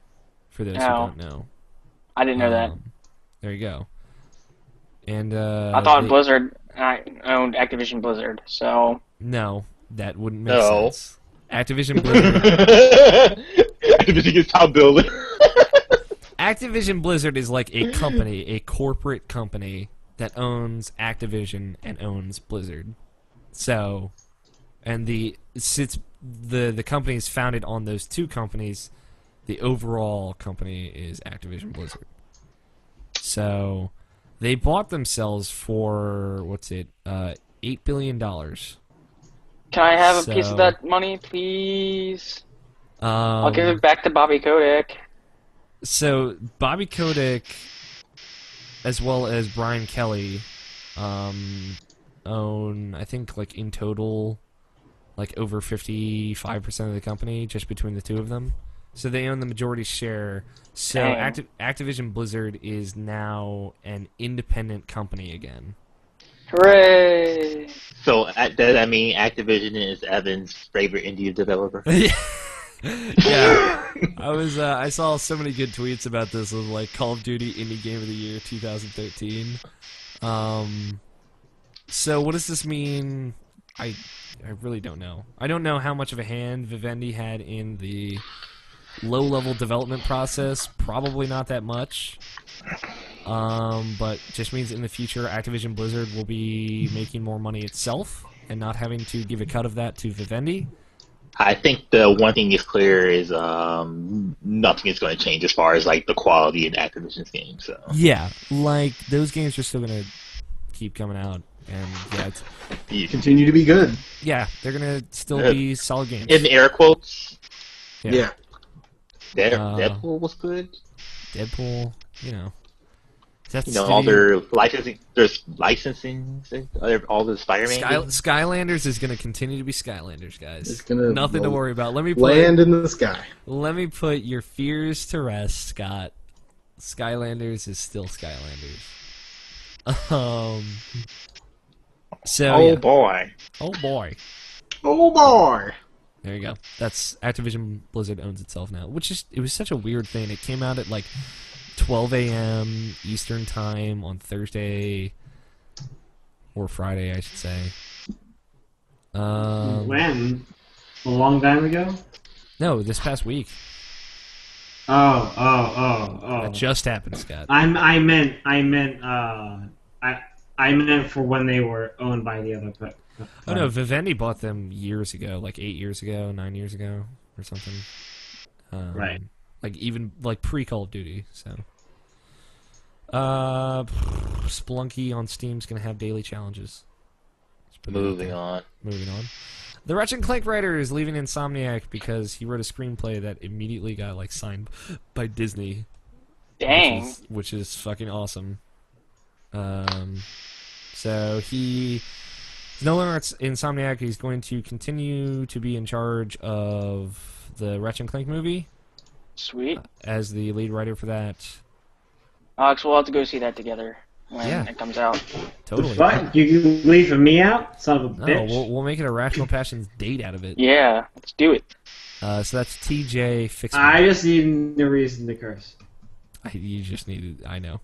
For those who don't know. I didn't know that. There you go. And I thought Blizzard owned Activision Blizzard, so... No, that wouldn't make sense. Activision Blizzard... Activision gets top building. Activision Blizzard is like a company, a corporate company that owns Activision and owns Blizzard. So, and since the company is founded on those two companies, the overall company is Activision Blizzard. So, they bought themselves for $8 billion. Can I have a piece of that money, please? I'll give it back to Bobby Kotick. So Bobby Kotick, as well as Brian Kelly, own, I think, like in total, like over 55% of the company, just between the two of them. So they own the majority share. So Activision Blizzard is now an independent company again. Hooray! So does that mean Activision is Evan's favorite indie developer? Yeah, I saw so many good tweets about this of like Call of Duty Indie Game of the Year 2013. So what does this mean? I really don't know. I don't know how much of a hand Vivendi had in the low-level development process. Probably not that much. But just means in the future Activision Blizzard will be making more money itself and not having to give a cut of that to Vivendi. I think the one thing is clear is nothing is going to change as far as like the quality in Activision's games. So yeah, like those games are still going to keep coming out, and Continue to be good. yeah, they're going to still be solid games. in air quotes, Yeah. Deadpool was good. Deadpool, that's All their licensing. There's licensing. All the Spider-Man games. Skylanders is going to continue to be Skylanders, guys. It's gonna Nothing to worry about. Let me land in the sky. Let me put your fears to rest, Scott. Skylanders is still Skylanders. So Oh yeah. boy. Oh boy. Oh boy. There you go. That's Activision Blizzard owns itself now, it was such a weird thing. It came out at like 12 a.m. Eastern time on Thursday or Friday, I should say. When? A long time ago? No, this past week. Oh. That just happened, Scott. I meant for when they were owned by the other. Oh no, Vivendi bought them years ago, like 8 years ago, 9 years ago, or something. Right. Like even like pre Call of Duty. So, Splunky on Steam's gonna have daily challenges. Moving on. Moving on. The Ratchet & Clank writer is leaving Insomniac because he wrote a screenplay that immediately got like signed by Disney. Dang. Which is fucking awesome. So he's no longer at Insomniac. He's going to continue to be in charge of the Ratchet & Clank movie. Sweet. As the lead writer for that. Alex, we'll have to go see that together when it comes out. Totally. What? You leaving me out? Son of a No, bitch. we'll make it a Rational Passions date out of it. Yeah, let's do it. So that's TJ Fixman. I just need no reason to curse. You just needed. I know.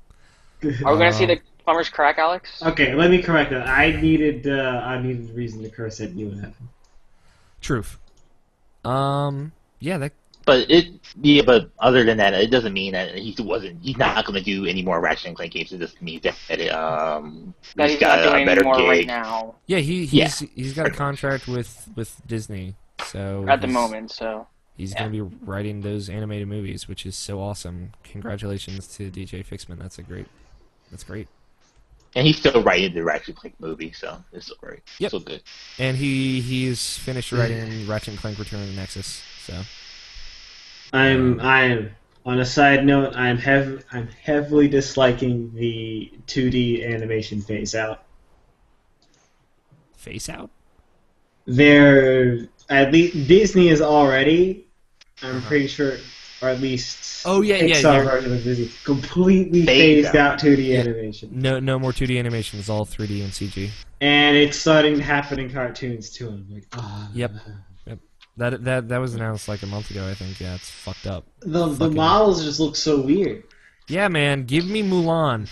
Are we going to see the Plumber's Crack, Alex? Okay, let me correct that. I needed reason to curse at you and Evan. Truth. Yeah, that. But other than that, it doesn't mean that he's not going to do any more Ratchet & Clank games. It just means that That he's got not doing a better anymore gig. right now. Yeah, he's got a contract with Disney. So At the moment, so. He's going to be writing those animated movies, which is so awesome. Congratulations to DJ Fixman. That's great. And he's still writing the Ratchet Clank movie, so it's still great. Yep. Still good. And he's finished writing Ratchet and Clank Return of the Nexus. So I'm on a side note. I'm heavily disliking the 2D animation phase out. Face out? They're at least Disney is already. I'm pretty sure, or at least Pixar version of Disney completely phased out 2D animation. No more 2D animation. It's all 3D and CG. And it's starting to happen in cartoons too. I'm like, Yep. That was announced like a month ago, I think. Yeah, it's fucked up. The models just look so weird. Yeah, man. Give me Mulan.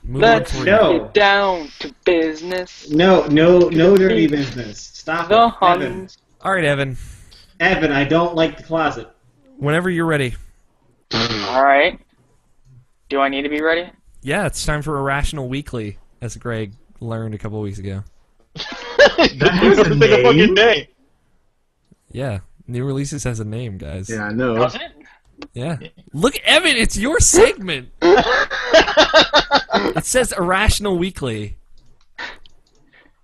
Let's No. get down to business. No dirty business. Stop The it, Evan. Huns. All right, Evan. Evan, I don't like the closet. Whenever you're ready. All right. Do I need to be ready? Yeah, it's time for Irrational Weekly, as Greg learned a couple weeks ago. That has a name? Fucking name. Yeah, New Releases has a name, guys. Yeah, I know. Does it? Yeah. Look, Evan, it's your segment. It says Irrational Weekly.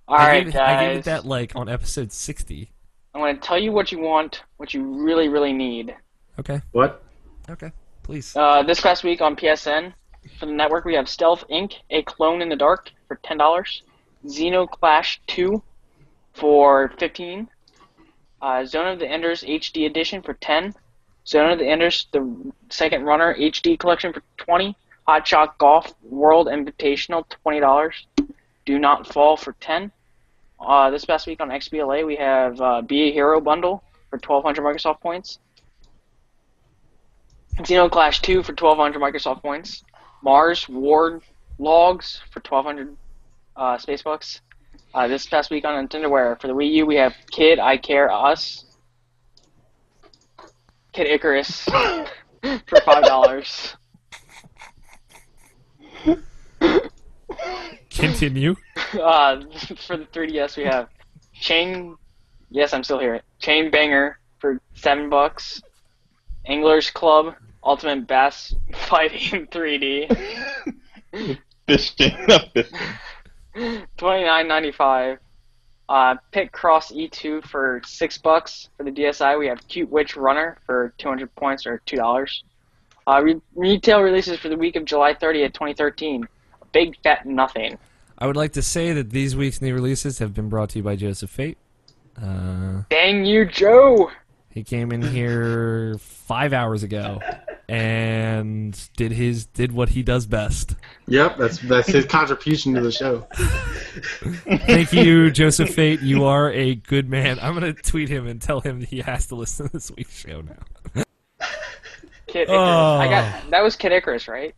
All right, I guys. gave it that like on episode 60. I'm going to tell you what you want, what you really, really need. Okay. What? Okay. Please. This past week on PSN, for the network, we have Stealth Inc., A Clone in the Dark for $10. Xenoclash 2 for $15. Zone of the Enders HD Edition for $10. Zone of the Enders, the Second Runner HD Collection for $20. Hot Shot Golf World Invitational, $20. Do Not Fall for $10. This past week on XBLA, we have Be a Hero Bundle for 1,200 Microsoft points. Xenoclash 2 for 1,200 Microsoft points. Mars Ward Logs for 1,200 space bucks. This past week on Nintendoware, for the Wii U, we have Kid I Care Us. Kid Icarus for $5. Continue. For the 3DS, we have Chain. Yes, I'm still here. Chain Banger for $7. Anglers Club Ultimate Bass Fighting 3D. Fisting. $29.95. Pit Cross E2 for $6. For the DSi, we have Cute Witch Runner for 200 points or $2. Retail releases for the week of July 30th, 2013. Big Fat Nothing. I would like to say that these week's new releases have been brought to you by Joseph Fate. Dang you, Joe! He came in here 5 hours ago and did what he does best. Yep, that's his contribution to the show. Thank you, Joseph Fate. You are a good man. I'm gonna tweet him and tell him he has to listen to this week's show now. Kid Icarus. That was Kid Icarus, right?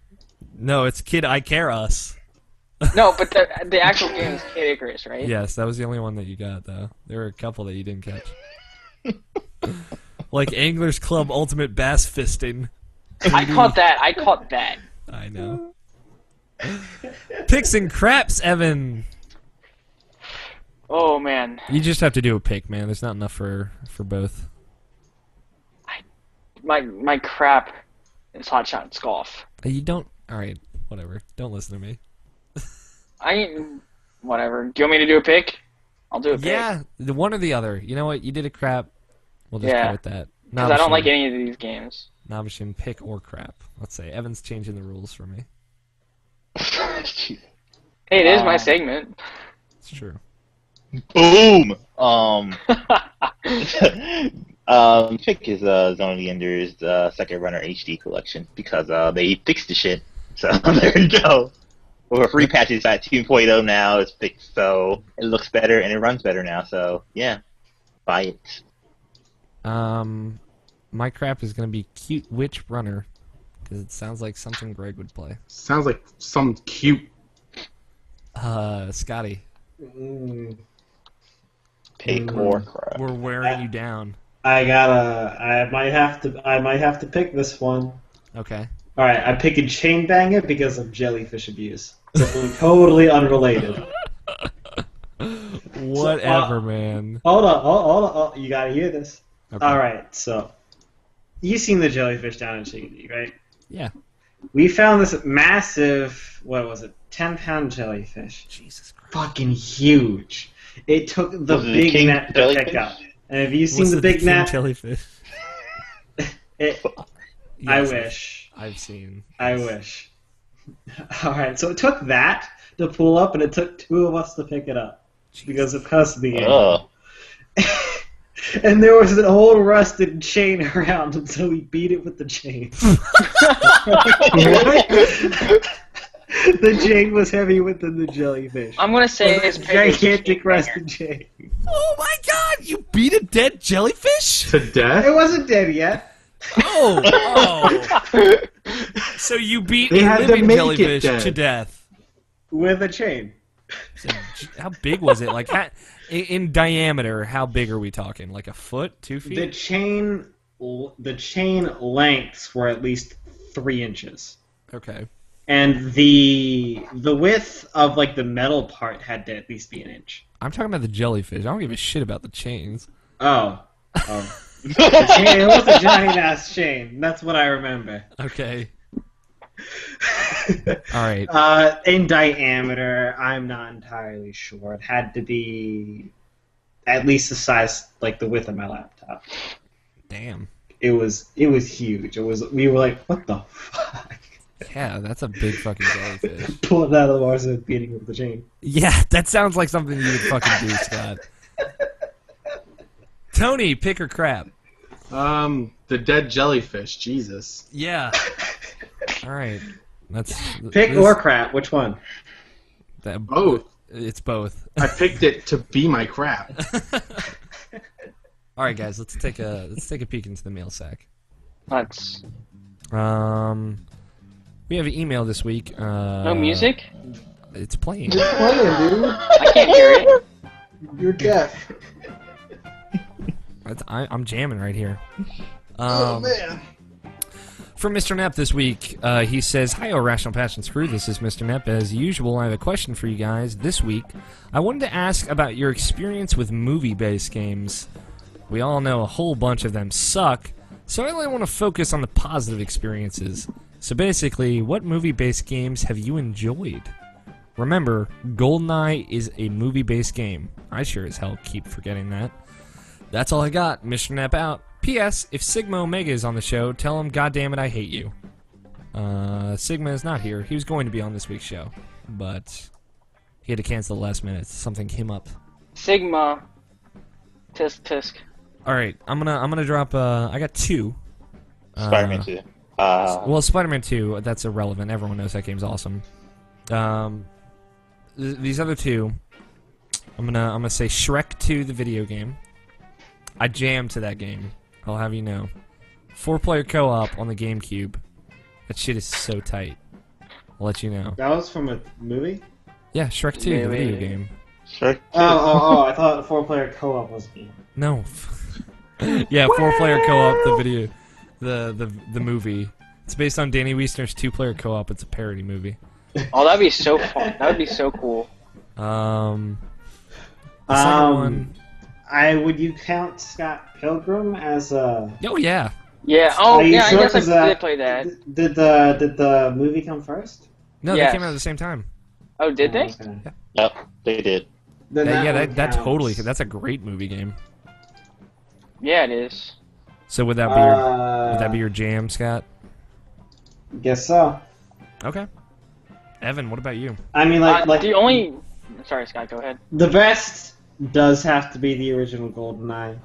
No, it's Kid I Care Us. No, but the actual game is Kid Icarus, right? Yes, that was the only one that you got, though. There were a couple that you didn't catch. Like Anglers Club Ultimate Bass Fisting. I caught that. I know. Picks and craps, Evan. Oh man. You just have to do a pick, man. There's not enough for both. My crap is Hot Shots Golf. You don't. All right, whatever. Don't listen to me. Whatever. Do you want me to do a pick? I'll do a pick. Yeah, the one or the other. You know what? You did a crap. We'll just go with that. Because I don't like any of these games. Nabishin, pick or crap. Let's say Evan's changing the rules for me. Hey, it is my segment. It's true. Boom. Pick is Zone of the Enders Second Runner HD collection because they fixed the shit. So there you go. Or free patches at 2.0 now. It's fixed, so it looks better and it runs better now. So yeah, buy it. My crap is gonna be Cute Witch Runner because it sounds like something Greg would play. Sounds like some cute. Scotty. Pick or crap. We're wearing you down. I might have to pick this one. Okay. All right, I'm picking Chain Banger because of jellyfish abuse. Totally unrelated. Whatever, man. Hold on. You gotta hear this. Okay. All right, so you seen the jellyfish down in Chickadee, right? Yeah. We found this massive, what was it, 10-pound jellyfish. Jesus Christ. Fucking huge. It took the Was it the big king net to jellyfish? pick up. And have you seen Was the it big king net? jellyfish? It, I wish. I've seen. I wish. Alright, so it took that to pull up, and it took 2 of us to pick it up. Because of custody. Oh. And there was an old rusted chain around him, so we beat it with the chain. The chain was heavier than the jellyfish. I'm gonna say It was it's a gigantic rusted chain. Oh my God! You beat a dead jellyfish? To death? It wasn't dead yet. Oh. So you beat They a had to living make it jellyfish dead. to death. With a chain. So, how big was it? Like, in diameter, how big are we talking? Like a foot, 2 feet? The chain lengths were at least 3 inches. Okay. And the width of like the metal part had to at least be an inch. I'm talking about the jellyfish. I don't give a shit about the chains. Oh. The chain, it was a giant ass chain. That's what I remember. Okay. All right. In diameter, I'm not entirely sure. It had to be at least the size, like the width of my laptop. Damn. It was huge. We were like, what the fuck? Yeah, that's a big fucking jellyfish. Pull it out of the water and beating with the chain. Yeah, that sounds like something you would fucking do, Scott. Tony, pick or crap? The dead jellyfish. Jesus. Yeah. All right. Pick or crap. Which one? Both. It's both. I picked it to be my crap. All right, guys. Let's take a peek into the mail sack. Let's. We have an email this week. No music? It's playing. Just playing, dude. I can't hear it. You're deaf. I'm jamming right here. Oh man. From Mr. Knapp this week, he says, "Hi, Irrational Passions crew. This is Mr. Knapp. As usual, I have a question for you guys this week. I wanted to ask about your experience with movie-based games. We all know a whole bunch of them suck, so I only want to focus on the positive experiences. So basically, what movie-based games have you enjoyed? Remember, GoldenEye is a movie-based game. I sure as hell keep forgetting that. That's all I got. Mr. Knapp out. P.S. If Sigma Omega is on the show, tell him, goddammit, I hate you." Sigma is not here. He was going to be on this week's show, but he had to cancel the last minute. Something came up. Sigma. Tisk tisk. All right, I'm gonna drop. I got 2. Spider-Man 2. Well, Spider-Man 2. That's irrelevant. Everyone knows that game's awesome. These other 2. I'm gonna say Shrek 2, the video game. I jammed to that game. I'll have you know. 4-player co-op on the GameCube. That shit is so tight. I'll let you know. That was from a movie? Yeah, Shrek 2, the video game. Sure. Oh, I thought 4-player co-op was a game. No. Yeah, 4-player co-op, the video, the movie. It's based on Danny Wiesner's 2-player co-op. It's a parody movie. Oh, that'd be so fun. That would be so cool. The second one. Would you count Scott Pilgrim as a? Oh yeah. Yeah. Oh, Are you yeah. sure? I guess 'Cause, I did play that. Did the movie come first? No, Yes. they came out at the same time. Oh, did they? Okay. Yep, they did. Then That one totally. counts. That's a great movie game. Yeah, it is. So would that be your jam, Scott? Guess so. Okay. Evan, what about you? I mean, like the only. Sorry, Scott. Go ahead. the best does have to be the original GoldenEye.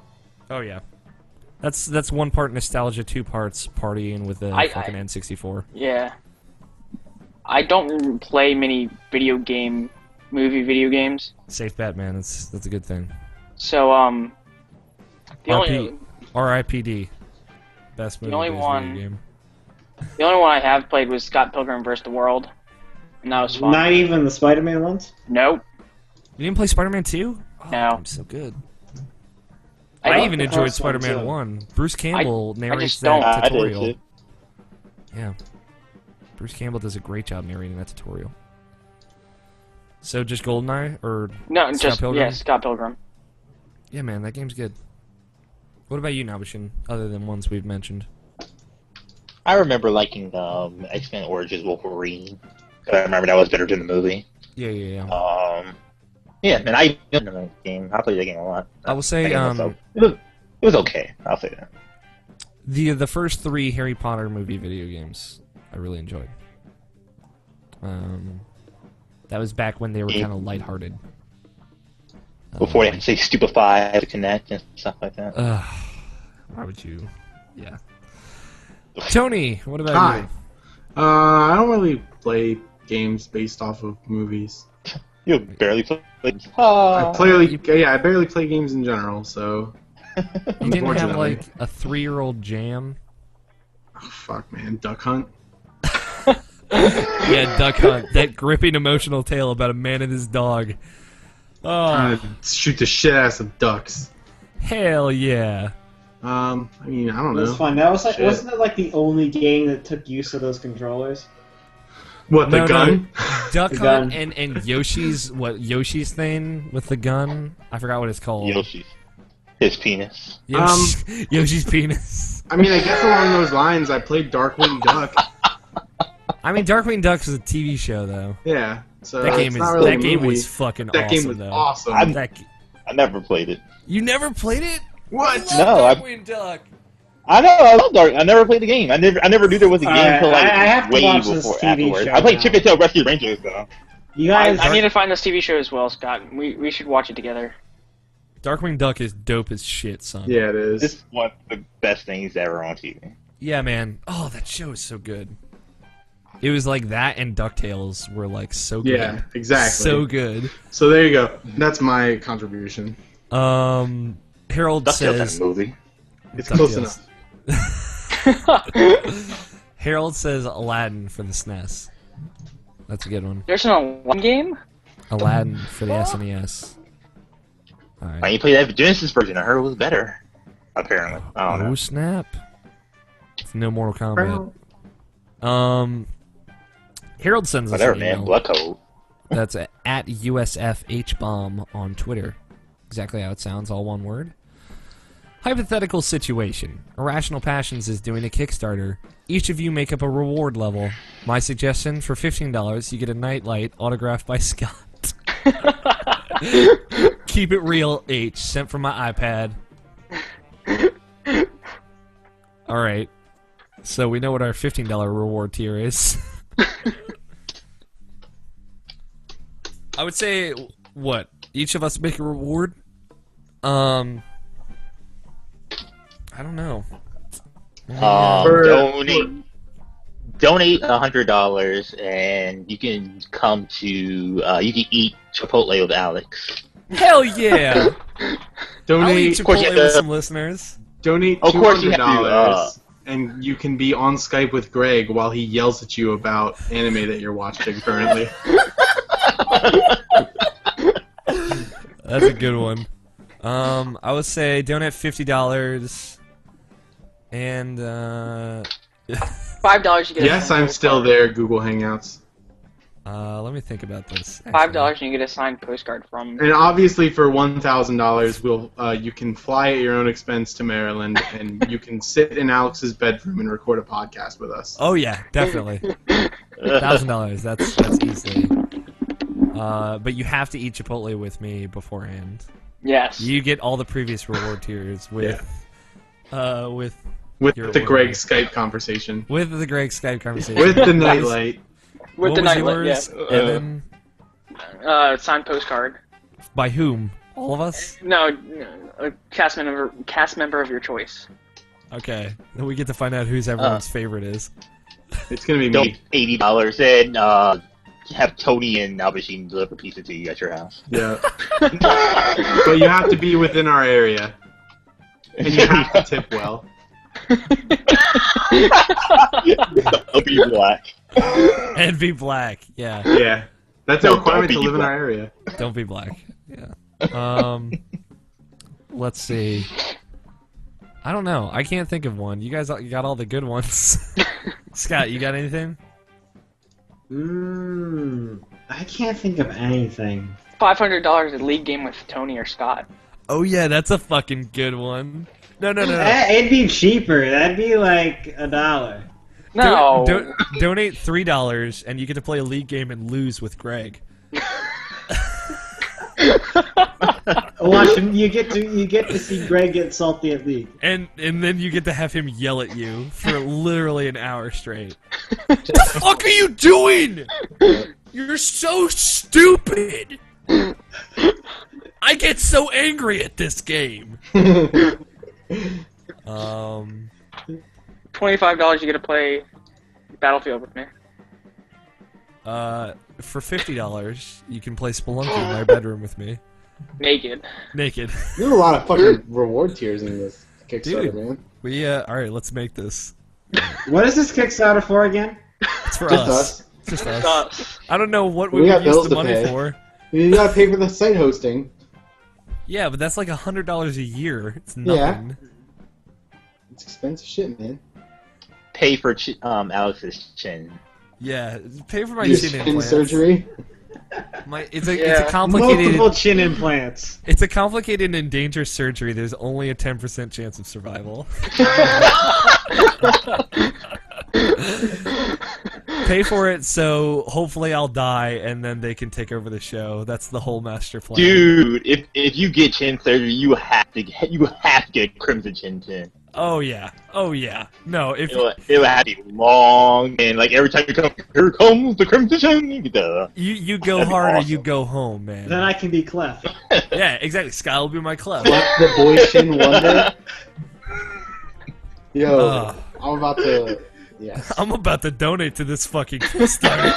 Oh yeah. That's 1 part nostalgia, 2 parts partying with the fucking N64. Yeah. I don't play many video games. Safe bet, man. That's a good thing. So the only R.I.P.D. Best movie. The only video one- game. the only one I have played was Scott Pilgrim vs. the World, and that was fun. Not even the Spider-Man ones. Nope. You didn't play Spider-Man 2? Oh, No. I'm so good. I I don't- even the enjoyed first one, Spider-Man too. 1. Bruce Campbell narrates just that don't. I did tutorial. too. Yeah. Bruce Campbell does a great job narrating that tutorial. So just GoldenEye or No, Scott just Pilgrim? yeah, Scott Pilgrim. Yeah, man, that game's good. What about you, Nabishin, other than ones we've mentioned? I remember liking X-Men Origins Wolverine. 'Cause I remember that was better than the movie. Yeah. Yeah, and I enjoyed the game. I played the game a lot. I will say, it was okay. I'll say that. the first 3 Harry Potter movie video games I really enjoyed. That was back when they were kind of lighthearted. Before they had to say Stupefy to connect and stuff like that. Why would you? Yeah. Tony, what about Hi. you? I don't really play games based off of movies. You barely play. I barely play games in general, so... You didn't have, like, a 3-year-old jam? Oh, fuck, man. Duck Hunt? Yeah, Duck Hunt. That gripping emotional tale about a man and his dog. Trying to shoot the shit ass of ducks. Hell yeah. I mean, I don't It was know. fun. That was like, Shit. wasn't it like the only game that took use of those controllers? What, the No, gun? Duck The Hunt gun. and Yoshi's thing with the gun? I forgot what it's called. Yoshi. His penis. Yoshi's penis. I mean, I guess along those lines, I played Darkwing Duck. I mean, Darkwing Duck is a TV show, though. Yeah, so That game it's is not really a that game movie. was fucking That awesome, game was though. awesome. I never played it. You never played it? What? No, Darkwing Duck. I know. I love Dark. I never played the game. I never knew there was a game Alright, until like I have to way watch this before TV afterwards. show I played now. Chip and Dale Rescue Rangers though. You guys, I need to find this TV show as well, Scott. We should watch it together. Darkwing Duck is dope as shit, son. Yeah, it is. This is one of the best things ever on TV. Yeah, man. Oh, that show is so good. It was like that and DuckTales were like so good. Yeah, exactly. So good. So there you go. That's my contribution. Harold DuckTales says that movie. It's close DuckTales. enough. Harold says Aladdin for the SNES. That's a good one. There's an Aladdin game? Aladdin for the SNES. Why Alright. you play that Genesis version? I heard it was better. Apparently, I don't Oh know. snap! It's no Mortal Kombat. Harold sends us Whatever, an man. email. Blood code. That's at USFHBomb on Twitter. Exactly how it sounds, all one word. Hypothetical situation. Irrational Passions is doing a Kickstarter. Each of you make up a reward level. My suggestion, for $15, you get a nightlight autographed by Scott. Keep it real, H. Sent from my iPad. Alright. So we know what our $15 reward tier is. I would say, what? Each of us make a reward? I don't know. Donate $100 and you can come to you can eat Chipotle with Alex. Hell yeah! I'll eat Donate, course you Chipotle have with to- some listeners. donate Of course you have to, $200, and you can be on Skype with Greg while he yells at you about anime that you're watching currently. That's a good one. I would say donate $50 and $5 you get. Yes, I'm still there. Google Hangouts. let me think about this. $5 and you get a signed postcard from. And obviously, for $1,000, you can fly at your own expense to Maryland, and you can sit in Alex's bedroom and record a podcast with us. Oh yeah, definitely. $1,000. That's easily. But you have to eat Chipotle with me beforehand. Yes. You get all the previous reward tiers with With Your the word. Greg Skype conversation. with the Greg Skype conversation. With the nightlight. With What the was nightlight, yours, yeah. Evan? Signed postcard. By whom? All of us? No, a cast member of your choice. Okay. Then we get to find out who's everyone's favorite is. It's gonna be Donate me. $80 and have Tony and Albashine deliver pizza to you at your house. Yeah. But you have to be within our area. And you have to tip well. I'll be black. And be black. Yeah. Yeah. That's a No, requirement don't to be live in black. our area. Don't be black. Yeah. Let's see. I don't know. I can't think of one. You guys got all the good ones. Scott, you got anything? I can't think of anything. $500 a league game with Tony or Scott. Oh yeah, that's a fucking good one. No. It'd be cheaper. That'd be like $1. No. Donate $3 and you get to play a league game and lose with Greg. Watch him. You get to see Greg get salty at league. And then you get to have him yell at you for literally an hour straight. What the fuck are you doing? You're so stupid. I get so angry at this game. $25, you get to play Battlefield with me. For $50, you can play Spelunky in my bedroom with me. Naked. There's a lot of fucking reward tiers in this Kickstarter, Dude. man. We alright, let's make this. What is this Kickstarter for again? It's for Just us. us. It's just us. Us. I don't know what We we got would use bills the to money pay. for. You gotta pay for the site hosting. Yeah, but that's like $100 a year. It's nothing. It's expensive shit, man. Pay for Alex's chin. Yeah, pay for my Your chin skin implants. surgery. It's a Yeah. complicated. Multiple chin implants. It's a complicated and dangerous surgery. There's only a 10% chance of survival. Pay for it, so hopefully I'll die, and then they can take over the show. That's the whole master plan. Dude, if you get chin surgery, you have to get Crimson Chin. Oh yeah. No, if It'll have to be long, and like every time you come, here comes the Crimson Chin. You you go That'd be hard or awesome. you go home, man. Then I can be Clef. Yeah, exactly. Sky will be my club. Let the boy Shin Wonder. Yo, I'm about to. Yes. I'm about to donate to this fucking Kickstarter.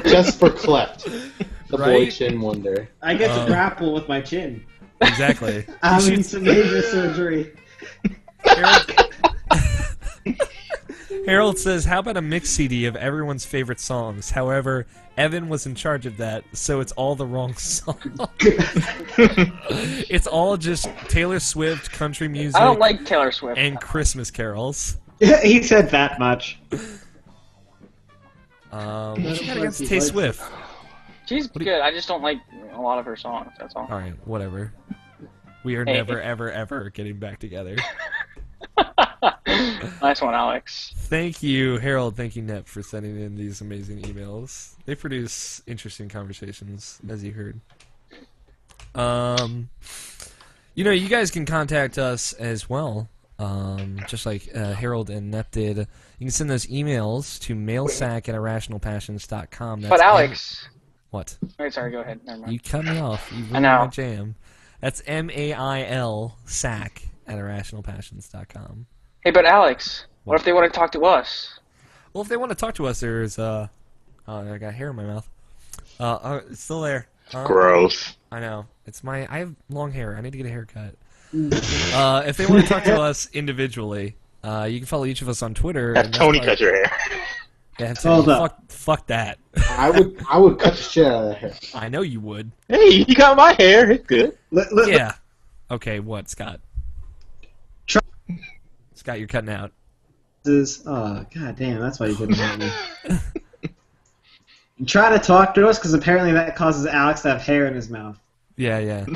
just for Cleft. The boy Right? Shin Wonder. I get to grapple with my chin. Exactly. I'm having some major surgery. Harold says, how about a mix CD of everyone's favorite songs? However, Evan was in charge of that, so it's all the wrong song. It's all just Taylor Swift, country music, I don't like Taylor Swift. and Christmas carols. He said that much. What you got against Tay Swift? She's good. I just don't like a lot of her songs. That's all. Alright, whatever. We are Hey. never, ever, ever getting back together. Nice one, Alex. Thank you, Harold. Thank you, Nep, for sending in these amazing emails. They produce interesting conversations, as you heard. You guys can contact us as well, just like Harold and Nep did. You can send those emails to mailsack@irrationalpassions.com. That's But Alex. What? Wait, sorry. Go ahead. Never mind. You cut me off. You I ruined know. my jam. That's MAIL sack@irrationalpassions.com. Hey, but Alex, what if they want to talk to us? Well, if they want to talk to us, there's oh, I got hair in my mouth. It's still there. Gross. I know. I have long hair. I need to get a haircut. If they want to talk to us individually, you can follow each of us on Twitter. Have and Tony that's cut your hair. Yeah, Hold up. fuck that. I would cut the shit out of that hair. I know you would. Hey, he got my hair. It's good. Yeah. Okay, what, Scott? Scott, you're cutting out. Oh, god damn, that's why you couldn't hear me. Try to talk to us, because apparently that causes Alex to have hair in his mouth. Yeah.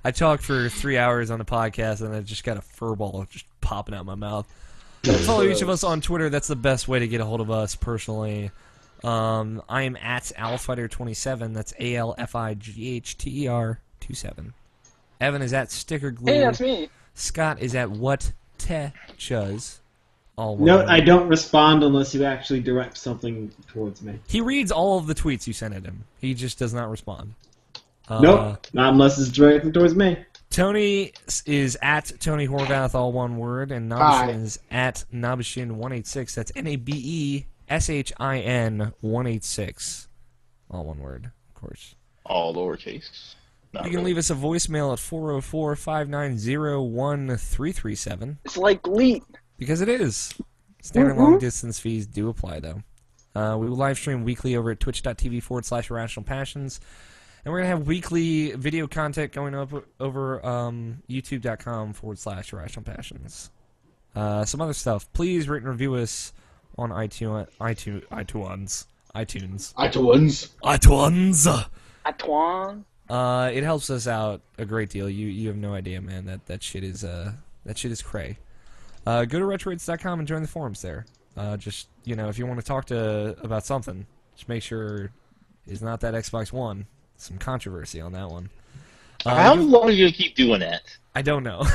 I talked for 3 hours on the podcast, and I just got a fur ball just popping out my mouth. Follow each of us on Twitter. That's the best way to get a hold of us personally. I am at AlFighter27. That's ALFIGHTER27. Evan is at Sticker Glue. Hey, that's me. Scott is at What Chuz. All one Note, word. I don't respond unless you actually direct something towards me. He reads all of the tweets you send at him. He just does not respond. Nope, not unless it's directed towards me. Tony is at Tony Horvath, all one word, and Hi. Nabishin is at Nabishin186. That's NABESHIN 186. All one word, of course. All lowercase. Not You can really. leave us a voicemail at 404-590-1337. It's like Leet. Because it is. Standard long distance fees do apply, though. We will live stream weekly over at twitch.tv/irrationalpassions. And we're going to have weekly video content going up over youtube.com/irrationalpassions. Some other stuff. Please rate and review us on iTunes. iTunes. iTunes. Antoine. It helps us out a great deal. You have no idea, man. That shit is cray. Go to retroids.com and join the forums there. Just if you want to talk about something, just make sure it's not that Xbox One. Some controversy on that one. How long are you gonna keep doing that? I don't know.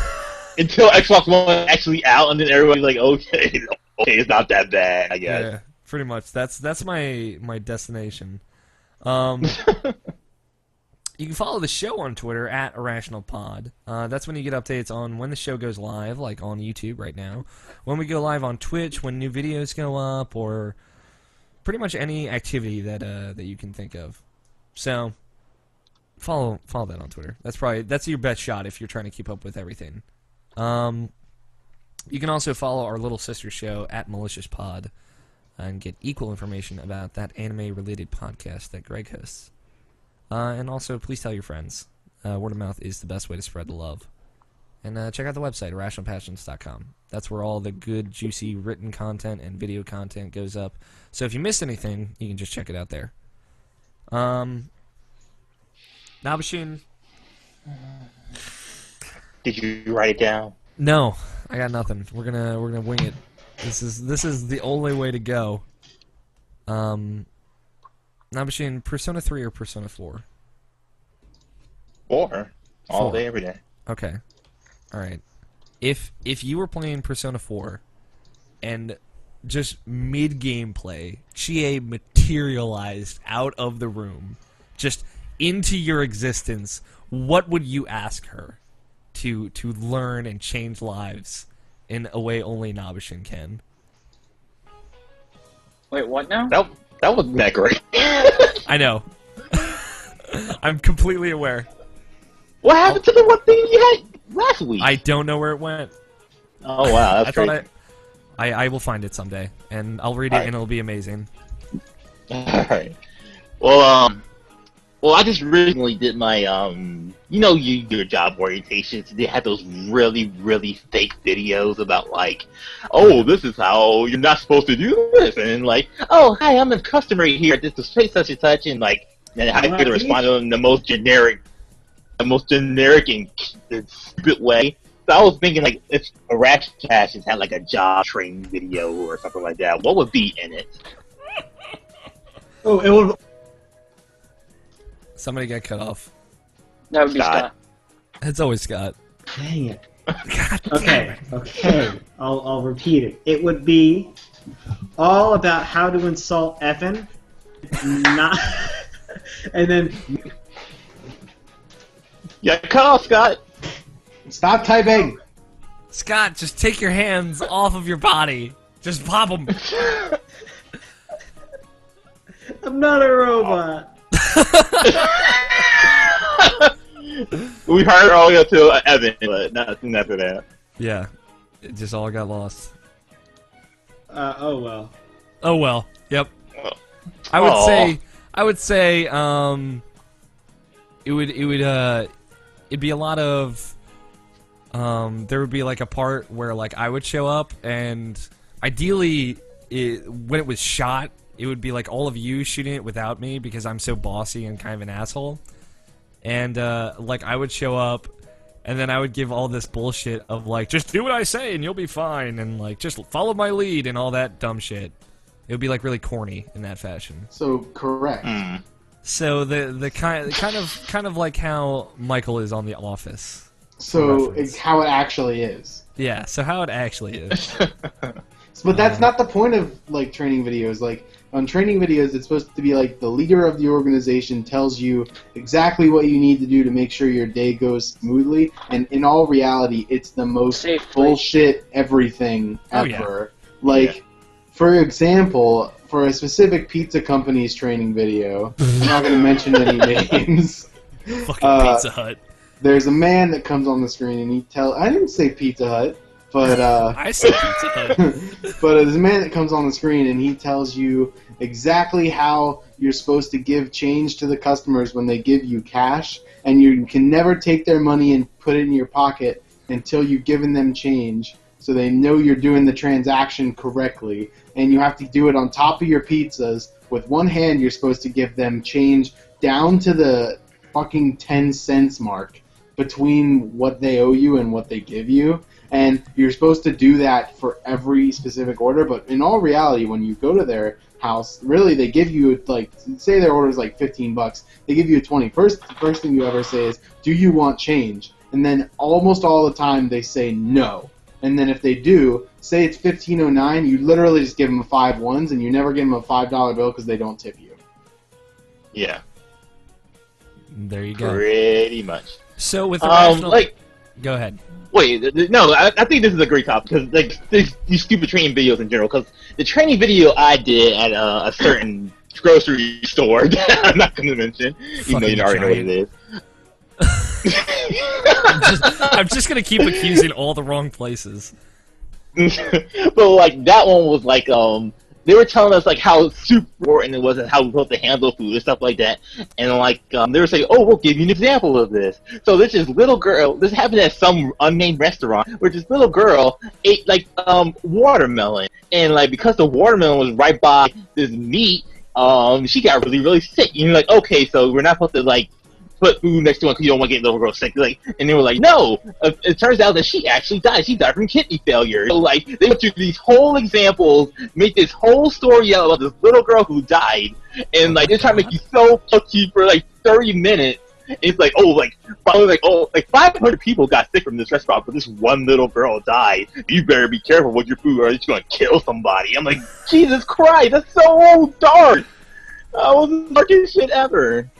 Until Xbox One is actually out, and then everybody's like, okay, it's not that bad, I guess. Yeah, pretty much. That's my destination. You can follow the show on Twitter at IrrationalPod. That's when you get updates on when the show goes live, like on YouTube right now. When we go live on Twitch, when new videos go up, or pretty much any activity that you can think of. So follow that on Twitter. That's your best shot if you're trying to keep up with everything. You can also follow our little sister show at MaliciousPod and get equal information about that anime-related podcast that Greg hosts. And also, please tell your friends. Word of mouth is the best way to spread the love. And check out the website, IrrationalPassions.com. That's where all the good, juicy written content and video content goes up. So if you missed anything, you can just check it out there. Nabashin. Did you write it down? No, I got nothing. We're gonna wing it. This is the only way to go. Nabashin, Persona 3 or Persona 4? 4. All 4. day, every day. Okay. Alright. If you were playing Persona 4 and just mid-gameplay, Chie materialized out of the room, just into your existence, what would you ask her to learn and change lives in a way only Nabashin can? Wait, what now? That wasn't that great. I know. I'm completely aware. What happened to the one thing you had last week? I don't know where it went. Oh wow, that's I thought I will find it someday, and I'll read it, Alright. and it'll be amazing. Alright. Well, I just recently did my, you do your job orientations, and they had those really, really fake videos about, like, oh, this is how you're not supposed to do this, and like, oh, hi, I'm a customer here, this is such and such, and like, and how you're gonna respond to them in the most generic and stupid way. So I was thinking, like, if Irrational Passions had, like, a job training video or something like that, what would be in it? Oh, it would. Somebody got cut off. That would be Scott. Scott. It's always Scott. Dang it. God Okay, okay. I'll repeat it. It would be all about how to insult Evan, not, and then Yeah, cut off, Scott. Stop typing. Scott, just take your hands off of your body. Just pop them. I'm not a robot. We heard all the way up to Evan, but nothing after that. Yeah, it just all got lost. Oh well. Oh well. Yep. Oh. I would Aw. say it'd be a lot of there would be like a part where like I would show up, and ideally when it was shot, it would be like all of you shooting it without me because I'm so bossy and kind of an asshole. And like I would show up, and then I would give all this bullshit of like, just do what I say and you'll be fine, and like just follow my lead and all that dumb shit. It would be like really corny in that fashion. So correct. So the kind of like how Michael is on The Office. So reference. it's how it actually is. Yeah, so how it actually is. But that's not the point of like training videos. Like on training videos, it's supposed to be like the leader of the organization tells you exactly what you need to do to make sure your day goes smoothly. And in all reality, it's the most Safely. bullshit everything Oh, yeah. ever. Like, for example, for a specific pizza company's training video, I'm not going to mention any names. Fucking Pizza Hut. There's a man that comes on the screen and he I didn't say Pizza Hut, but I said Pizza Hut. but there's a man that comes on the screen and he tells you exactly how you're supposed to give change to the customers when they give you cash, and you can never take their money and put it in your pocket until you've given them change, so they know you're doing the transaction correctly, and you have to do it on top of your pizzas. With one hand, you're supposed to give them change down to the fucking 10 cents mark between what they owe you and what they give you. And you're supposed to do that for every specific order, but in all reality, when you go to their house, really they give you, like, say their order is like $15, they give you a 20. The first thing you ever say is, do you want change? And then almost all the time they say no. And then if they do, say it's $15.09, you literally just give them 5 ones, and you never give them a $5 bill because they don't tip you. Yeah. There you go. Pretty much. So with Irrational... like... Go ahead. Wait, no, I think this is a great topic, because like, these stupid training videos in general, because the training video I did at a certain grocery store that I'm not going to mention, even though you already know what it is. I'm just going to keep accusing all the wrong places. But like, that one was like, they were telling us like how super important it was and how we supposed to handle food and stuff like that. And like they were saying, oh, we'll give you an example of this. So this little girl, this happened at some unnamed restaurant where this little girl ate like watermelon, and like because the watermelon was right by this meat, she got really, really sick. And you're like, okay, so we're not supposed to like put food next to one because you don't want to get the little girl sick. Like, and they were like, no. It turns out that she actually died. She died from kidney failure. So like, they went through these whole examples, make this whole story out about this little girl who died, and like they're trying to make you so touchy for like 30 minutes. It's like, oh, like probably like, oh, like 500 people got sick from this restaurant, but this one little girl died. You better be careful with your food, or you're gonna kill somebody. I'm like, Jesus Christ, that's so dark. That was the darkest shit ever.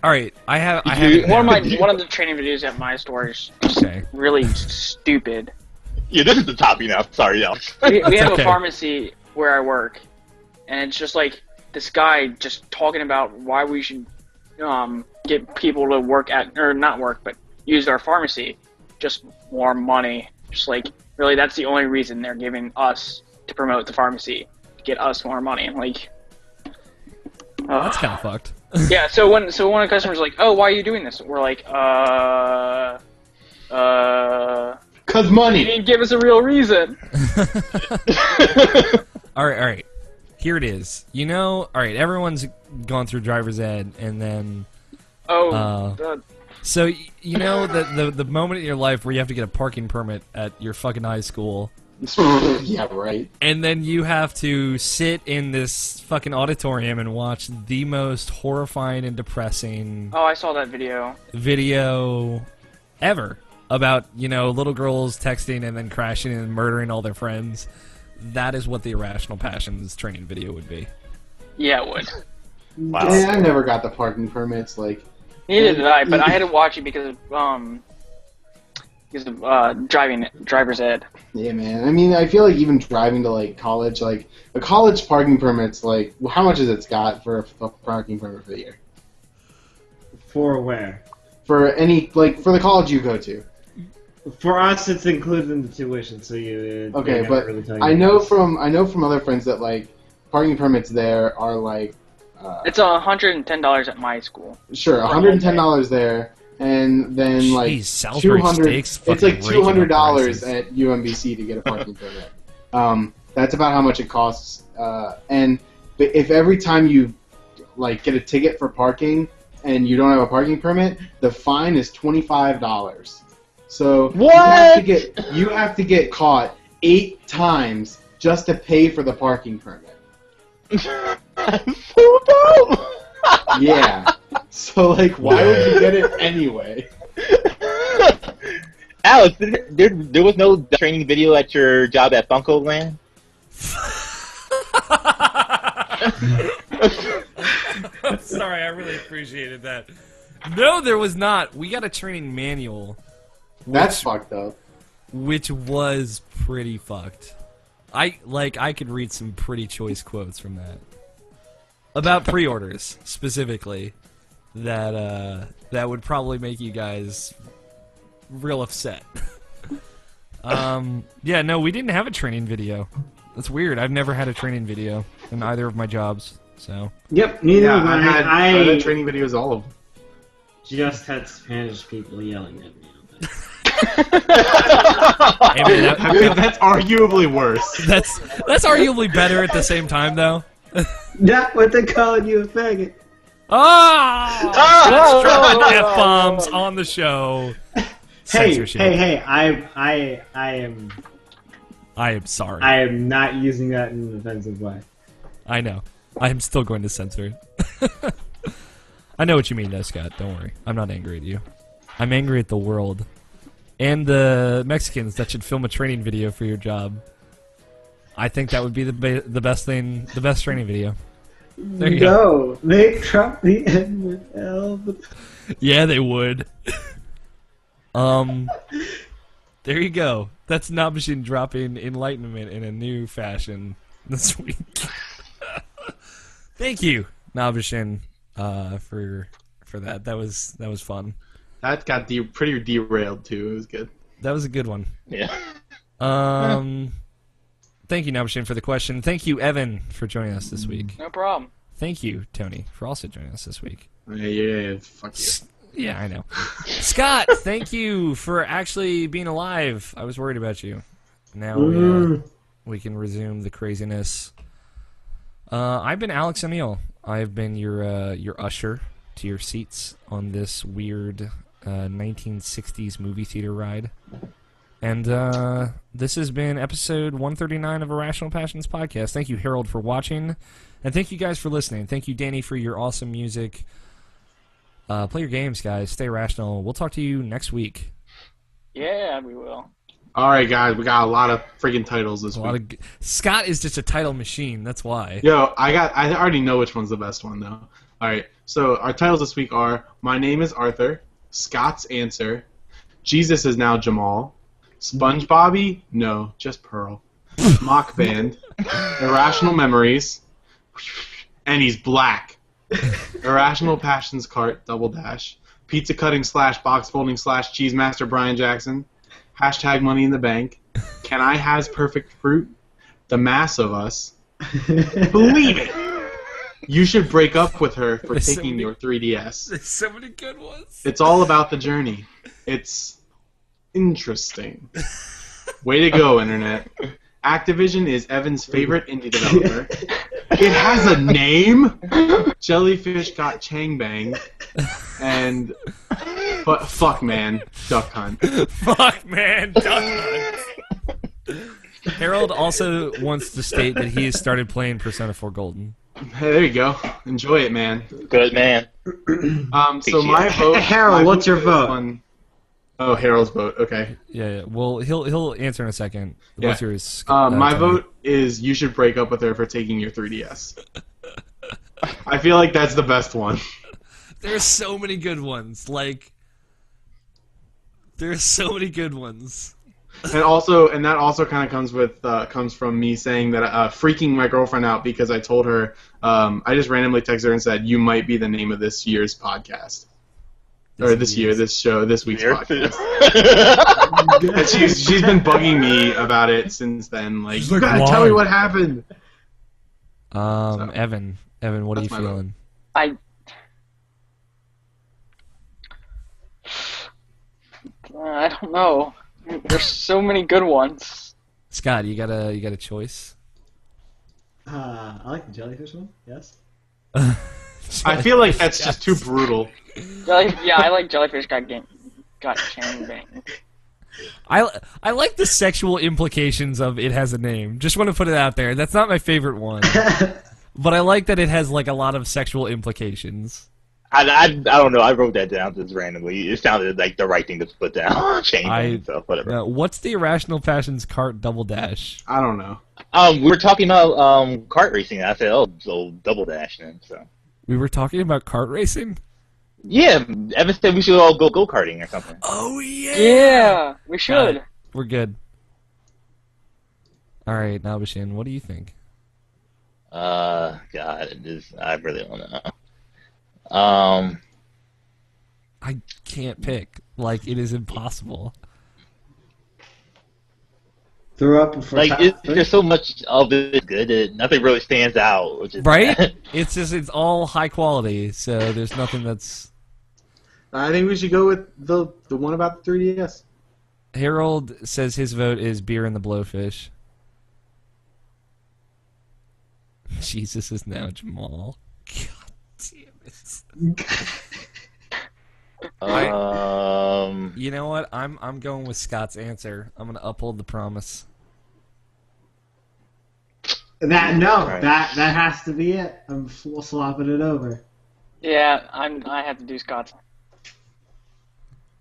All right, I have one of the training videos at my store is really stupid. Yeah, this is the topic now. Sorry, yeah. We have a pharmacy where I work, and it's just like this guy just talking about why we should get people to work at, or not work, but use our pharmacy. Just more money. Just like, really, that's the only reason they're giving us to promote the pharmacy, to get us more money. I'm like, that's kind of fucked. Yeah, so when a customer's like, oh, why are you doing this? We're like, 'cause money. You didn't give us a real reason. All right. Here it is. You know, all right, everyone's gone through driver's ed, and then... So, you know, the moment in your life where you have to get a parking permit at your fucking high school... Yeah, right. And then you have to sit in this fucking auditorium and watch the most horrifying and depressing... Oh, I saw that video ever about, you know, little girls texting and then crashing and murdering all their friends. That is what the Irrational Passions training video would be. Yeah, it would. Wow. Yeah, I never got the parking permits, like... Neither did I, but I had to watch it because of driver's ed. Yeah, man. I mean, I feel like even driving to, like, college, like, a college parking permit's, like, how much has it got for a parking permit for the year? For where? For any, like, for the college you go to. For us, it's included in the tuition, so you... Okay, but really I know from other friends that, like, parking permits there are, like... it's $110 at my school. Sure, $110 there. And then like Jeez, Salisbury steaks it's like $200 at UMBC to get a parking permit. That's about how much it costs. And if every time you like get a ticket for parking and you don't have a parking permit, the fine is $25. So what? You have to get caught 8 times just to pay for the parking permit. That's so dumb. Yeah. So, like, why would you get it anyway? Alex, there was no training video at your job at Funko Land? Sorry, I really appreciated that. No, there was not. We got a training manual. That's fucked up. Which was pretty fucked. I could read some pretty choice quotes from that. About pre-orders, specifically. That would probably make you guys real upset. Yeah, no, we didn't have a training video. That's weird. I've never had a training video in either of my jobs, so... Yep, neither have I had training videos, all of them. Just had Spanish people yelling at me. Hey, man, I mean, that's arguably worse. That's arguably better at the same time, though. Not what they calling you a faggot. Ah! Dropping F-bombs on the show. Censorship. Hey! I am sorry. I am not using that in an offensive way. I know. I am still going to censor it. I know what you mean, though, Scott. Don't worry. I'm not angry at you. I'm angry at the world. And the Mexicans that should film a training video for your job. I think that would be the best thing, the best training video. There you go. No, they dropped the N with L. Yeah, they would. There you go. That's Nobishin dropping enlightenment in a new fashion this week. Thank you, Nobishin, for that. That was fun. That got pretty derailed too. It was good. That was a good one. Yeah. Thank you, Nobishin, for the question. Thank you, Evan, for joining us this week. No problem. Thank you, Tony, for also joining us this week. Yeah, fuck you. Yeah, I know. Scott, thank you for actually being alive. I was worried about you. Now we can resume the craziness. I've been Alex O'Neill. I've been your usher to your seats on this weird 1960s movie theater ride. And this has been episode 139 of Irrational Passions podcast. Thank you, Harold, for watching. And thank you guys for listening. Thank you, Danny, for your awesome music. Play your games, guys. Stay rational. We'll talk to you next week. Yeah, we will. All right, guys, we got a lot of freaking titles this week. Scott is just a title machine. That's why. Yo, I already know which one's the best one, though. All right, so our titles this week are My Name is Arthur, Scott's Answer, Jesus is Now Jamal, SpongeBobby, no, just Pearl, Mock Band, Irrational Memories, and he's black. Irrational Passions Cart, Double Dash, Pizza Cutting / Box Folding / Cheese Master Brian Jackson, # Money in the Bank, Can I Has Perfect Fruit, The Mass of Us, Believe It! You Should Break Up with Her for Taking Your 3DS. There's so many good ones. It's all about the journey. It's interesting. Way to go, Internet. Activision is Evan's favorite indie developer. It has a name. Jellyfish got Chang Bang. And fuck man, Duck Hunt. Fuck man, Duck Hunt. Harold also wants to state that he has started playing Persona 4 Golden. Hey, there you go. Enjoy it, man. Good man. So my vote. Harold, what's your vote? Oh, Harold's vote. Okay. Yeah. Well, he'll answer in a second. Yeah. What's yours? My Tony? vote is You Should Break Up with Her for Taking Your 3DS. I feel like that's the best one. There's so many good ones. There's so many good ones. And that also kind of comes from me saying that freaking my girlfriend out because I told her I just randomly texted her and said you might be the name of this year's podcast this week's podcast. And she's been bugging me about it since then. Like, you gotta tell me what happened. Evan, what are you feeling? I don't know. There's so many good ones. Scott, you got a choice? I like the jellyfish one. Yes. I feel like that's just too brutal. Yeah, I like Jellyfish got Chang Bang. I like the sexual implications of it has a name. Just want to put it out there. That's not my favorite one, but I like that it has like a lot of sexual implications. I don't know. I wrote that down just randomly. It sounded like the right thing to put down. So whatever. What's the Irrational Passions Cart Double Dash? I don't know. We were talking about kart racing. And I said, oh, so double dash then. So we were talking about kart racing. Yeah, Evan said we should all go karting or something. Oh yeah. Yeah, we should. We're good. All right, Nabishin, what do you think? God, I really don't know. I can't pick. Like, it is impossible. Threw up for there's so much of it good that nothing really stands out. Which is right? It's all high quality, so there's nothing that's... I think we should go with the one about the 3DS. Harold says his vote is Beer and the Blowfish. Jesus is Now Jamal. God damn it. You know what? I'm going with Scott's answer. I'm gonna uphold the promise. That has to be it. I'm swapping it over. Yeah, I have to do Scott's.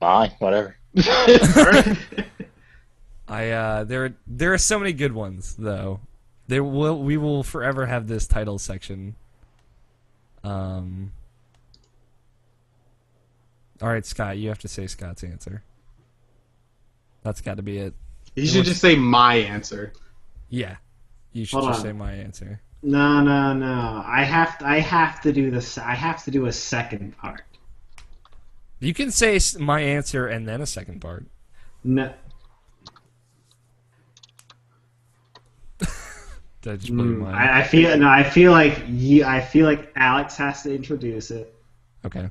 Fine, whatever. There are so many good ones though. We will forever have this title section. All right, Scott, you have to say Scott's answer. That's got to be it. You should just say my answer. Yeah, you should just say my answer. No. I have to do this. I have to do a second part. You can say my answer and then a second part. No. Did I just blow your mind? I feel like Alex has to introduce it. Okay.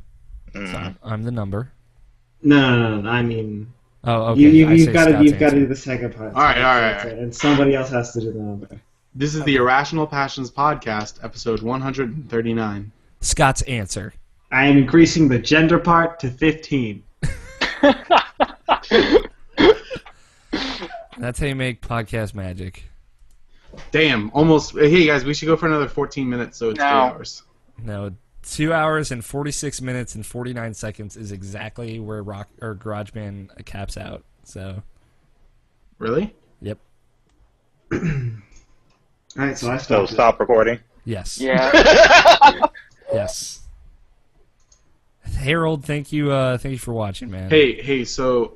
So I'm the number. No. I mean, okay. You've got to do the second part. All right. And somebody else has to do the number. This is the Irrational Passions Podcast, episode 139. Scott's answer. I am increasing the gender part to 15. That's how you make podcast magic. Damn, almost. Hey, guys, we should go for another 14 minutes, so it's 3 hours. No, 2 hours and 46 minutes and 49 seconds is exactly where GarageBand caps out. So. Really? Yep. All right, so I So stop recording. Yes. Yeah. Yes. Harold, thank you for watching, man. Hey, so